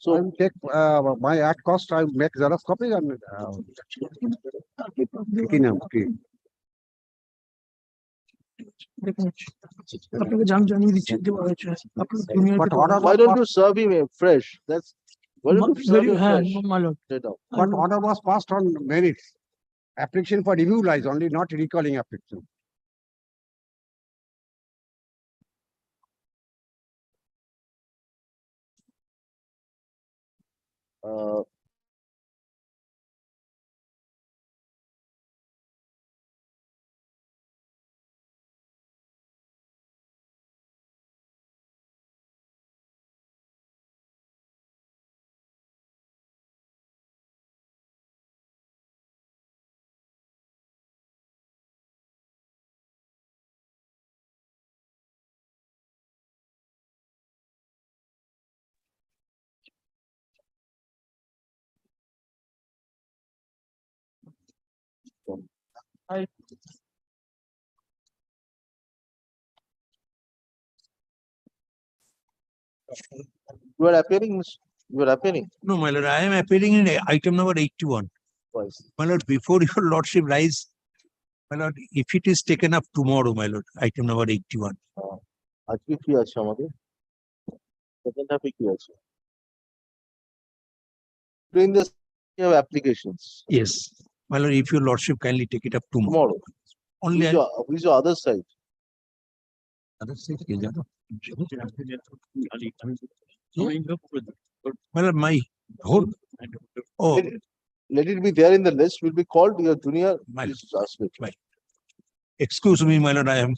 So I will take my act cost, I will make Xerox copy and taking them. দেখুন আপনাকে জানিয়ে দিচ্ছি দেওয়া হয়েছে আপনার junior But order Why was don't you passed, serve him fresh? That's, why don't you serve very him হ্যাঁ fresh? my lord Straight out. but order was passed on merits. Application for review lies only, not recalling application. Uh, You are appearing, you are appearing No, my lord, I am appearing in item number 81. twice. My lord, before your lordship rise, my lord, if it is taken up tomorrow, my lord, item number 81. আজকে কি আছে আমাদের? Second half এ কি আছে? During this, you have applications. Yes, my lord, if your lordship kindly take it up tomorrow. Tomorrow. Only Who's your other side? other side, my lord, Oh, Let it be there in the list, will be called your junior. My- Please ask it. excuse me, my lord, I am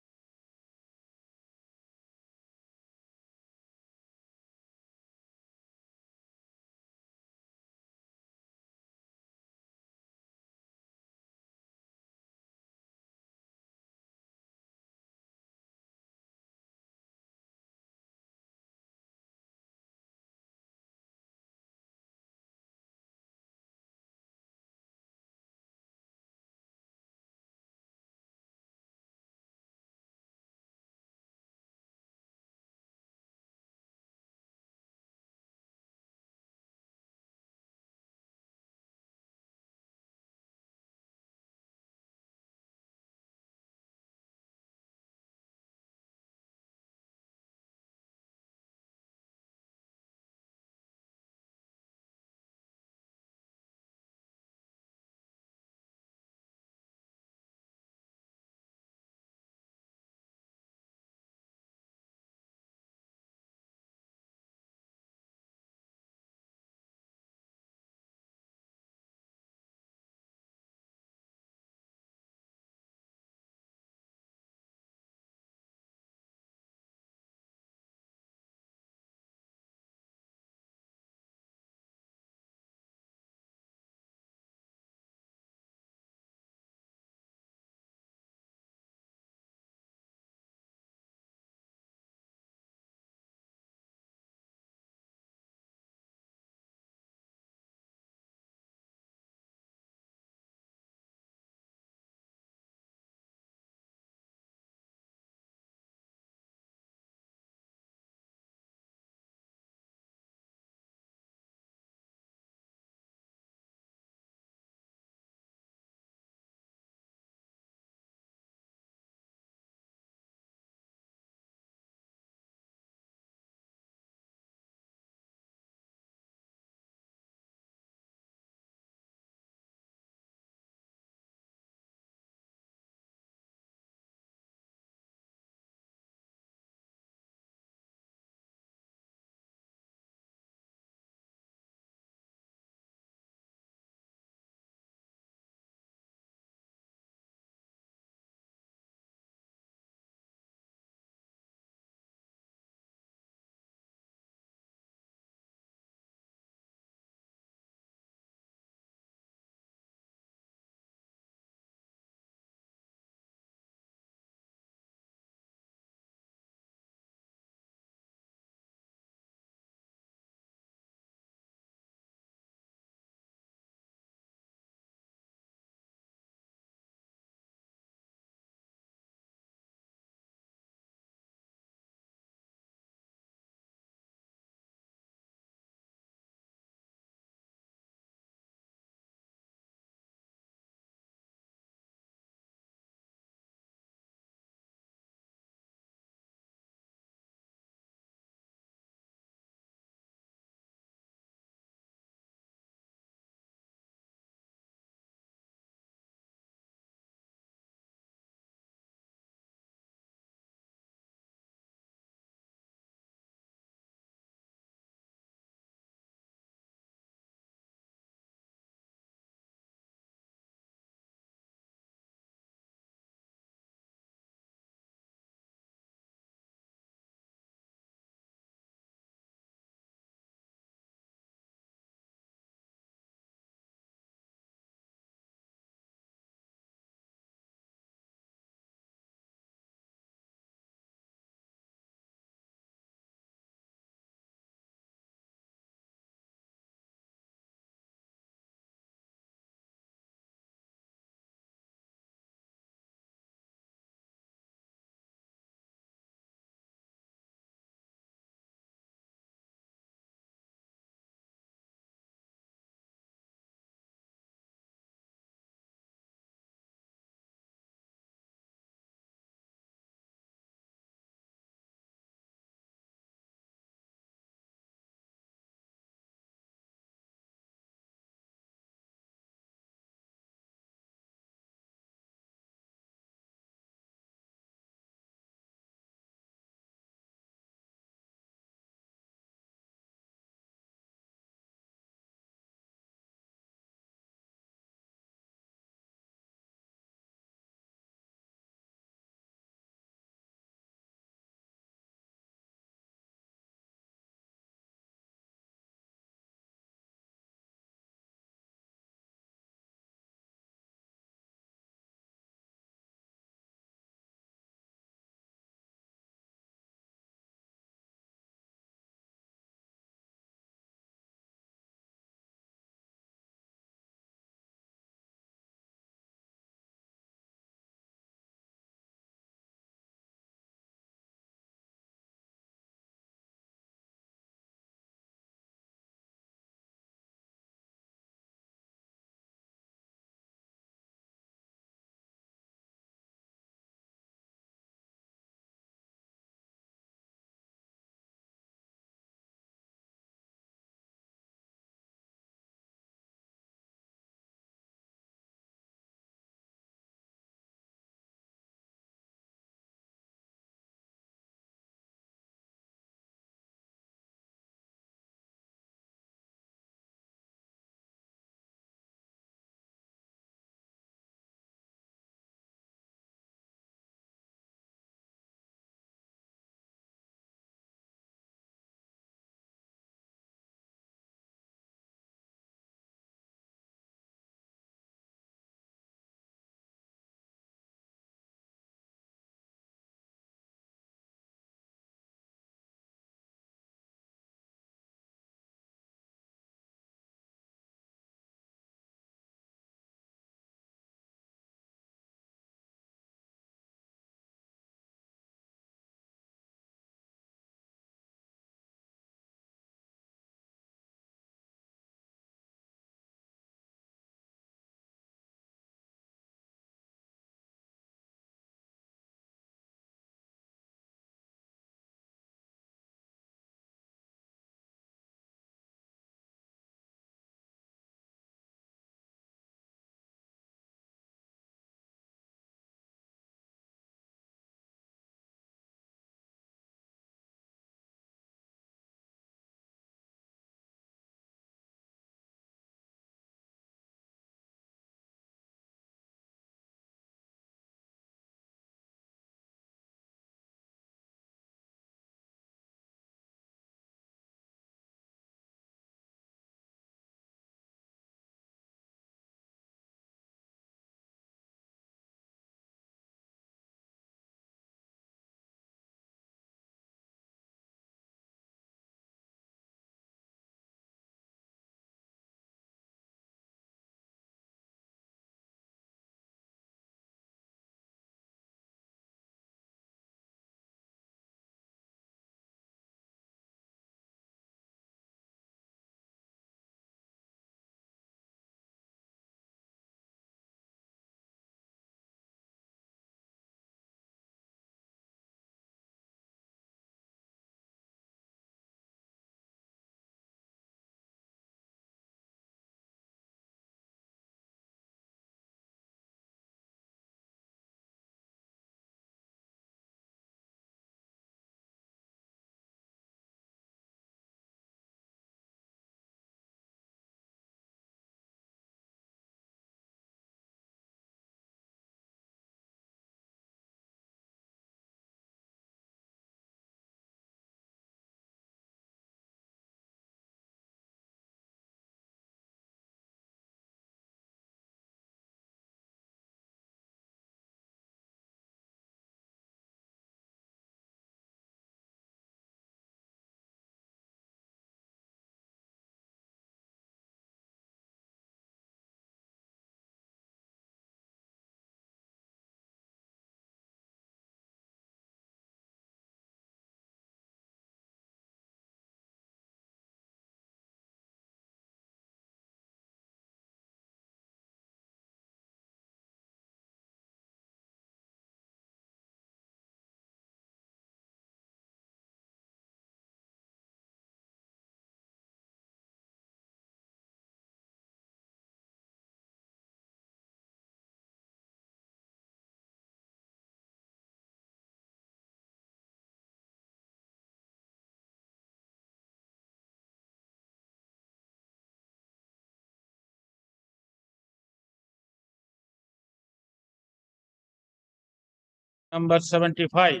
Number 75.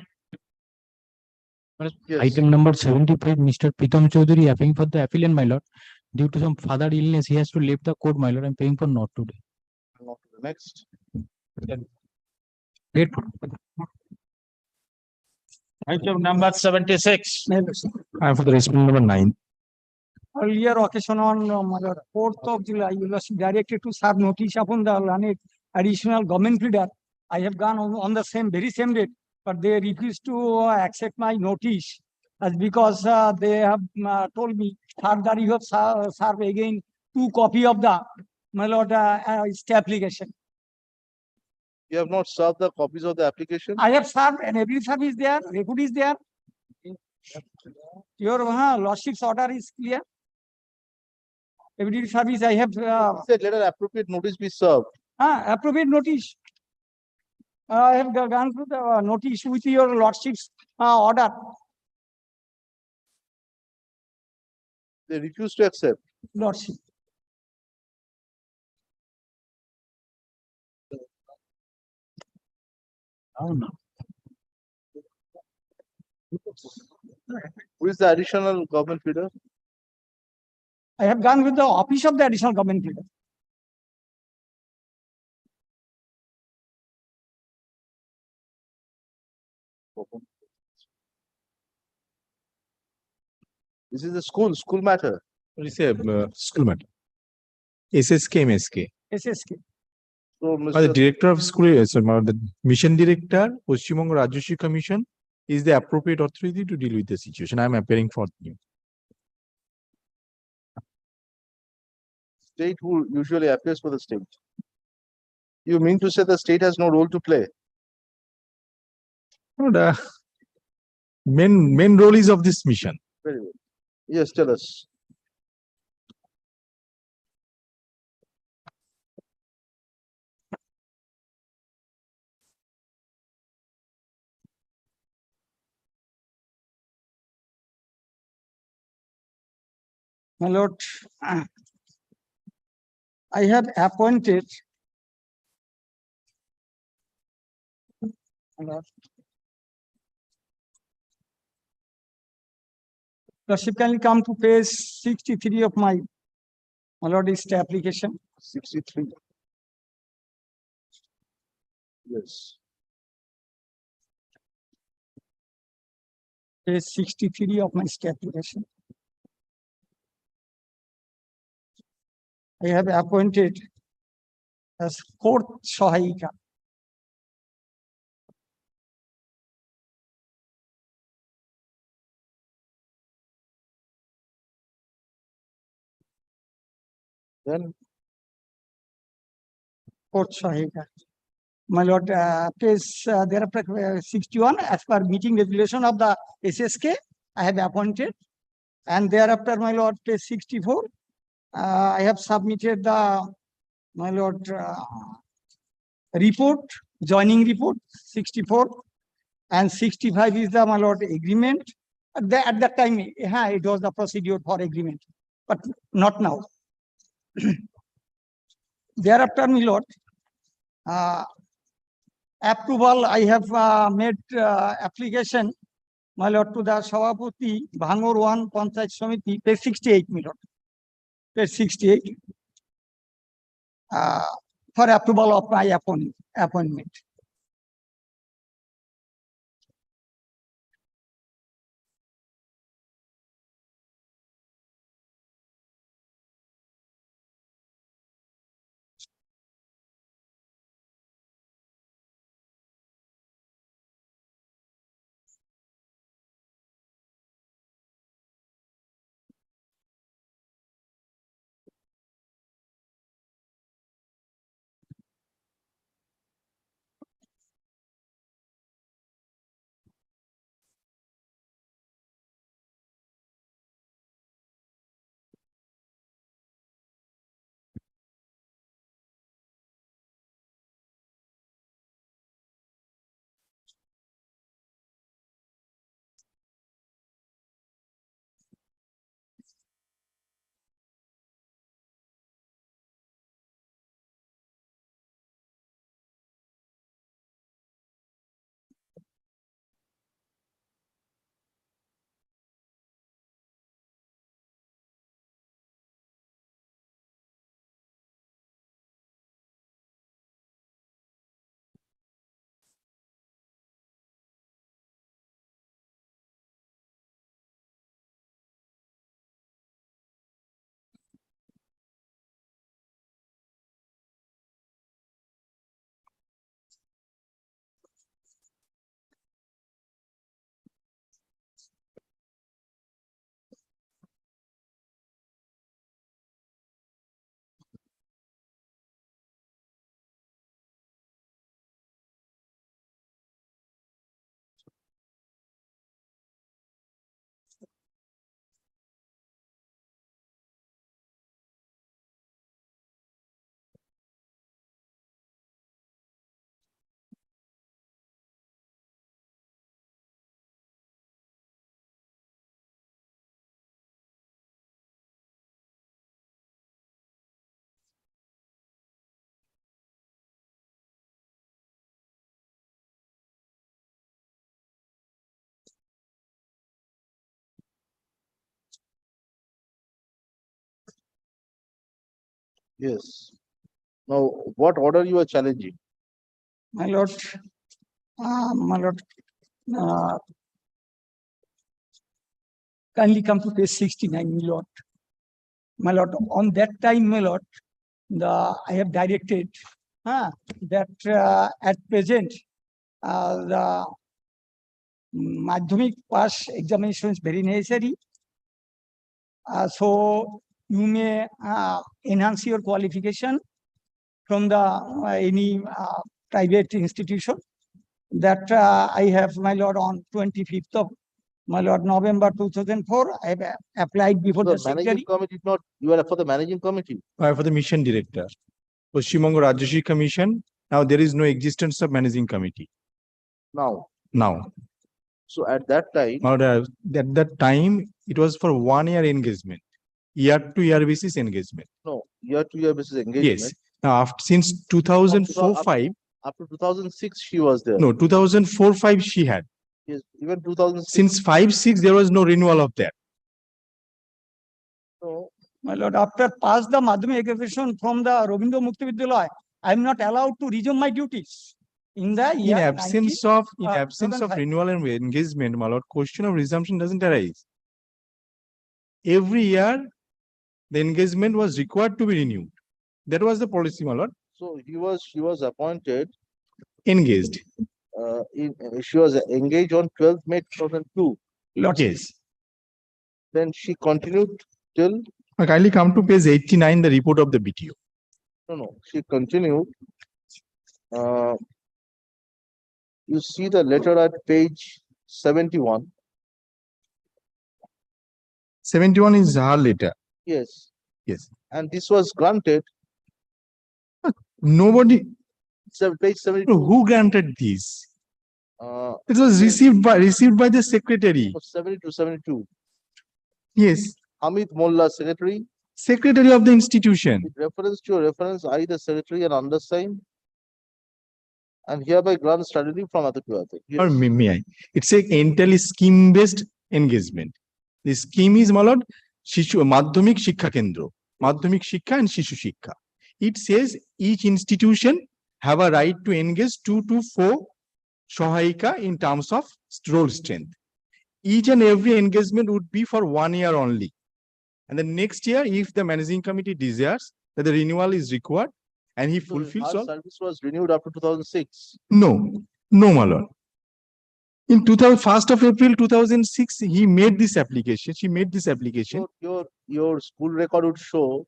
Item number 75, Mr. Pritam Chaudhary applying for the appellant, my lord. Due to some father illness, he has to leave the court, my lord. I'm paying for not today. Next. Wait. Item number 76. I'm for the respondent number 9. Earlier occasion on 4th of July, you was directed to serve notice upon the learned additional government pleader. I have gone on the very same date, but they refused to accept my notice as because they have told me further you have served again 2 copy of the my lord stay application. You have not served the copies of the application? I have served and every service there, record is there. Your lordship's order is clear. Every service I have Said let an appropriate notice be served. appropriate notice. I have gone through the notice with your lordship's order. They refuse to accept. Lordship. Who is the additional government pleader? I have gone with the office of the additional government pleader. This is a school matter. It's a school matter. SSK MSK. SSK. So, The director of school, the mission director, Paschim Banga Rajya Shiksha Mission is the appropriate authority to deal with the situation. I'm appearing for you. State who usually appears for the state. You mean to say the state has no role to play? No, the main role is of this mission. Very well. Yes, tell us. My lord, I have appointed Lordship, kindly come to page 63 of my lord stay application. 63. Yes. Page 63 of my stay application. I have appointed as court Sahayika. Then Court Sahayika. My lord, page thereafter 61 as per meeting regulation of the SSK, I have appointed, and thereafter, my lord, page 64, I have submitted the my lord report, joining report 64, and 65 is the my lord agreement. At that time, it was the procedure for agreement, but not now. Thereafter, my lord, approval, I have made application, my lord, to the Savapati, Bhangur 1 Panchayat Samiti, page 68, my lord. Page 68. For approval of my appointment. Yes. Now, what order you are challenging? My lord, my lord, uh, kindly come to page 69, my lord. My lord, on that time, my lord, I have directed that at present, the Madhyamik pass examination is very necessary. So you may enhance your qualification from the any private institution that I have, my lord, on 25th of my lord, November 2004, I have applied before the The managing secretary. committee, not, you are for the managing committee. For the mission director, Pashchim Banga Rajya Shiksha Mission. Now there is no existence of managing committee Now, now. so at that time, Now, at that time, it was for 1 year engagement, year to year basis engagement. no, year to year basis engagement. Yes. Now, since 2004-5, Up to 2006, she was there. no, 2004-5 she had. Yes, even 2006. Since 5-6, there was no renewal of that. So, My lord, after pass the Madhyamik examination from the Rabindra Mukti Vidyalaya, I am not allowed to resume my duties. In the In year absence of 2005. renewal and engagement, my lord, question of resumption doesn't arise. Every year, the engagement was required to be renewed. That was the policy, my lord. so she was appointed, Engaged. she was engaged on 12th May 2002. Yes. Then she continued till, Kindly come to page 89, the report of the BTO. no, she continued. You see the letter at page 71. 71 is her letter. Yes. Yes. And this was granted. Nobody. Page 72. Who granted this? It was received by the secretary. 72. Yes. Amit Molla, secretary. Secretary of the institution. With reference to your reference, I, the secretary, and undersigned. And hereby grant strategy from other to other. Or may I? It's a entirely scheme-based engagement. The scheme is, my lord, Madhyamik Shiksha Kendra, Madhyamik Shiksha and Shishu Shiksha. It says each institution have a right to engage 2 to 4 Shohaika in terms of role strength. Each and every engagement would be for 1 year only. And the next year, if the managing committee desires that the renewal is required and he fulfills Her all. service was renewed after 2006. No, my lord. In 1st of April 2006, he made this application. She made this application. So your school record would show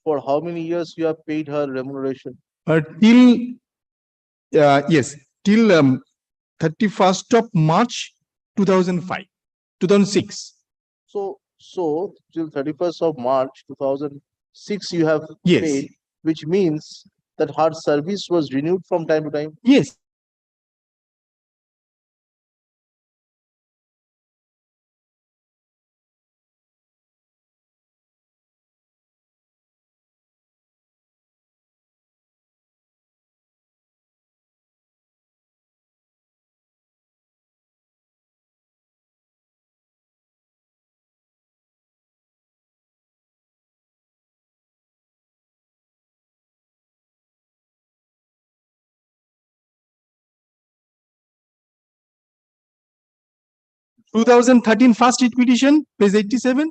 for how many years you have paid her remuneration. Till 31st of March 2006. So till 31st of March 2006, you have Yes. paid, which means that her service was renewed from time to time. Yes. So 2013 first writ petition, page 87.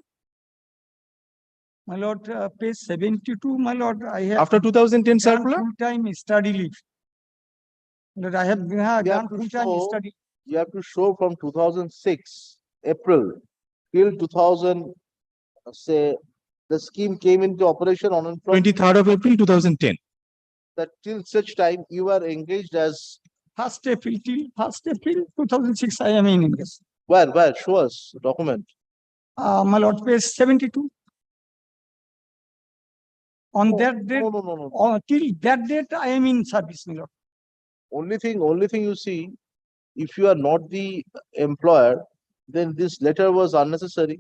My lord, page 72, my lord, I have. After 2010 circular. Full-time study leave. Lord, I have done full-time study. You have to show from 2006 April till 2000, say the scheme came into operation on 23rd of April 2010. That till such time you are engaged as 1st April till 1st April 2006, I am in English. Where? Show us document. My lord, page 72. On that date, No. Till that date, I am in service, my lord. Only thing you see, if you are not the employer, then this letter was unnecessary.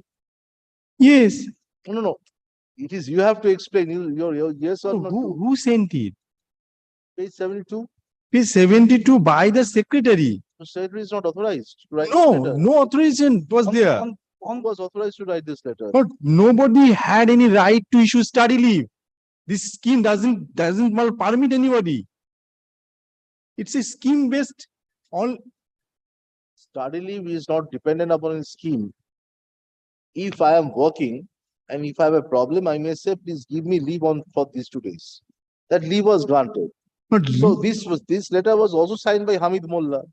Yes. No. It is, you have to explain your yes or no. Who sent it? Page 72. Page 72 by the secretary. The secretary is not authorized to write No, this letter. no authorization was there. Who was authorized to write this letter? But nobody had any right to issue study leave. This scheme doesn't well, permit anybody. It's a scheme based all. Study leave is not dependent upon a scheme. If I am working and if I have a problem, I may say, please give me leave on for these 2 days. That leave was granted. But So this letter was also signed by Hamid Mullah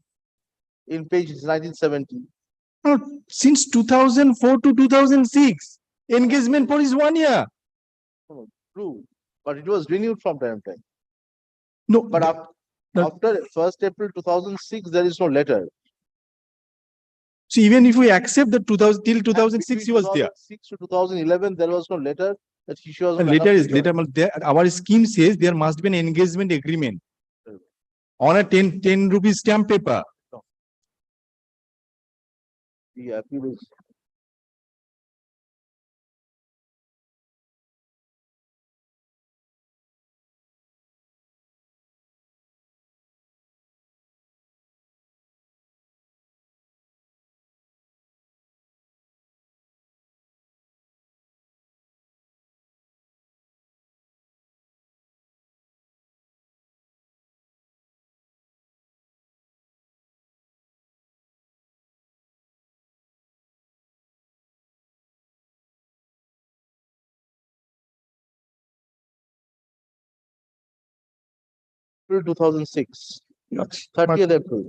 in page 1970. Since 2004 to 2006, engagement for is 1 year. True, but it was renewed from time to time. No, But after 1st April 2006, there is no letter. So even if we accept that 2000 till 2006 he was there. 2006 to 2011, there was no letter that he was. The letter is letter. Our scheme says there must be an engagement agreement on a 10 rupees stamp paper. The appeal is April 2006, 30th April.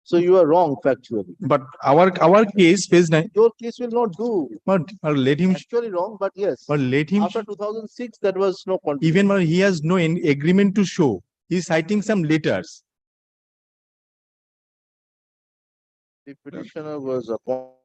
So you are wrong factually. But our case phase 9. Your case will not do. But let him. Actually wrong, but yes. But let him. After 2006, there was no contact. Even when he has no agreement to show, he is citing some letters. The petitioner was appointed.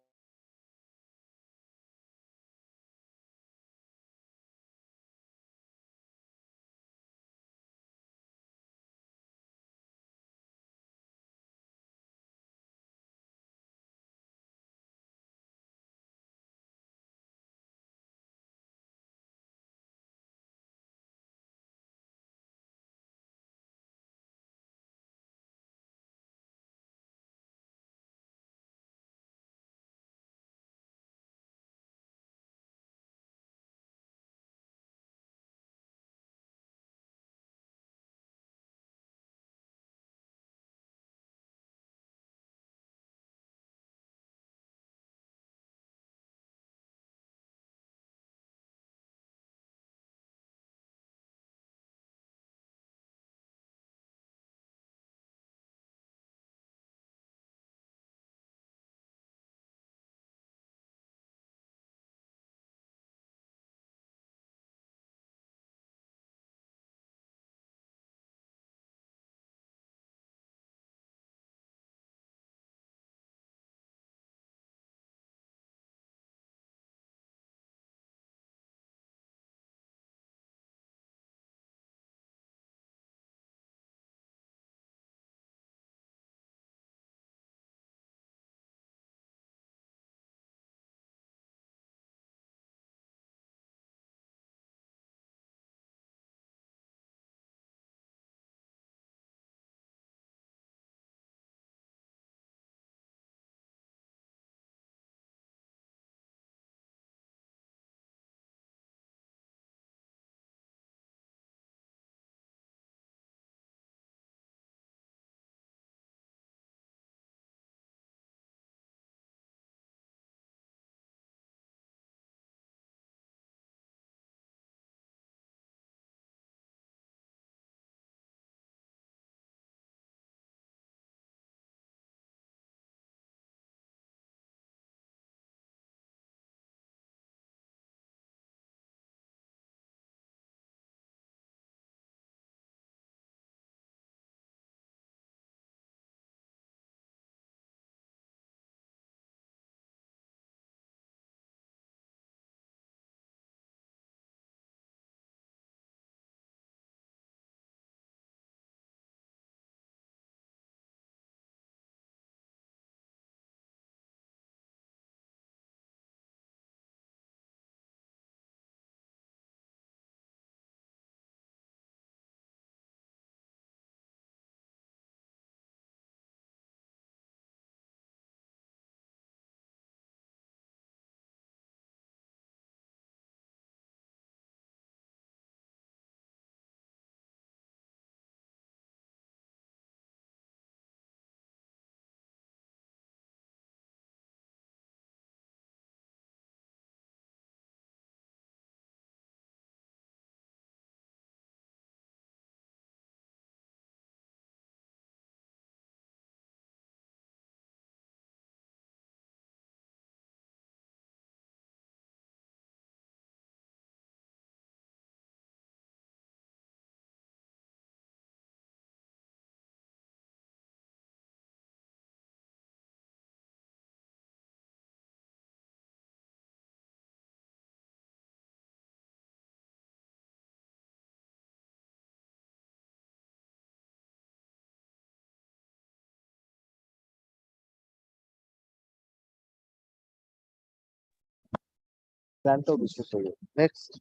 Santo business owner. Next.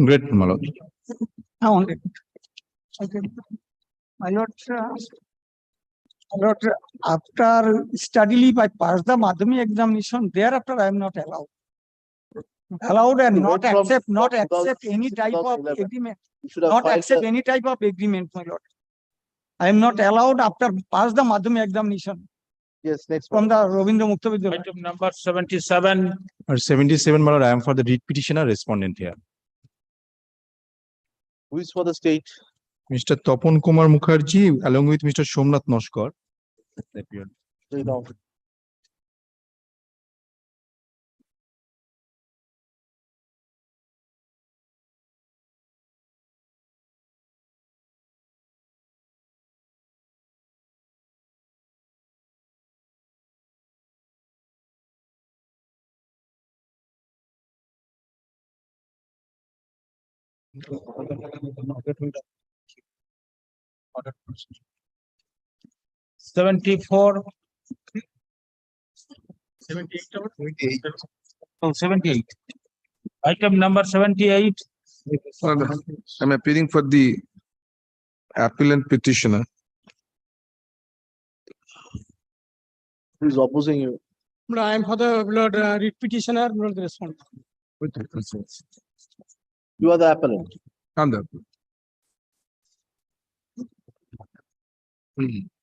Great, my lord. Only. Okay. My lord, after steadily I passed the Madhyamik examination, thereafter I am not allowed. Allowed and You not went from accept, not 2006 accept any to type of 2011. agreement, You should have not filed accept the- any type of agreement, my lord. I am not allowed after pass the Madhyamik examination Yes, next from one. the Ravindra Mukta Vidyalaya. Item number 77. Or 77, my lord, I am for the read petitioner respondent here. Who is for the state? Mr. Tapan Kumar Mukherjee along with Mr. Somnath Noskar. Appeared. Read out. Seventy-four. 78. Oh, 78. Item number 78. I'm appearing for the appellant petitioner. Who is opposing you? I am for the read petitioner, not the respondent. You are the appellant. I'm the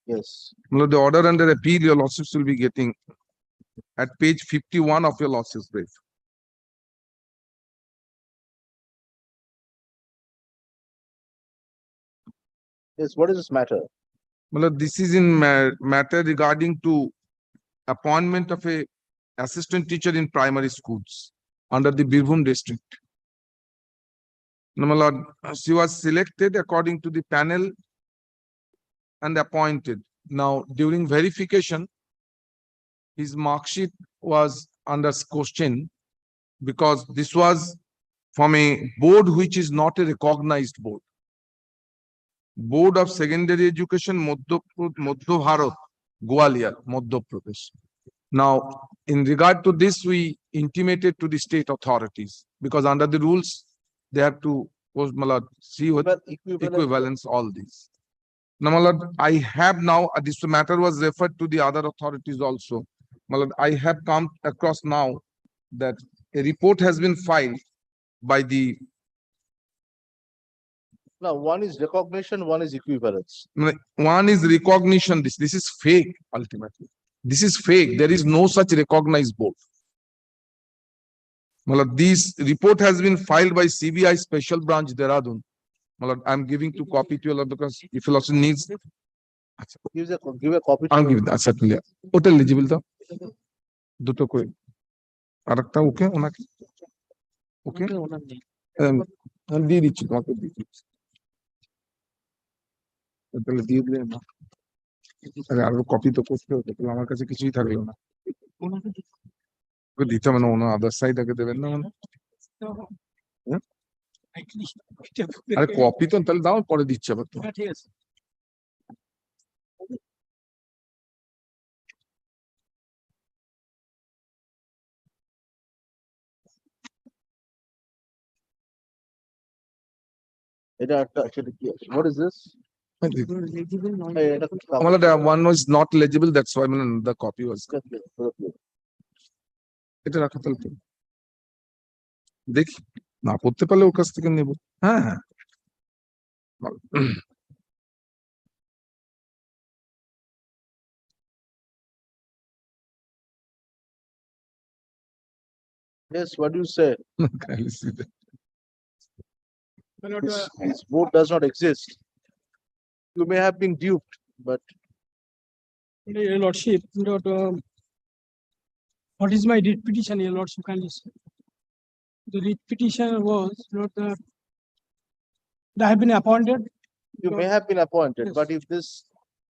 Yes. Well, the order under appeal, your lawsuits will be getting at page 51 of your lawsuits brief. Yes, what is this matter? Well, this is in matter regarding to appointment of a assistant teacher in primary schools under the Birbhum district. Now, my lord, she was selected according to the panel and appointed. Now, during verification, his mark sheet was under question because this was from a board which is not a recognized board. Board of Secondary Education, Madhya Bharat, Gwalior, Madhya Pradesh. Now, in regard to this, we intimated to the state authorities because under the rules, they have to see what equivalence all these. Now, my lord, I have now, this matter was referred to the other authorities also. My lord, I have come across now that a report has been filed by the, Now, one is recognition, one is equivalence. one is recognition, this is fake ultimately. This is fake. There is no such recognized board. My lord, this report has been filed by CBI Special Branch, Dehradun. My lord, I'm giving to copy to you, Lord, because if you also needs. Give a copy. I'll give that certainly. What eligible though? Duto koi. Arakta okay? Onaki. Okay. দিয়ে দিচ্ছি তোমাকে দিয়ে দিচ্ছি তাহলে দিয়ে দিলে না আরে আরো কপি তো করতে হতো তাহলে আমার কাছে কিছুই থাকলো না ওকে দিতে হবে না ওনার আদার সাইড আগে দেবেন না মানে আরে কপি তো তাহলে দাও পরে দিচ্ছি আবার তো ঠিক আছে What is this? One was not legible, that's why the copy was. এটা রাখো তাহলে তো দেখি না পড়তে পারলে ওর কাছ থেকে নেব হ্যাঁ হ্যাঁ Yes, what do you say? This board does not exist. You may have been duped, but Your Lordship, what is my read petition, Your Lordship? Kindly say. The read petition was not that I have been appointed. you may have been appointed, but if this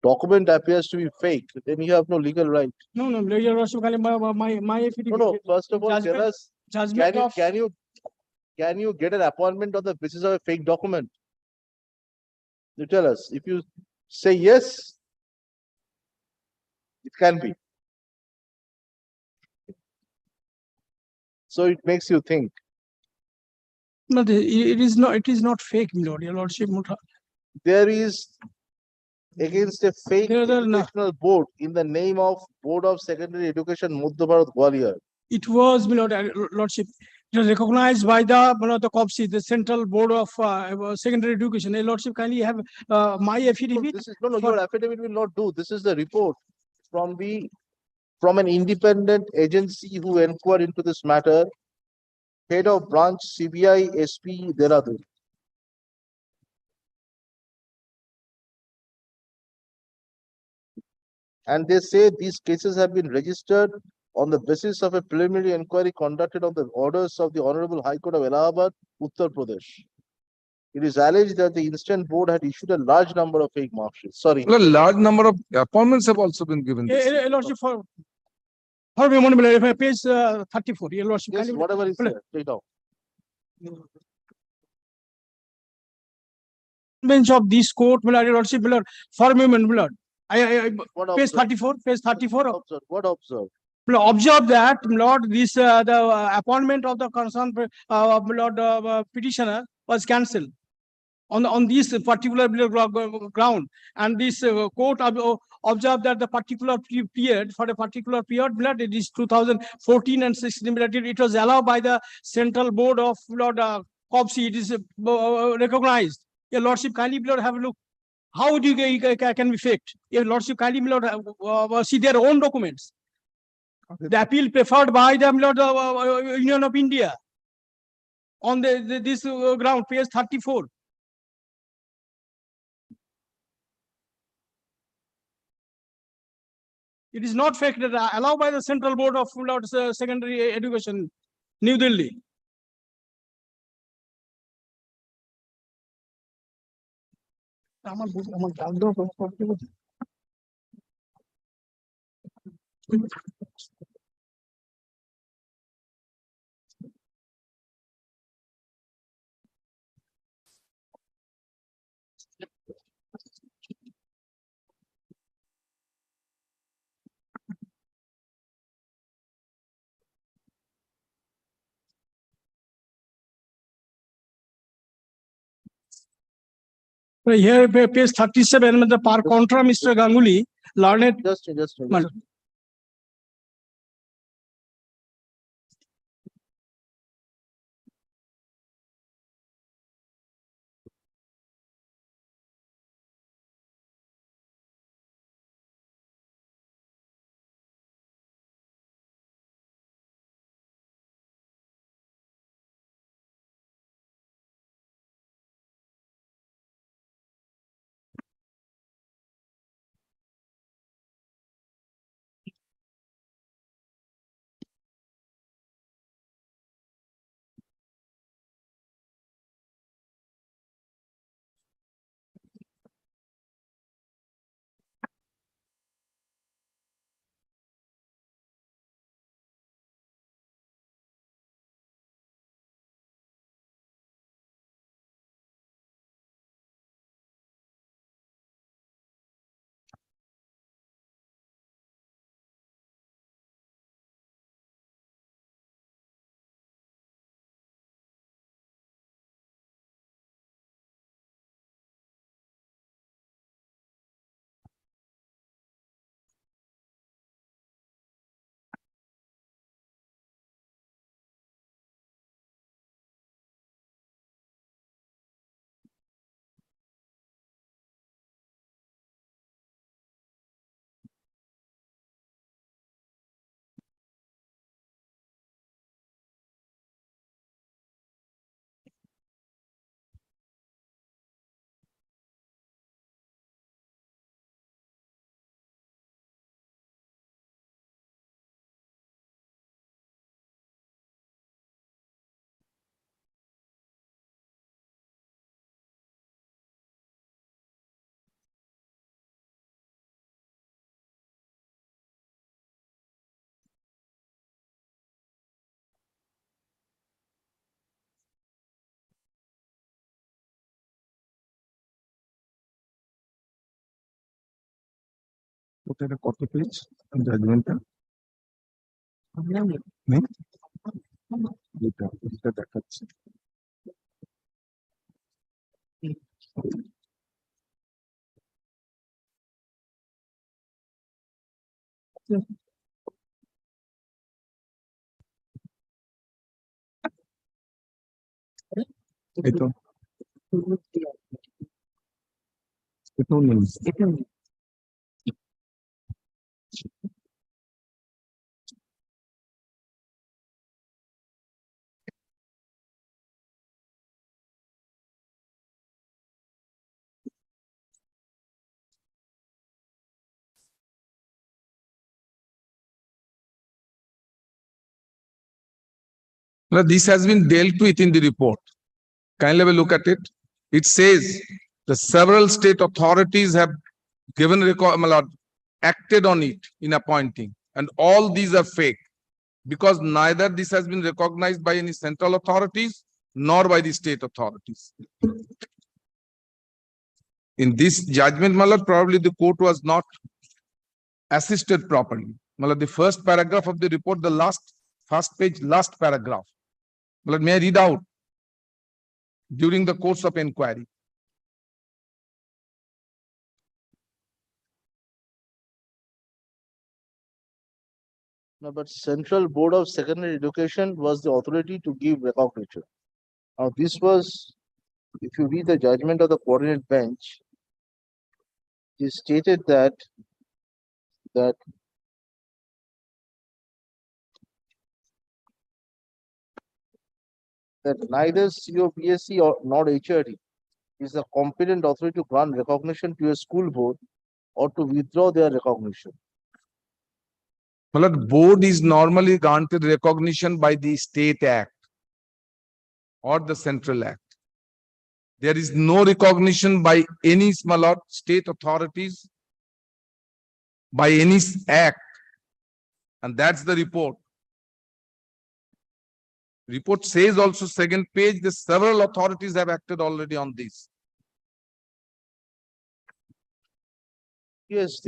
document appears to be fake, then you have no legal right. No, Your Lordship, my affidavit. No, first of all, tell us, Judgment of. can you get an appointment on the basis of a fake document? You tell us. If you say yes, it can be. So it makes you think. No, it is not fake, my lord, your lordship. There is against a fake There are no- educational board in the name of Board of Secondary Education, Madhya Bharat, Gwalior. It was, my lord, lordship. It was recognized by the, the COPSI, the Central Board of Secondary Education. Your lordship, kindly have my affidavit. This is no, your affidavit will not do. This is the report from an independent agency who inquired into this matter. Head of branch CBI SP Dehradun. And they say these cases have been registered on the basis of a preliminary inquiry conducted on the orders of the Honorable High Court of Allahabad, Uttar Pradesh. It is alleged that the instant board had issued a large number of fake mark sheets. Sorry. A large number of appointments have also been given. this. Your lordship, for me, my lord, page 34, your lordship. Yes, kindly- whatever is there, take it out. Bench of this court, my lord, your lordship, my lord, for me, my lord. What Page observe? 34, page 34. Observe. What observe? Observe that, my lord, this, the appointment of the concerned, my lord, petitioner was cancelled on this particular ground. And this court observed that the particular period, for a particular period, blood, it is 2014 and 16, blood, it was allowed by the Central Board of Lord COPSI. It is recognized. Your lordship, kindly, blood, have a look. How do you can be faked? Your lordship, kindly, blood, see their own documents. The appeal preferred by the Union of India on this ground, page 34. It is not fake, allowed by the Central Board of Secondary Education, New Delhi. Here, page 37, the par contra, Mr. Ganguly, learned. Just. What are the copy page? Judgment. এটা দেখাচ্ছে। এই তো এটাও নেই। Now, this has been dealt with in the report. Kindly have a look at it. It says the several state authorities have given record, acted on it in appointing, and all these are fake because neither this has been recognized by any central authorities nor by the state authorities. In this judgment, my lord, probably the court was not assisted properly. My lord, the first paragraph of the report, the first page, last paragraph. My lord, may I read out? During the course of inquiry. No, but Central Board of Secondary Education was the authority to give recognition. Now, this was, if you read the judgment of the coordinate bench, it stated that that neither COPSC or nor HRD is the competent authority to grant recognition to a school board or to withdraw their recognition. My lord, board is normally granted recognition by the state act or the central act. There is no recognition by any, my lord, state authorities by any act, and that's the report. Report says also second page, the several authorities have acted already on this. Yes,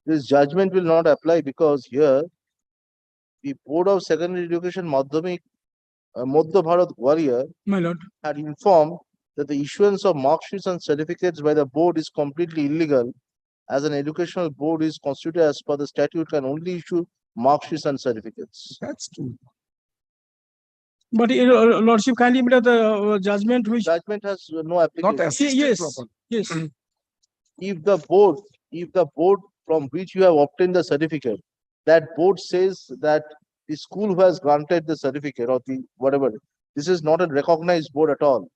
this judgment will not apply because here the Board of Secondary Education Madhyamik Madhya Bharat Gwalior My lord, had informed that the issuance of mark sheets and certificates by the board is completely illegal, as an educational board is constituted as per the statute can only issue mark sheets and certificates. That's true. but your lordship kindly read the judgment which. Judgment has no application. Not assisted Yes, properly. yes. If the board from which you have obtained the certificate, that board says that the school who has granted the certificate or the whatever, this is not a recognized board at all.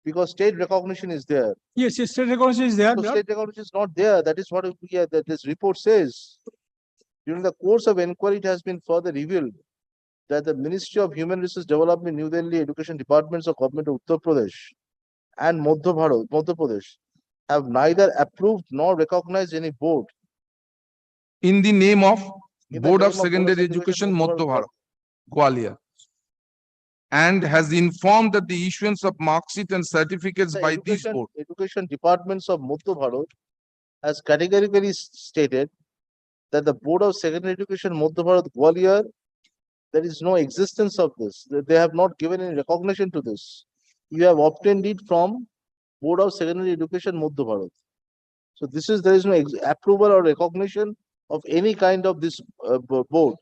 Because state recognition is there. Yes, state recognition is there. So my lord. state recognition is not there. That is what that this report says. During the course of inquiry, it has been further revealed that the Ministry of Human Resource Development, New Delhi Education Departments of Government of Uttar Pradesh and Madhya Pradesh have neither approved nor recognized any board In the name of in the Board name of Secondary Education, Madhya Madhya Bharat, Gwalior, and has informed that the issuance of mark sheet and certificates The by this education, board. education departments of Madhya Bharat has categorically stated that the Board of Secondary Education Madhya Bharat Gwalior, there is no existence of this. They have not given any recognition to this. You have obtained it from Board of Secondary Education Madhya Bharat. So there is no approval or recognition of any kind of this board.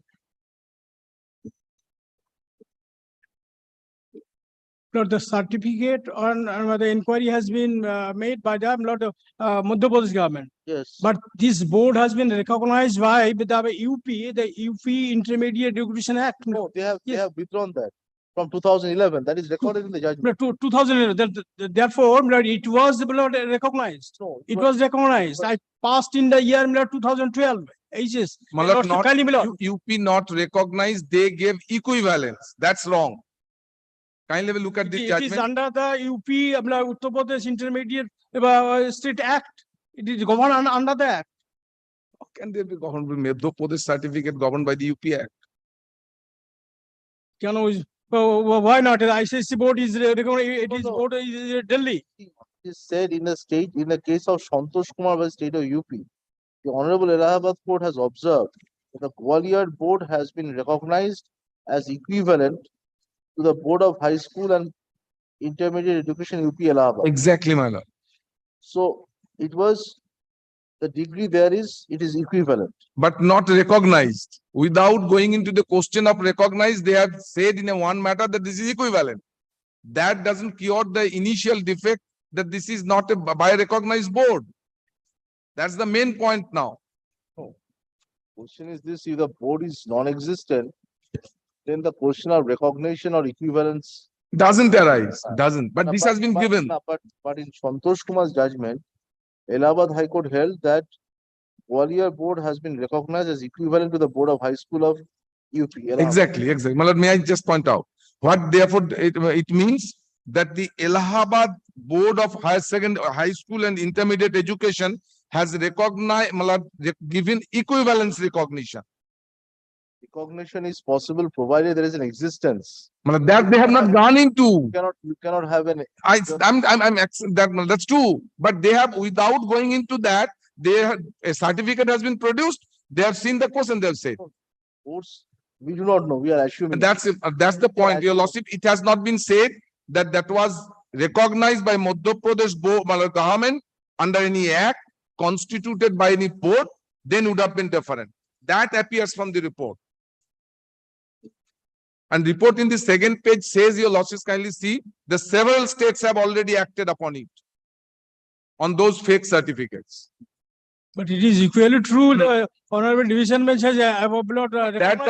Lord, the certificate on the inquiry has been made by the Lord Madhya Pradesh government. Yes. But this board has been recognized by the UP, the UP Intermediate Education Act. No, they have withdrawn that from 2011. That is recorded in the judgment. 2011. Therefore, Lord, it was Lord, recognized. No, It was recognized. I passed in the year Lord, 2012. Ages. Malak, Lord, kindly, Lord. UP not recognized, they gave equivalence. That's wrong. Kindly have a look at this It is judgment. under the UP Uttar Pradesh Intermediate State Act. It is governed under the Act. How can there be governed by Madhya Pradesh certificate governed by the UP Act? Why not? The ICSE board is recognized. It is No. board is Delhi. It is said in the case of Santosh Kumar by state of UP, the Honorable Allahabad Court has observed that the Gwalior board has been recognized as equivalent to the Board of High School and Intermediate Education UP Allahabad. Exactly, my lord. So it was, the degree there is, it is equivalent. But not recognized. Without going into the question of recognized, they have said in a one matter that this is equivalent. That doesn't cure the initial defect that this is not a by a recognized board. That's the main point now. Question is this, if the board is non-existent, then the question of recognition or equivalence. Doesn't arise, doesn't. But this has been given. But in Santosh Kumar's judgment, Allahabad High Court held that Gwalior board has been recognized as equivalent to the Board of High School of UP. Allahabad. Exactly, exactly. My lord, may I just point out what therefore it means that the Allahabad Board of High School and Intermediate Education has recognized, my lord, given equivalence recognition. Recognition is possible provided there is an existence. My lord, that they have not gone into. You cannot have an. That's true. But they have, without going into that, a certificate has been produced. They have seen the question. They have said. Course, we do not know. We are assuming. That's the point, Your Lordship. It has not been said that that was recognized by Madhya Pradesh government under any act constituted by any board. Then would have been different. That appears from the report. And report in the second page says, Your Lordship, kindly see, the several states have already acted upon it, on those fake certificates. But it is equally true, the Honorable Division Bench has, That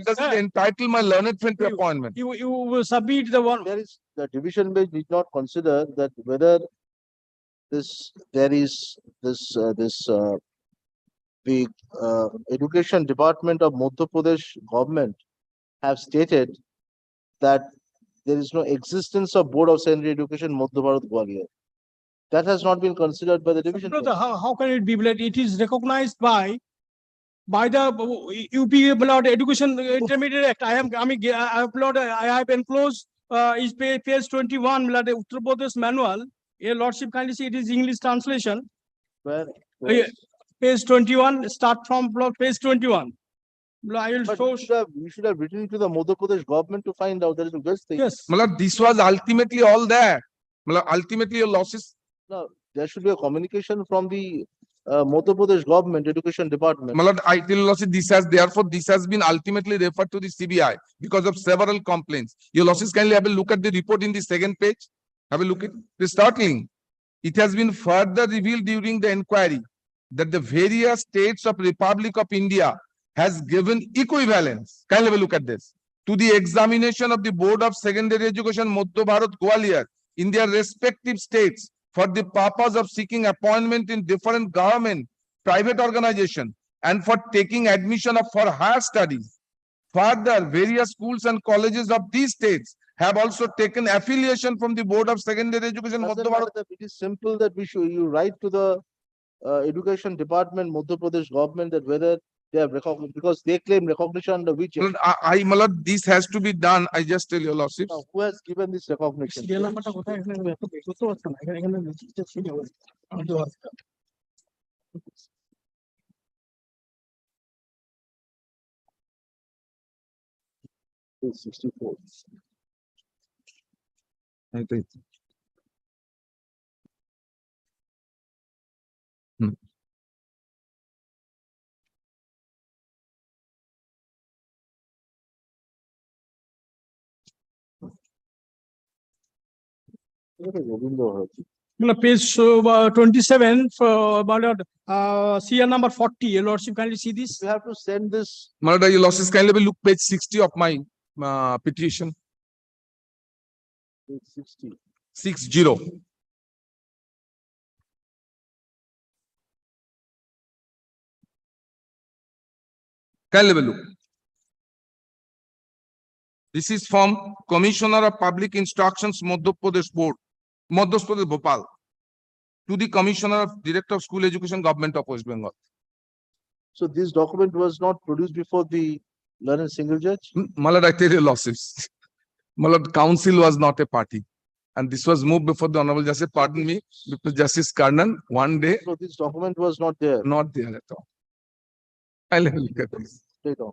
doesn't entitle my learned friend to appointment. You will submit the one. There is, the division bench did not consider that whether there is the Education Department of Madhya Pradesh government have stated that there is no existence of Board of Secondary Education Madhya Bharat Gwalior. That has not been considered by the division. Brother, how can it be? But it is recognized by the UP Blood Education Intermediate Act. I have enclosed is page 21, the Uttar Pradesh manual. Your Lordship, kindly see, it is English translation. Where? Page 21, start from page 21. I will But show. we should have written to the Madhya Pradesh government to find out. There is no just thing. Yes. My lord, this was ultimately all there. My lord, ultimately your losses. No, there should be a communication from the Madhya Pradesh government education department. My lord, I tell you, losses, this has been ultimately referred to the CBI because of several complaints. Your losses, kindly have a look at the report in the second page. Have a look at the startling. It has been further revealed during the inquiry that the various states of Republic of India has given equivalence. Kindly have a look at this. To the examination of the Board of Secondary Education Madhya Bharat Gwalior in their respective states for the purpose of seeking appointment in different government, private organization, and for taking admission for higher studies. Further, various schools and colleges of these states have also taken affiliation from the Board of Secondary Education Madhya Bharat. It is simple that you write to the education department, Madhya Pradesh government, that whether they have recognized, because they claim recognition under which. My lord, this has to be done. I just tell your lordship. Who has given this recognition? Page 64. Page 27 for CR number 40. Your Lordship, kindly see this. You have to send this. My lord, your losses, kindly have a look page 60 of my petition. Page 60. 60. Kindly have a look. This is from Commissioner of Public Instructions, Madhya Pradesh Board, Madhya Pradesh Bhopal, to the Commissioner of Director of School Education, Government of West Bengal. So this document was not produced before the learned single judge? My lord, I tell you losses. My lord, council was not a party. And this was moved before the Honorable Justice, pardon me, because Justice Karnan, one day. So this document was not there? Not there at all. I'll have a look at this. Straight on.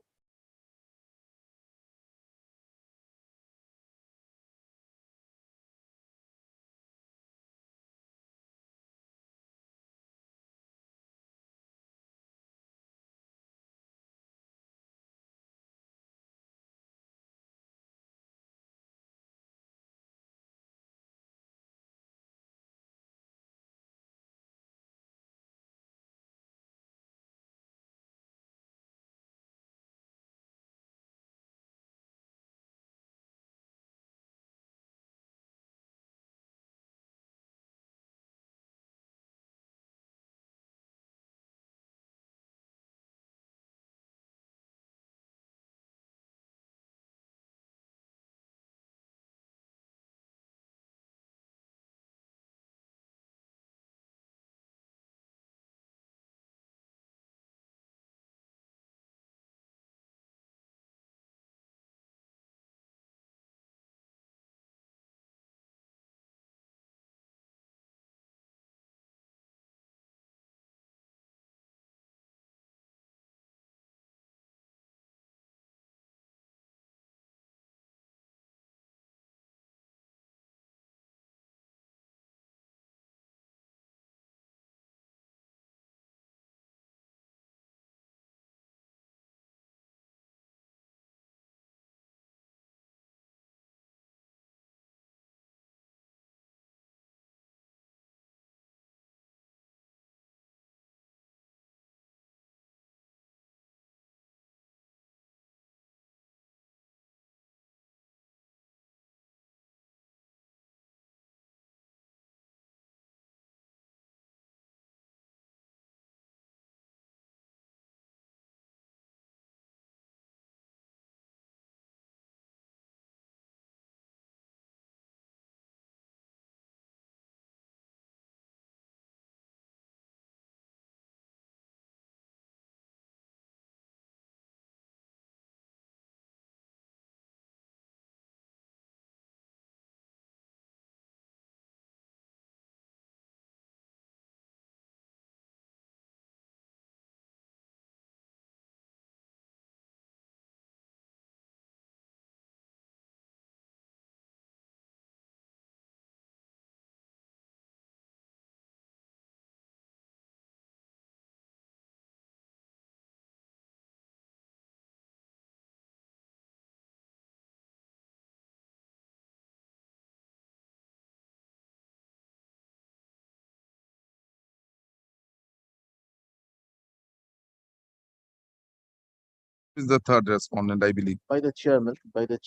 is the third respondent, I believe. By the chairman, by the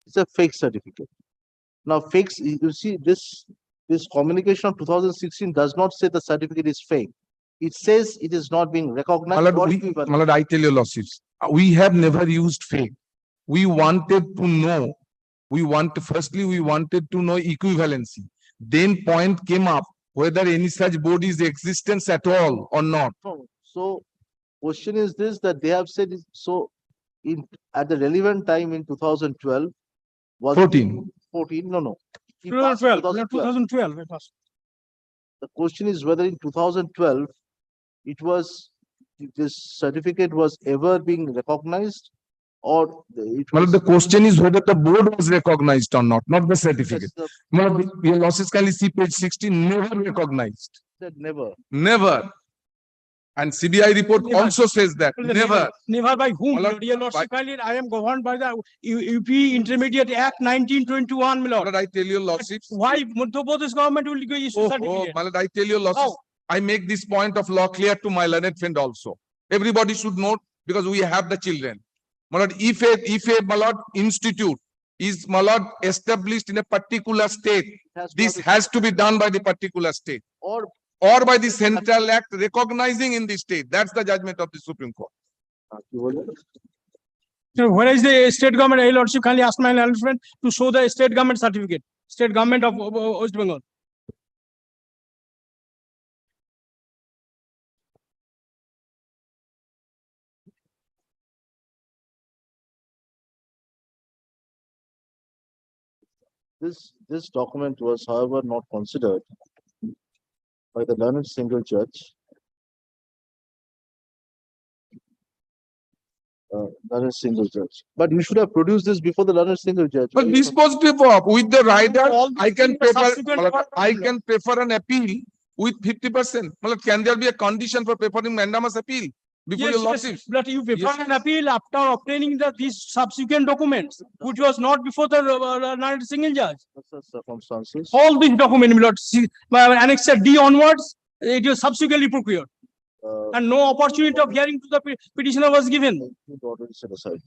It's a fake certificate. Now, fakes, you see, this communication of 2016 does not say the certificate is fake. It says it is not being recognized. My lord, or we, equivalent. my lord, I tell your lordships, we have never used fake. We wanted to know, firstly, we wanted to know equivalency. Then point came up whether any such board is existence at all or not. No, so question is this, that they have said, so at the relevant time in 2012. Was 14. 14, no. He 2012, passed 2012, it was. The question is whether in 2012, this certificate was ever being recognized, or it My lord, was. the question is whether the board was recognized or not the certificate. Yes, My lord, your losses kindly see page 16, never recognized. Said never. Never. And CBI report Never. also says that, never. Never by whom? My lord, Your lordship, kindly, I am governed by the UP Intermediate Act 1921, my My lord. lord, I tell your lordships. Why Madhya Pradesh government will issue certificate? My lord, I tell your lordships, I make this point of law clear to my learned friend also. Everybody should note, because we have the children. My lord, if a my lord, institute is, my lord, established in a particular state, this has to be done by the particular state. Or by the central act recognizing in the state. That's the judgment of the Supreme Court. So where is the state government? Your lordship, kindly ask my learned friend to show the state government certificate, state government of West Bengal. This document was, however, not considered by the learned single judge. Learned single judge. But you should have produced this before the learned single judge. But dispositive of with the rider, I can prefer an appeal with 50%. Can there be a condition for preferring mandamus appeal before your lordship? But you prefer an appeal after obtaining these subsequent documents, which was not before the learned single judge. Circumstances. All these documents, my lord, Annex D onwards, it was subsequently procured. And no opportunity of hearing to the petitioner was given. Already set aside.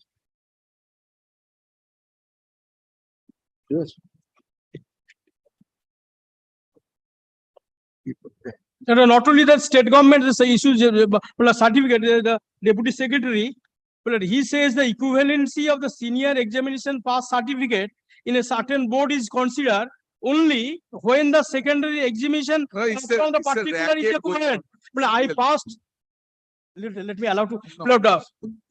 Yes. Not only the state government issues certificate, the deputy secretary, but he says the equivalency of the senior examination pass certificate in a certain board is considered only when the secondary examination comes from the particular equivalent. But I passed. Let me allow to.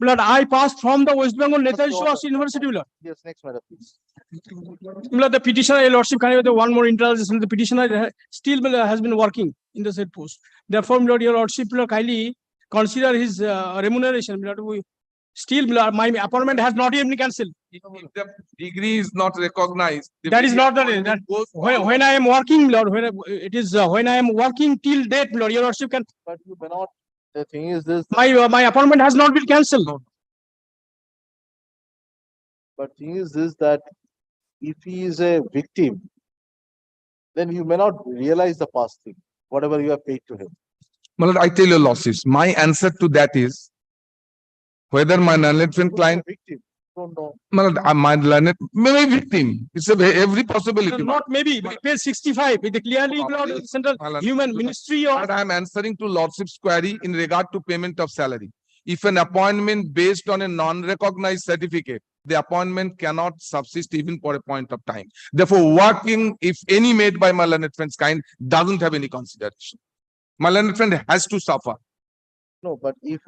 Blood, I passed from the West Bengal Netaji University. Yes, next matter, please. The petitioner, your lordship, one more interrogation. The petitioner still has been working in the said post. Therefore, your lordship, kindly consider his remuneration. Still, my appointment has not even been cancelled. If the degree is not recognized. That is not the when I am working, Lord. It is when I am working till date, Lord. Your lordship can. But you cannot. The thing is this. My appointment has not been cancelled. But thing is this, that if he is a victim, then you may not realize the past thing, whatever you have paid to him. My lord, I tell your losses. My answer to that is whether my learned friend client. Victim. Don't know. My lord, my learned maybe victim. It's every possibility. Not maybe. Page 65. It clearly Central Human Ministry or. But I am answering to lordship's query in regard to payment of salary. If an appointment based on a non-recognized certificate, the appointment cannot subsist even for a point of time. Therefore, working, if any made by my learned friend's kind, doesn't have any consideration. My learned friend has to suffer. No, but if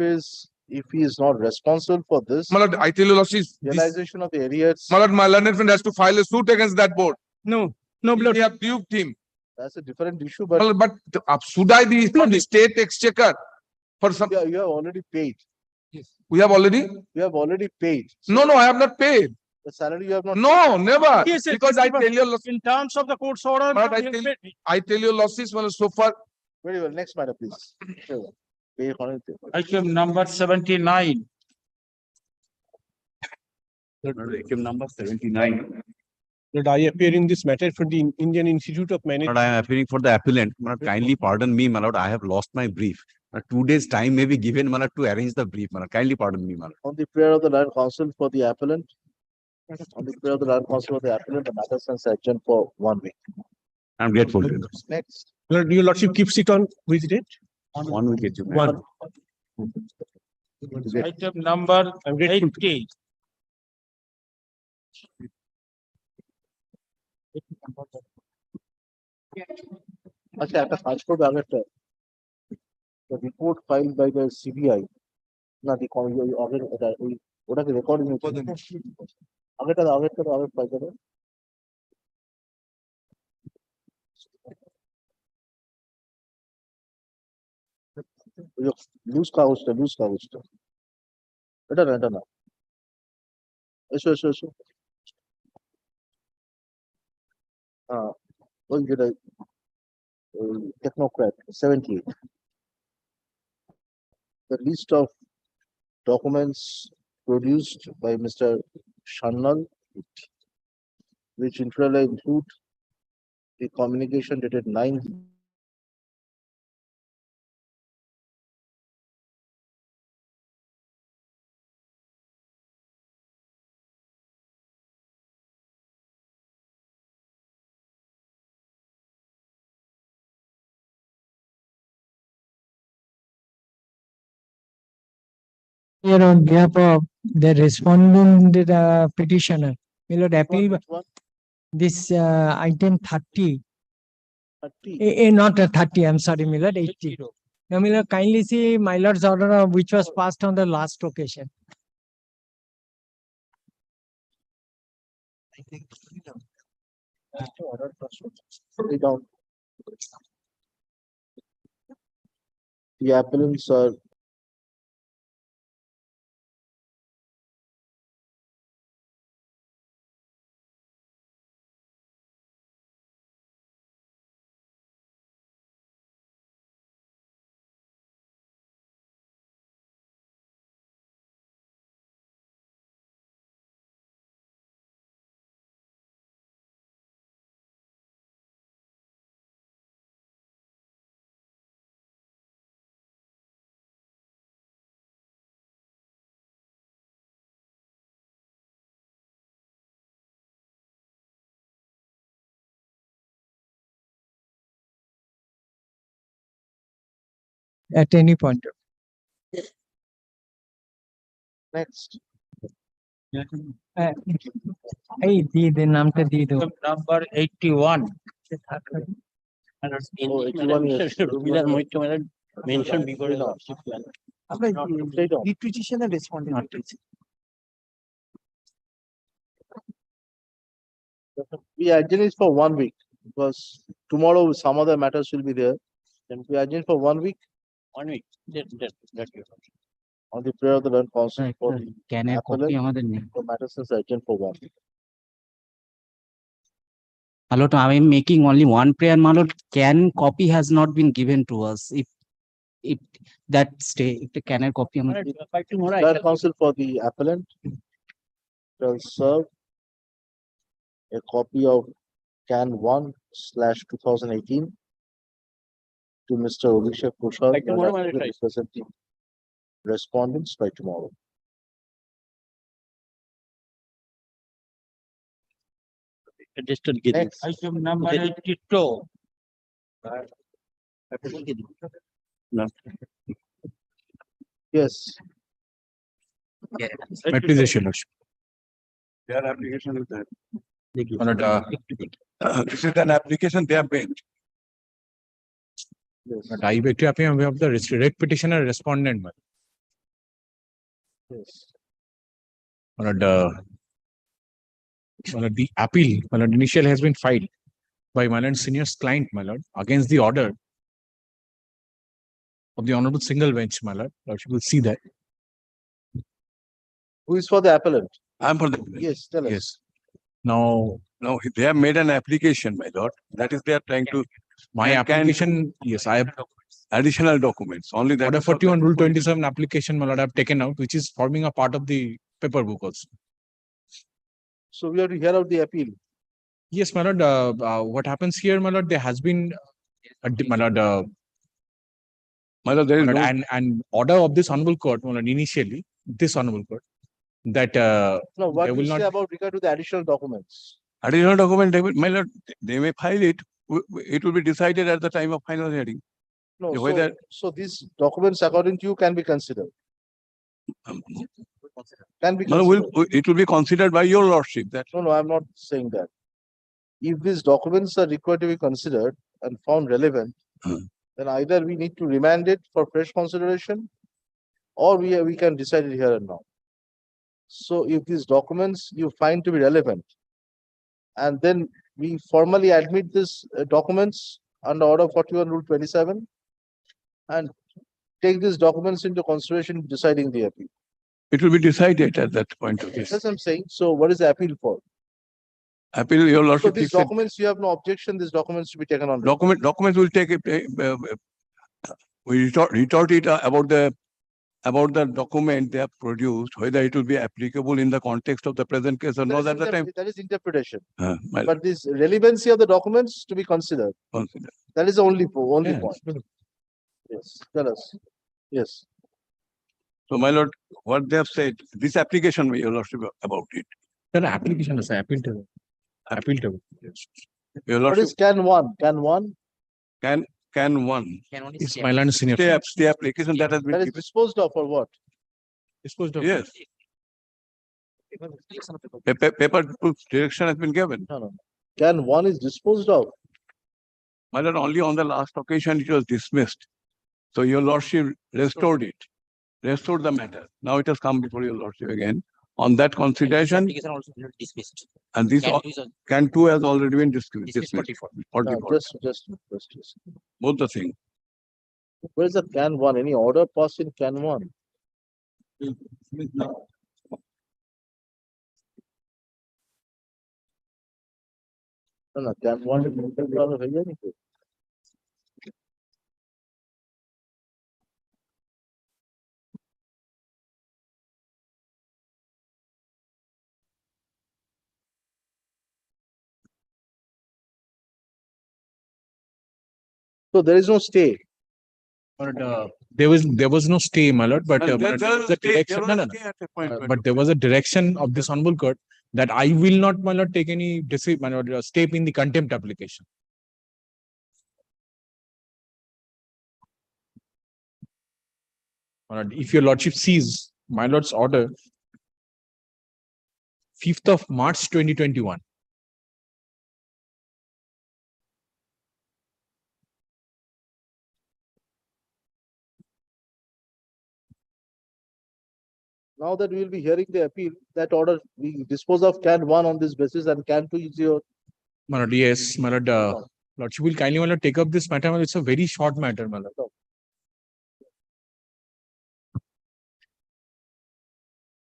he is not responsible for this, My lord, I tell you, lordship, realization of the arrears. my lord, my learned friend has to file a suit against that board. No, blood. We have duped him. That's a different issue, But should I be from the state exchequer for some? you have already paid. We have already? You have already paid. No, I have not paid. The salary you have not. No, never. Yes, because I tell you, in terms of the court's order, I tell you, losses, well, so far. Very well. Next matter, please. Item number 79. Item number 79. That I appear in this matter for the Indian Institute of Management. I am appearing for the appellant. Kindly pardon me, my lord. I have lost my brief. 2 days time may be given, my lord, to arrange the brief. Kindly pardon me, my lord. On the prayer of the Land Council for the appellant. On the prayer of the Lord Council of the appellant, the matter stands adjourned for 1 week. I'm grateful. Next. Your lordship keeps it on which date? 1 week. It's One. Item number 80. আচ্ছা একটা কাজ করবে আগেরটা the report filed by the CBI না দি ওই আগের ওই ওটাকে রেকর্ড আগেরটা আগের ফাইল করে লুজ কাগজটা এটা না এসো ওই যেটা technocrat 78. The list of documents produced by Mr. Hon'ble, which inter include the communication dated 9th Here on behalf of the respondent, the petitioner, my lord, appeal this item 30. 30. Not 30, I'm sorry, my lord, 80. Now, my lord, kindly see my lord's order which was passed on the last occasion. I think order first. Put it down. The appellants are at any point. next. এই দিয়ে দে নামটা দিয়ে দেবো Number 81. Mentioned before in the requisition and respondent. We adjourn it for 1 week because tomorrow some other matters will be there. Then we adjourn for 1 week 1 week. on the prayer of the Lord Council for the Can I copy appellant. আমাদের নেই? The matter stands adjourned for 1 week. My lord, I am making only one prayer, my lord. Can copy has not been given to us. If that stay, can I copy? Lord Council for the appellant shall serve a copy of Can 1/2018 to Mr. Abhishek Kushal, representing respondents by tomorrow. Next. Item number 82. Yes. My pleasure, Your Lordship. Their application is there. My lord, this is an application they have made. Yes. But I beg to appear on behalf of the direct petitioner respondent. My Yes. lord, the appeal, my lord, initial has been filed by my lord senior's client, my lord, against the order of the honorable single bench, my lord. Lordship will see that. Who is for the appellant? I'm for the. Yes, tell us. Yes. Now, No, they have made an application, my lord. That is, they are trying to. my Can- application, yes, I have Additional documents, only that. order is for 41 rule 27 application, my lord, I have taken out, which is forming a part of the paper book also. So we have to hear out the appeal. Yes, my lord, what happens here, my lord, there has been my lord, My lord, there is my lord, no. and order of this honorable court, my lord, initially, this honorable court that No, what they do will you say not. about regard to the additional documents? Additional document, my lord, they may file it. It will be decided at the time of final hearing. No, Whether so these documents according to you can be considered. Can be no, considered. it will be considered by your lordship that No, I'm not saying that. If these documents are required to be considered and found relevant, then either we need to remand it for fresh consideration, or we can decide it here and now. So if these documents you find to be relevant, and then we formally admit these documents under Order 41 Rule 27, and take these documents into consideration deciding the appeal. it will be decided at that point of view. That's what I'm saying. So what is the appeal for? Appeal, your So lordship these takes it. documents, you have no objection, these documents to be taken on. Documents will take it. We retort it about the document they have produced, whether it will be applicable in the context of the present case or not at the time. That is interpretation. My But this relevancy of the documents to be considered. consider. That is the only point. Yes. Yes, tell us. Yes. So, my lord, what they have said, this application, your lordship, about it. Sir, application is appeal to. Appeal to. Your What lordship, is can one? Can one? can one Is my land senior. stay application that has been That is given? disposed of or what? Disposed of. Yes. Paper proof direction has been given. No. Can one is disposed of? My lord, only on the last occasion it was dismissed. So your lordship restored it, restored the matter. Now it has come before your lordship again. On that consideration, and this can two has already been dismissed. No, just. Both the thing. Where is the can one? Any order passed in can one? No, can one is mental or anything. So there is no stay. But there was no stay, my lord, but And my there lord, was the a stay- direction, there no, was no, a no. stay at a point. But there was a direction of this Hon'ble court that I will not, my lord, take any my lord, step in the contempt application. My lord, if your lordship sees my lord's order, 5th of March 2021. Now that we will be hearing the appeal, that order, we dispose of can one on this basis and can two is your. My lord, yes, my lord, lordship will kindly, my lord, take up this matter. My lord. It's a very short matter, my lord.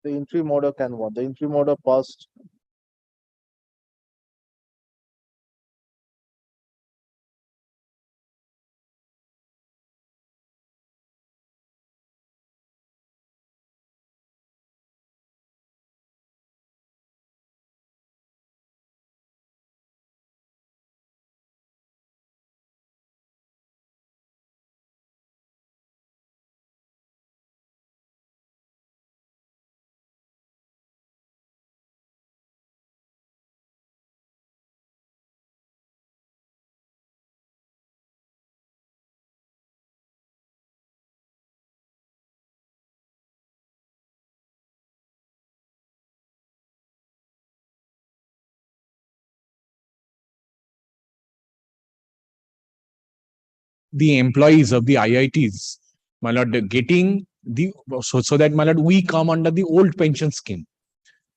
The interim order can one. The interim order passed. The employees of the IITs, my lord, getting the so that my lord, we come under the old pension scheme.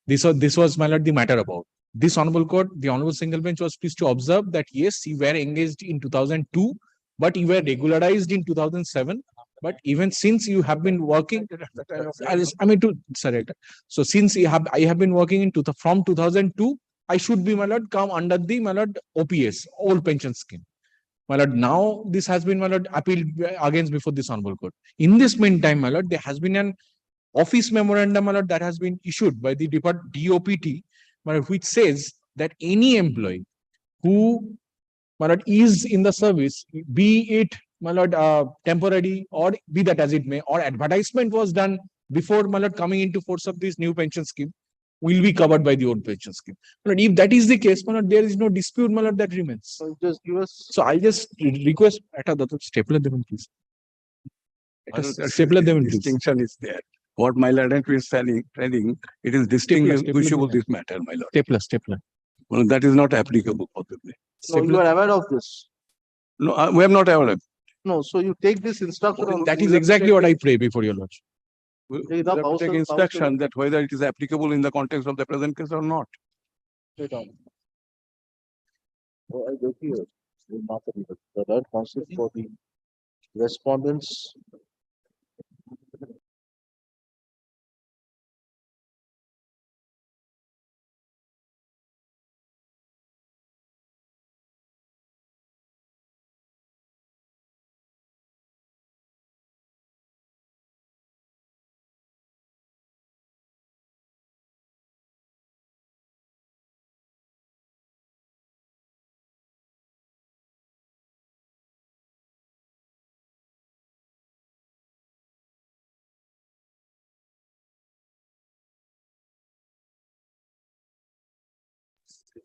This was my lord the matter about. This Hon'ble court, the Honorable Single Bench was pleased to observe that yes, you were engaged in 2002, but you were regularized in 2007. But even since you have been working, so since I have been working from 2002, I should be, my lord, come under the, my lord, OPS, old pension scheme. My lord, now this has been, my lord, appealed against before this Hon'ble court. In this meantime, my lord, there has been an office memorandum, my lord, that has been issued by the DOPT, my lord, which says that any employee who, my lord, is in the service, be it, my lord, temporary or be that as it may, or advertisement was done before, my lord, coming into force of this new pension scheme will be covered by the old pension scheme. My lord, if that is the case, my lord, there is no dispute, my lord, that remains. So just give us. So I just request, stapler them, please. Stapler them, please. Distinction is there. What my lord is telling, it is distinguishable this matter, my lord. Stapler. Well, that is not applicable possibly. No, you are aware of this. No, we have not aware. No, so you take this instruction. on- That is exactly what I pray before your lordship. We Take have the to house take and- instruction that whether it is applicable in the context of the present case or not. Straight on. Oh, I go here. The right concept for the respondents.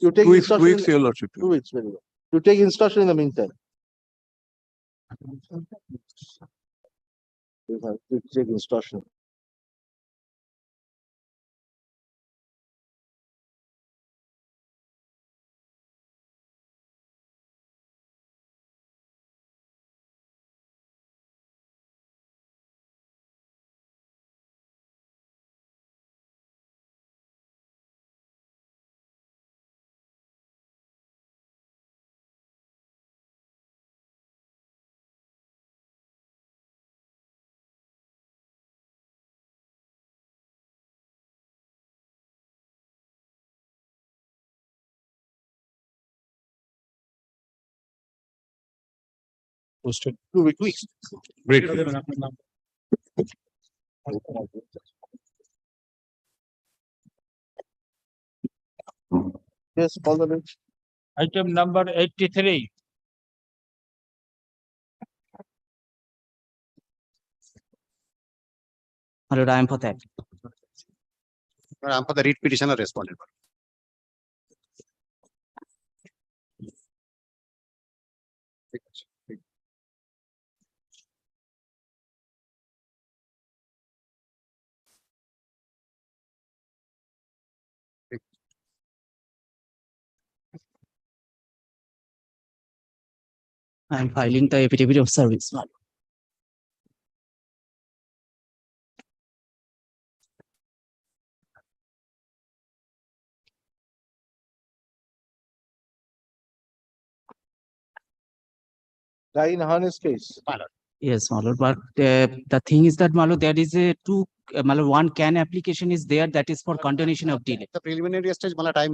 You take 2 weeks, instruction. 2 weeks, your lordship. 2 weeks, very well. You take instruction in the meantime. You have to take instruction. Posted. 2 weeks. Great. Yes, call the bench. Item number 83. My lord, I am for that. I'm for the writ petitioner respondent. I am filing the affidavit of service, my lord. Die in harness case. Yes, my lord, but the thing is that, my lord, there is a my lord, one can application is there that is for continuation of delay. The preliminary stage, time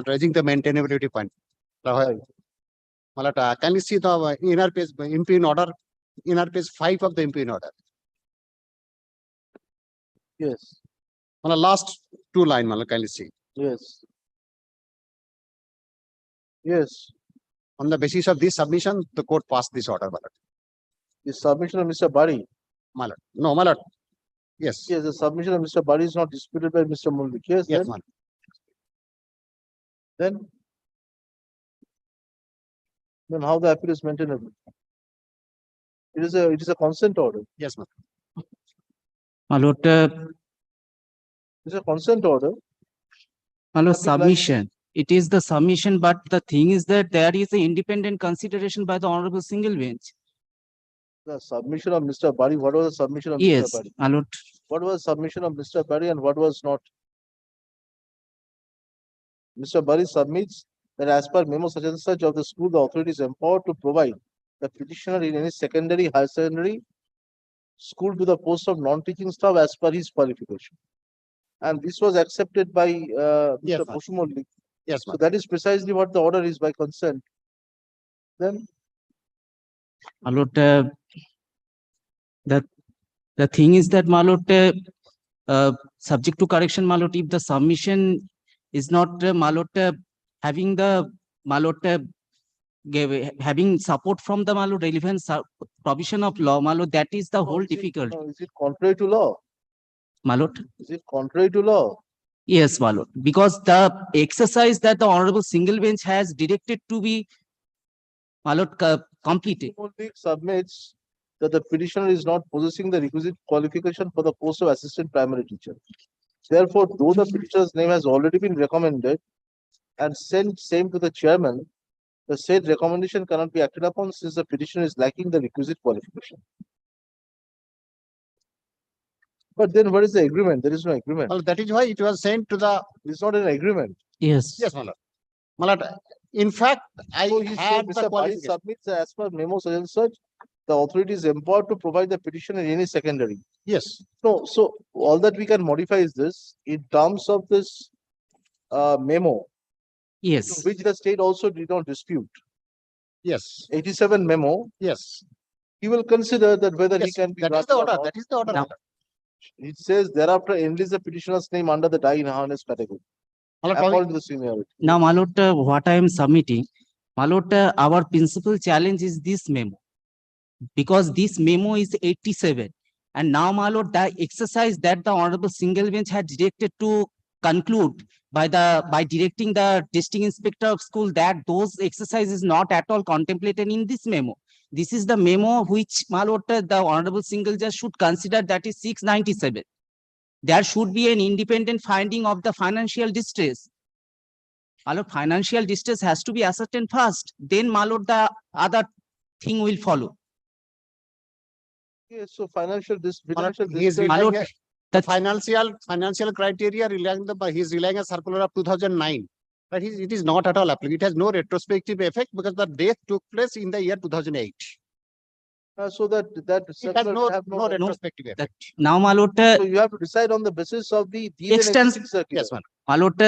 raising the maintainability point. Can you see the inner page MP in order, inner page 5 of the MP in order? Yes, Last 2 line, can you see? yes. Yes, On the basis of this submission, the court passed this order. the submission of Mr. Bari. No, my lord. Yes. Yes, the submission of Mr. Bari is not disputed by Mr. Mullik. Yes, Yes, then, my lord. then how the appeal is maintainable? It is a consent order. Yes, ma'am. My lord, It's a consent order. my lord, Nothing like- submission. It is the submission, but the thing is that there is an independent consideration by the honorable single bench. The submission of Mr. Bari, what was the submission of Mr. Yes, Bari? my lord. What was submission of Mr. Bari and what was not? Mr. Bari submits that as per memo such and such of the school, the authority is empowered to provide the petitioner in any secondary, higher secondary school to the post of non-teaching staff as per his qualification. And this was accepted by Yes, Mr. ma'am. Poshumoli. Yes, So ma'am. that is precisely what the order is by consent. Then My lord, the thing is that, my lord, subject to correction, my lord, if the submission is not, my lord, having the, my lord, having support from the, my lord, relevant provision of law, my lord, that is the whole difficulty. is it contrary to law? my lord. Is it contrary to law? Yes, my lord, because the exercise that the honorable single bench has directed to be, my lord, completed. Only submits that the petitioner is not possessing the requisite qualification for the post of assistant primary teacher. Therefore, though the petitioner's name has already been recommended and sent same to the chairman, the said recommendation cannot be acted upon since the petitioner is lacking the requisite qualification. But then what is the agreement? There is no agreement. Well, that is why it was sent to the, It's not an agreement. Yes. yes, my lord. My lord, in fact, I So he said, had the Mr. Bali qualification. submits as per memo such and such, the authority is empowered to provide the petition in any secondary. Yes, No, so all that we can modify is this, in terms of this memo, Yes. which the state also did not dispute. yes, 87 memo, yes. he will consider that whether he Yes, can be. that is granted the or order, not. that is the order. Now- It says thereafter enlist the petitioner's name under the die in harness category, My lord, according to the seniority. Now, my lord, what I am submitting, my lord, our principal challenge is this memo. Because this memo is 87. And now, my lord, the exercise that the honorable single bench had directed to conclude by directing the testing inspector of school that those exercises not at all contemplated in this memo. This is the memo which, my lord, the honorable single judge should consider, that is 697. There should be an independent finding of the financial distress. My lord, financial distress has to be ascertained first. Then, my lord, the other thing will follow. Yes, so financial he is distress- My lord, relying, the financial criteria relying he is relying a circular of 2009. But it is not at all applicable. It has no retrospective effect because the death took place in the year 2008. so that It has circular no, have no retrospective effect. now, my lord, So you have to decide on the basis of the Extends- circular. Yes, ma'am. my lord,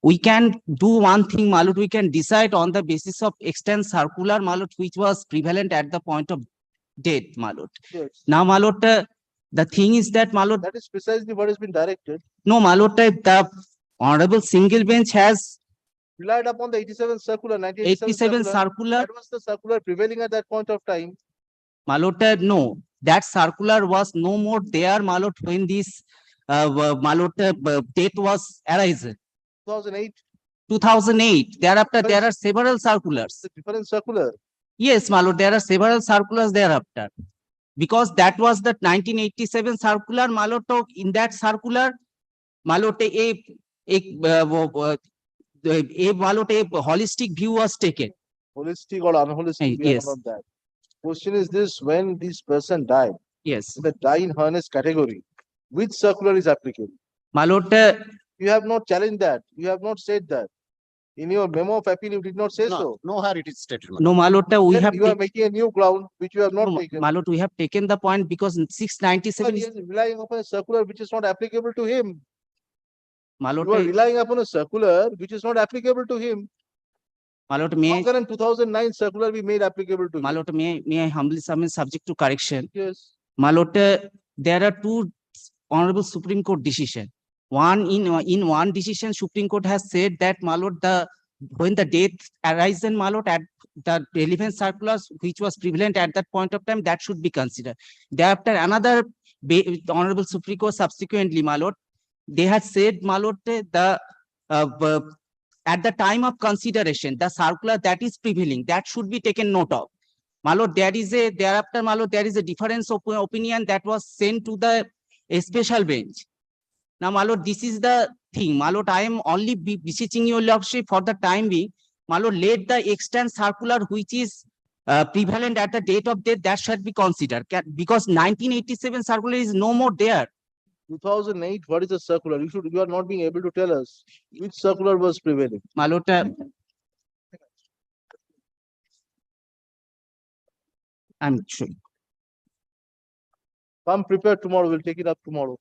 we can do one thing, my lord, we can decide on the basis of extant circular, my lord, which was prevalent at the point of death, my lord. Yes. Now, my lord, the thing is that, my lord, That is precisely what has been directed. no, my lord, the honorable single bench has Relied upon the 87 circular, 87 circular, That was the circular prevailing at that point of time. my lord, no, that circular was no more there, my lord, when this, my lord, date was arisen. 2008, 2008, thereafter, there are several circulars. the different circular. Yes, my lord, there are several circulars thereafter. Because that was the 1987 circular, my lord, in that circular, my lord, my lord, a holistic view was taken. Holistic or unholistic, we are Yes. not on that. Question is this, when this person died, Yes, in the die in harness category, which circular is applicable? my lord, You have not challenged that. You have not said that. In your memo of appeal, you did not say so. Nowhere it is stated. no, my lord, we Then have, you are making a new ground which you have not no, taken. my lord, we have taken the point because But 697 he is, is relying upon a circular which is not applicable to him. my lord, You are relying upon a circular which is not applicable to him. my lord, How can a 2009 circular be made applicable to my him? lord, may I humbly submit subject to correction? Yes. My lord, there are two honorable Supreme Court decision. One in one decision, Supreme Court has said that, my lord, when the death arisen, my lord, at the relevant circulars which was prevalent at that point of time, that should be considered. Thereafter, another honorable Supreme Court subsequently, my lord, they had said, my lord, at the time of consideration, the circular that is prevailing, that should be taken note of. My lord, thereafter, my lord, there is a difference of opinion that was sent to the special bench. Now, my lord, this is the thing. My lord, I am only beseeching your lordship for the time being. My lord, let the extant circular which is prevalent at the date of death, that should be considered. Because 1987 circular is no more there. 2008, what is the circular? You are not being able to tell us which circular was prevailing. My lord, I'm sure. Come prepared tomorrow, we'll take it up tomorrow.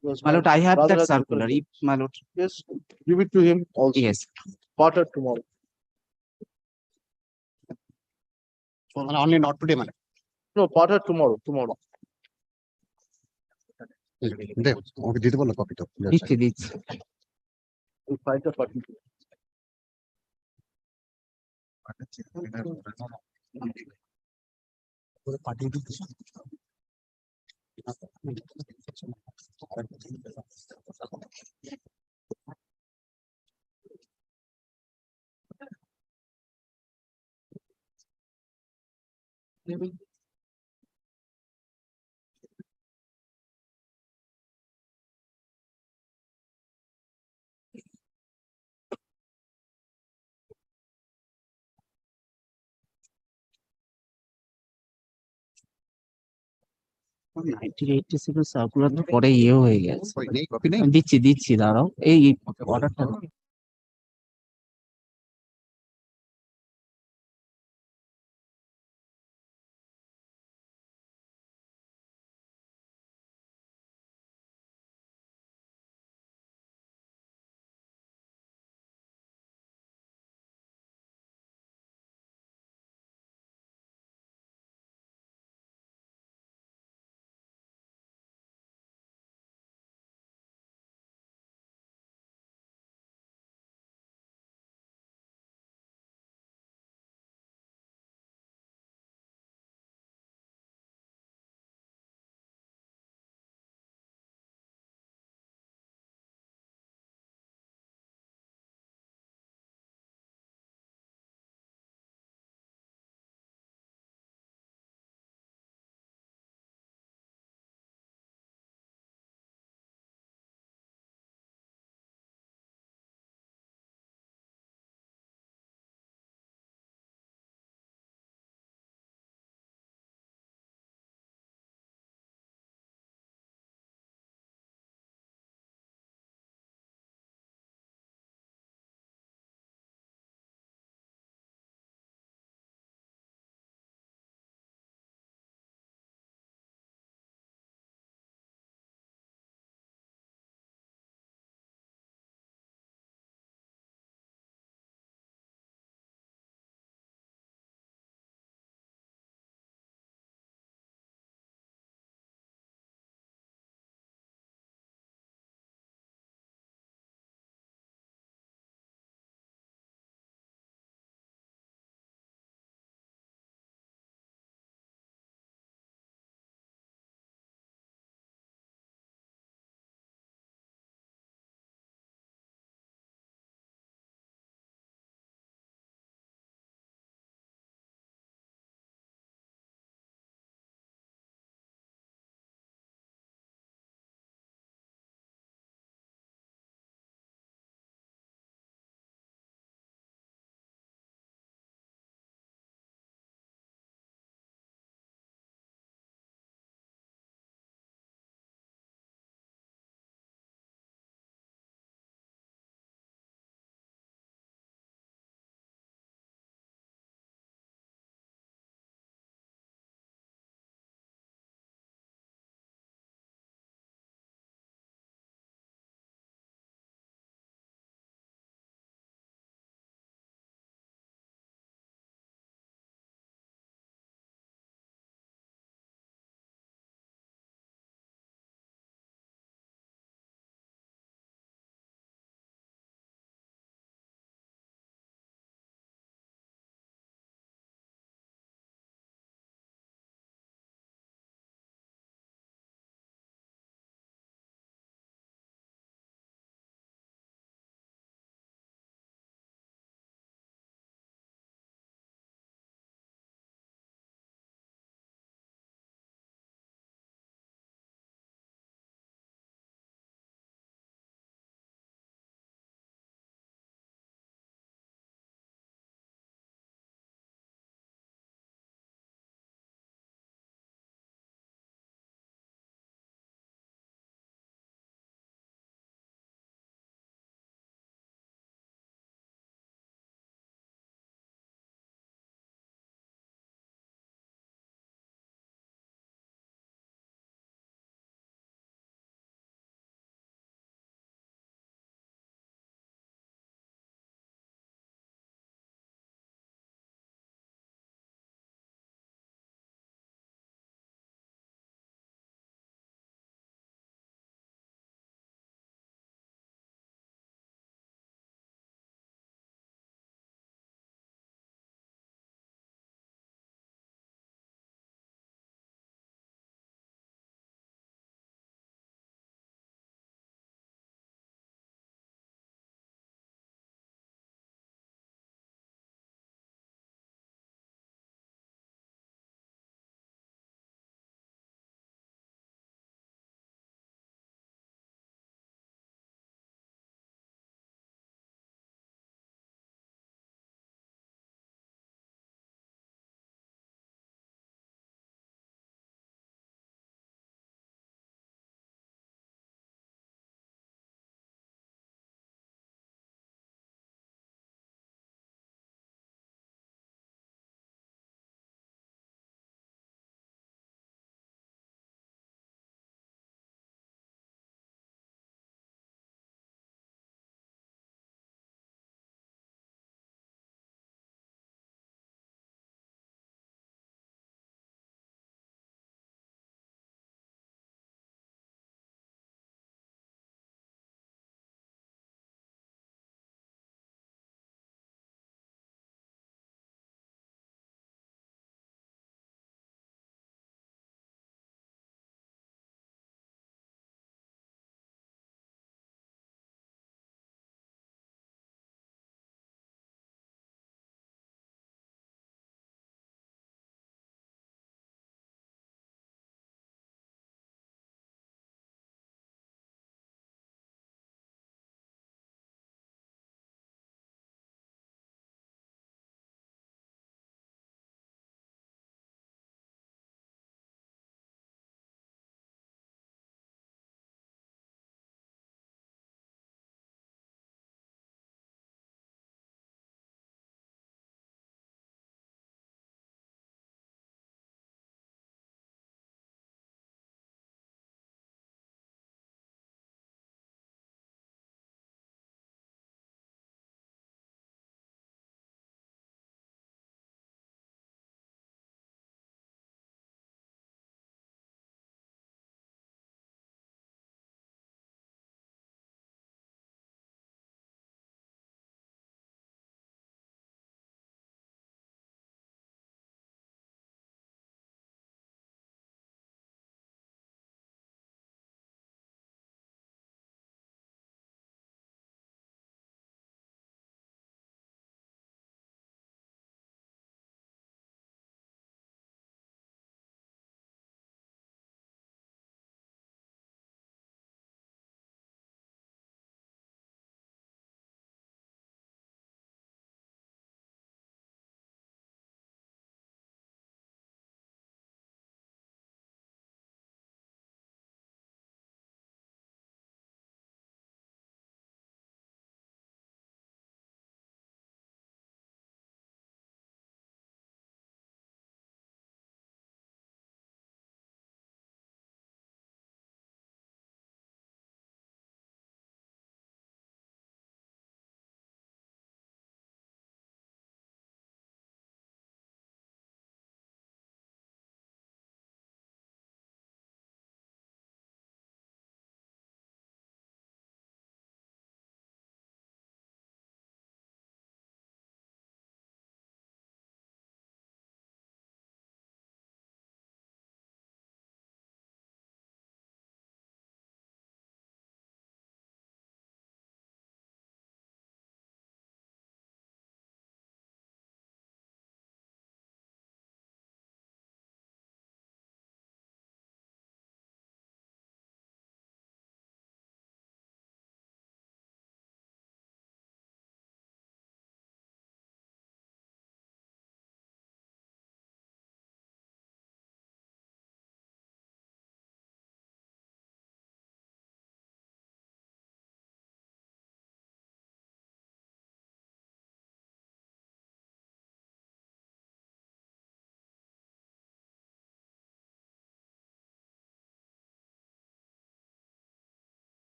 Because My lord, I have brother that has circular. different My lord. Yes, give it to him also. Yes. Parted tomorrow. Only not today, man. No, parted tomorrow. ওকে দিতে বলো কপিটা দিচ্ছি We'll find the party. পাঠিয়ে দিচ্ছি circular তো পরে ইয়ে হয়ে গেছে দিচ্ছি দাঁড়াও এই অর্ডারটা